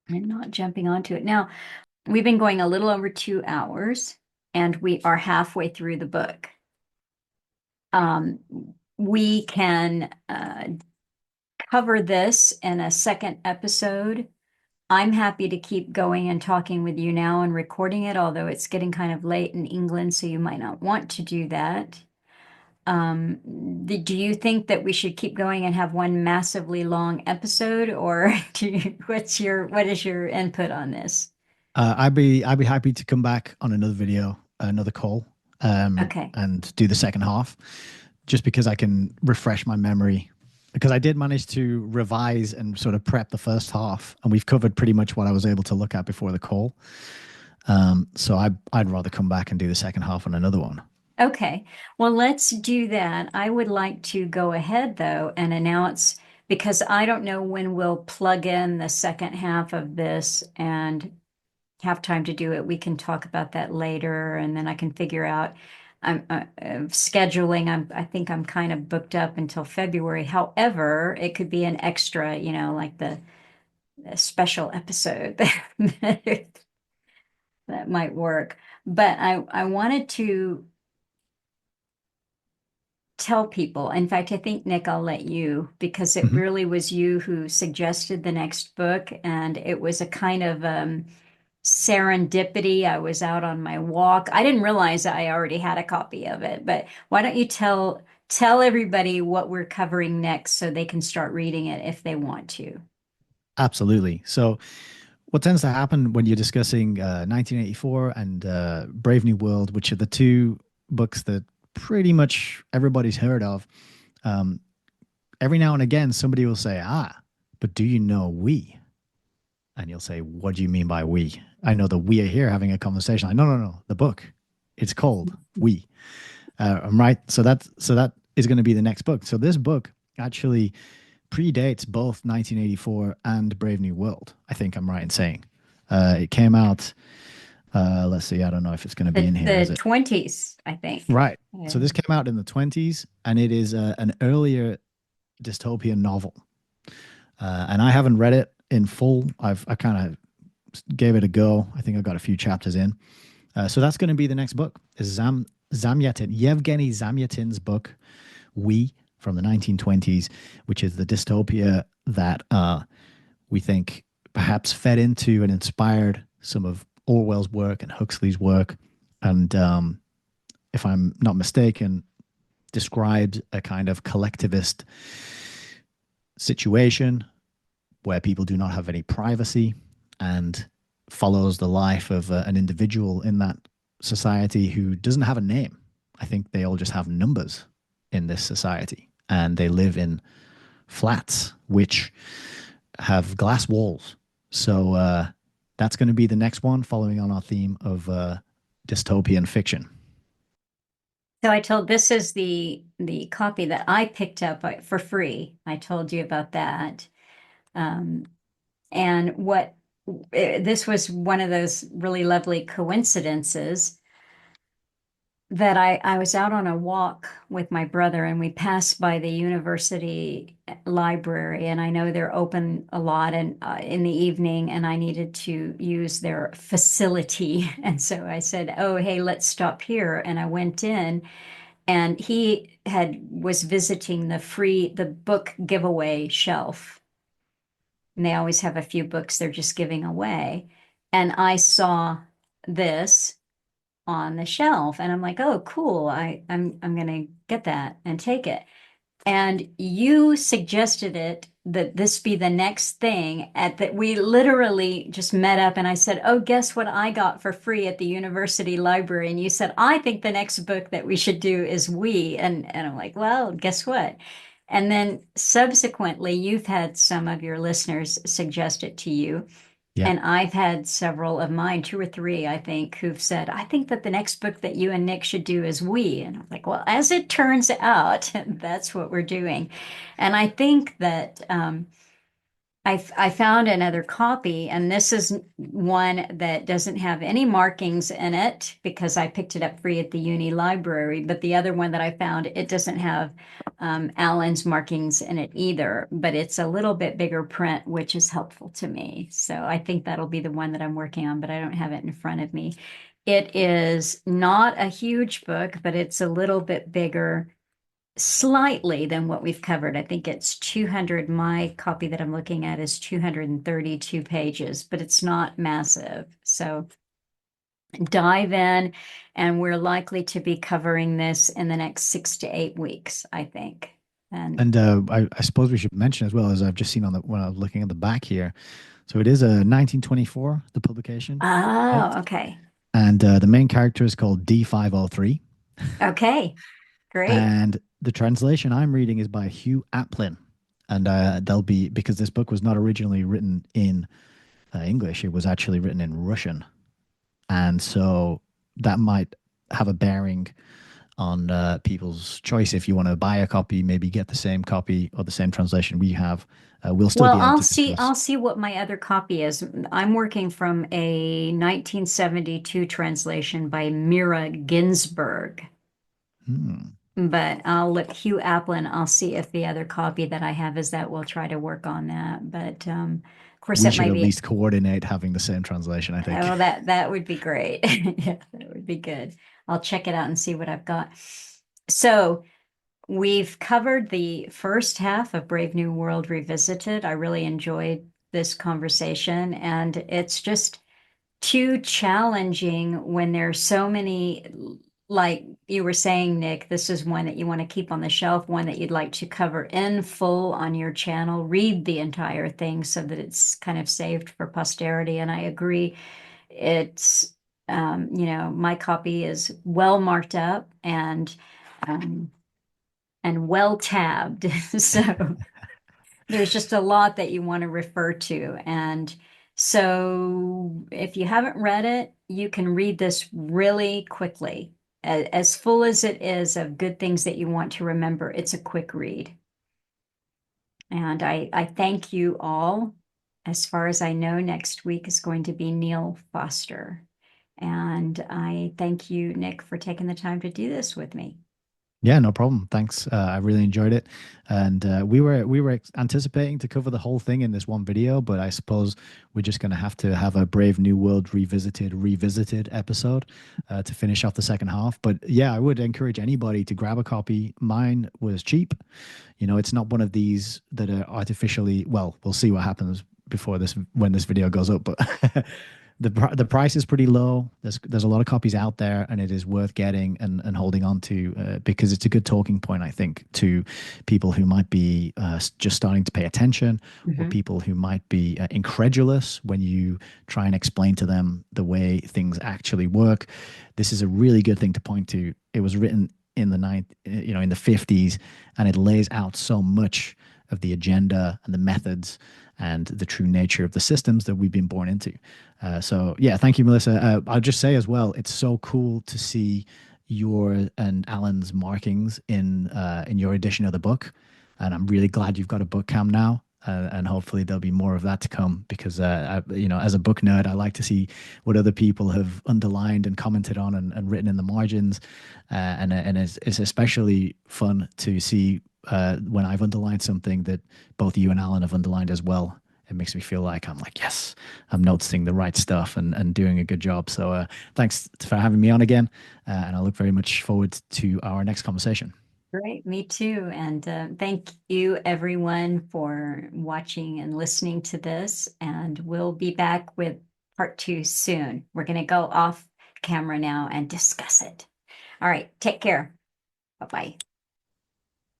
and not jumping onto it. Now, we've been going a little over 2 hours, and we are halfway through the book. Um, we can cover this in a second episode. I'm happy to keep going and talking with you now and recording it, although it's getting kind of late in England, so you might not want to do that. Do you think that we should keep going and have one massively long episode, or what is your input on this?
I'd be happy to come back on another video, another call,
Okay.
and do the second half, just because I can refresh my memory. Because I did manage to revise and sort of prep the first half, and we've covered pretty much what I was able to look at before the call. So I'd rather come back and do the second half on another one.
Okay. Well, let's do that. I would like to go ahead though and announce, because I don't know when we'll plug in the second half of this and have time to do it. We can talk about that later, and then I can figure out. I'm scheduling. I think I'm kind of booked up until February. However, it could be an extra, like the special episode that might work. But I wanted to tell people. In fact, I think, Nick, I'll let you, because it
Mhm.
really was you who suggested the next book, and it was a kind of serendipity. I was out on my walk. I didn't realize I already had a copy of it, but why don't you tell everybody what we're covering next so they can start reading it if they want to.
Absolutely. So, what tends to happen when you're discussing 1984 and Brave New World, which are the two books that pretty much everybody's heard of, um, every now and again somebody will say, "Ah, but do you know we?" And you'll say, "What do you mean by we?" I know that we are here having a conversation. Like, no, no, no. The book, it's called We. I'm right. So that is going to be the next book. So this book actually predates both 1984 and Brave New World. I think I'm right in saying it came out. Let's see. I don't know if it's going to be
The
in here. Is
the
it
20s, I think.
right?
Yeah.
So this came out in the 20s, and it is an earlier dystopian novel. And I haven't read it in full. I kind of gave it a go. I think I got a few chapters in. So that's going to be the next book. Is Zamyatin, Yevgeny Zamyatin's book, We, from the 1920s, which is the dystopia that we think perhaps fed into and inspired some of Orwell's work and Huxley's work. And if I'm not mistaken, describes a kind of collectivist situation where people do not have any privacy, and follows the life of an individual in that society who doesn't have a name. I think they all just have numbers in this society, and they live in flats which have glass walls. So that's going to be the next one, following on our theme of dystopian fiction.
So I told this is the copy that I picked up for free. I told you about that. Um, and this was one of those really lovely coincidences that I was out on a walk with my brother, and we passed by the university library, and I know they're open a lot and in the evening, and I needed to use their facility. And so I said, "Oh, hey, let's stop here." And I went in, and he was visiting the book giveaway shelf. And they always have a few books they're just giving away. And I saw this on the shelf, and I'm like, oh, cool. I'm gonna get that and take it. And you suggested it that this be the next thing at that we literally just met up and I said, "Oh, guess what I got for free at the university library?" And you said, "I think the next book that we should do is We." And I'm like, "Well, guess what?" And then subsequently, you've had some of your listeners suggest it to you.
Yeah.
And I've had several of mine, two or three, I think, who've said, "I think that the next book that you and Nick should do is We." And I'm like, well, as it turns out, that's what we're doing. And I think that I found another copy, and this is one that doesn't have any markings in it because I picked it up free at the uni library. But the other one that I found, it doesn't have Allen's markings in it either, but it's a little bit bigger print, which is helpful to me. So I think that'll be the one that I'm working on, but I don't have it in front of me. It is not a huge book, but it's a little bit bigger slightly than what we've covered. I think it's 200. My copy that I'm looking at is 232 pages, but it's not massive. So dive in, and we're likely to be covering this in the next 6 to 8 weeks, I think. And
And I suppose we should mention as well, as I've just seen on the when I was looking at the back here. So it is a 1924, the publication date,
oh, okay.
and the main character is called D503.
Okay, great.
And the translation I'm reading is by Hugh Aplin. And they'll be, because this book was not originally written in English, it was actually written in Russian. And so that might have a bearing on people's choice. If you want to buy a copy, maybe get the same copy or the same translation we have. We'll still
Well,
be able to discuss.
I'll see what my other copy is. I'm working from a 1972 translation by Mira Ginsburg.
Hmm.
But I'll look Hugh Aplin. I'll see if the other copy that I have is that. We'll try to work on that. But of course,
We
it
should
might
at
be.
least coordinate having the same translation, I think.
Oh, that would be great. Yeah, that would be good. I'll check it out and see what I've got. So we've covered the first half of Brave New World Revisited. I really enjoyed this conversation, and it's just too challenging when there's so many, like you were saying, Nick, this is one that you want to keep on the shelf, one that you'd like to cover in full on your channel, read the entire thing so that it's kind of saved for posterity. And I agree. It's, my copy is well marked up um, and well tabbed. So there's just a lot that you want to refer to. And so if you haven't read it, you can read this really quickly. As full as it is of good things that you want to remember, it's a quick read. And I thank you all. As far as I know, next week is going to be Neil Foster. And I thank you, Nick, for taking the time to do this with me.
Yeah, no problem. Thanks. I really enjoyed it, and we were anticipating to cover the whole thing in this one video, but I suppose we're just going to have a Brave New World revisited episode to finish off the second half. But yeah, I would encourage anybody to grab a copy. Mine was cheap. You know, it's not one of these that are artificially. Well, we'll see what happens before this when this video goes up, but the price is pretty low. There's a lot of copies out there, and it is worth getting and holding on to because it's a good talking point, I think, to people who might be just starting to pay attention, or
Mhm.
people who might be incredulous when you try and explain to them the way things actually work. This is a really good thing to point to. It was written in in the 50s, and it lays out so much of the agenda and the methods and the true nature of the systems that we've been born into. So yeah, thank you, Melissa. I'll just say as well, it's so cool to see your and Alan's markings in your edition of the book, and I'm really glad you've got a book cam now. And hopefully there'll be more of that to come because as a book nerd, I like to see what other people have underlined and commented on and written in the margins, and it's especially fun to see when I've underlined something that both you and Alan have underlined as well. It makes me feel like I'm like, yes, I'm noticing the right stuff and doing a good job. So thanks for having me on again. And I look very much forward to our next conversation.
Great, me too. And thank you, everyone, for watching and listening to this. And we'll be back with part two soon. We're going to go off camera now and discuss it. All right, take care. Bye bye.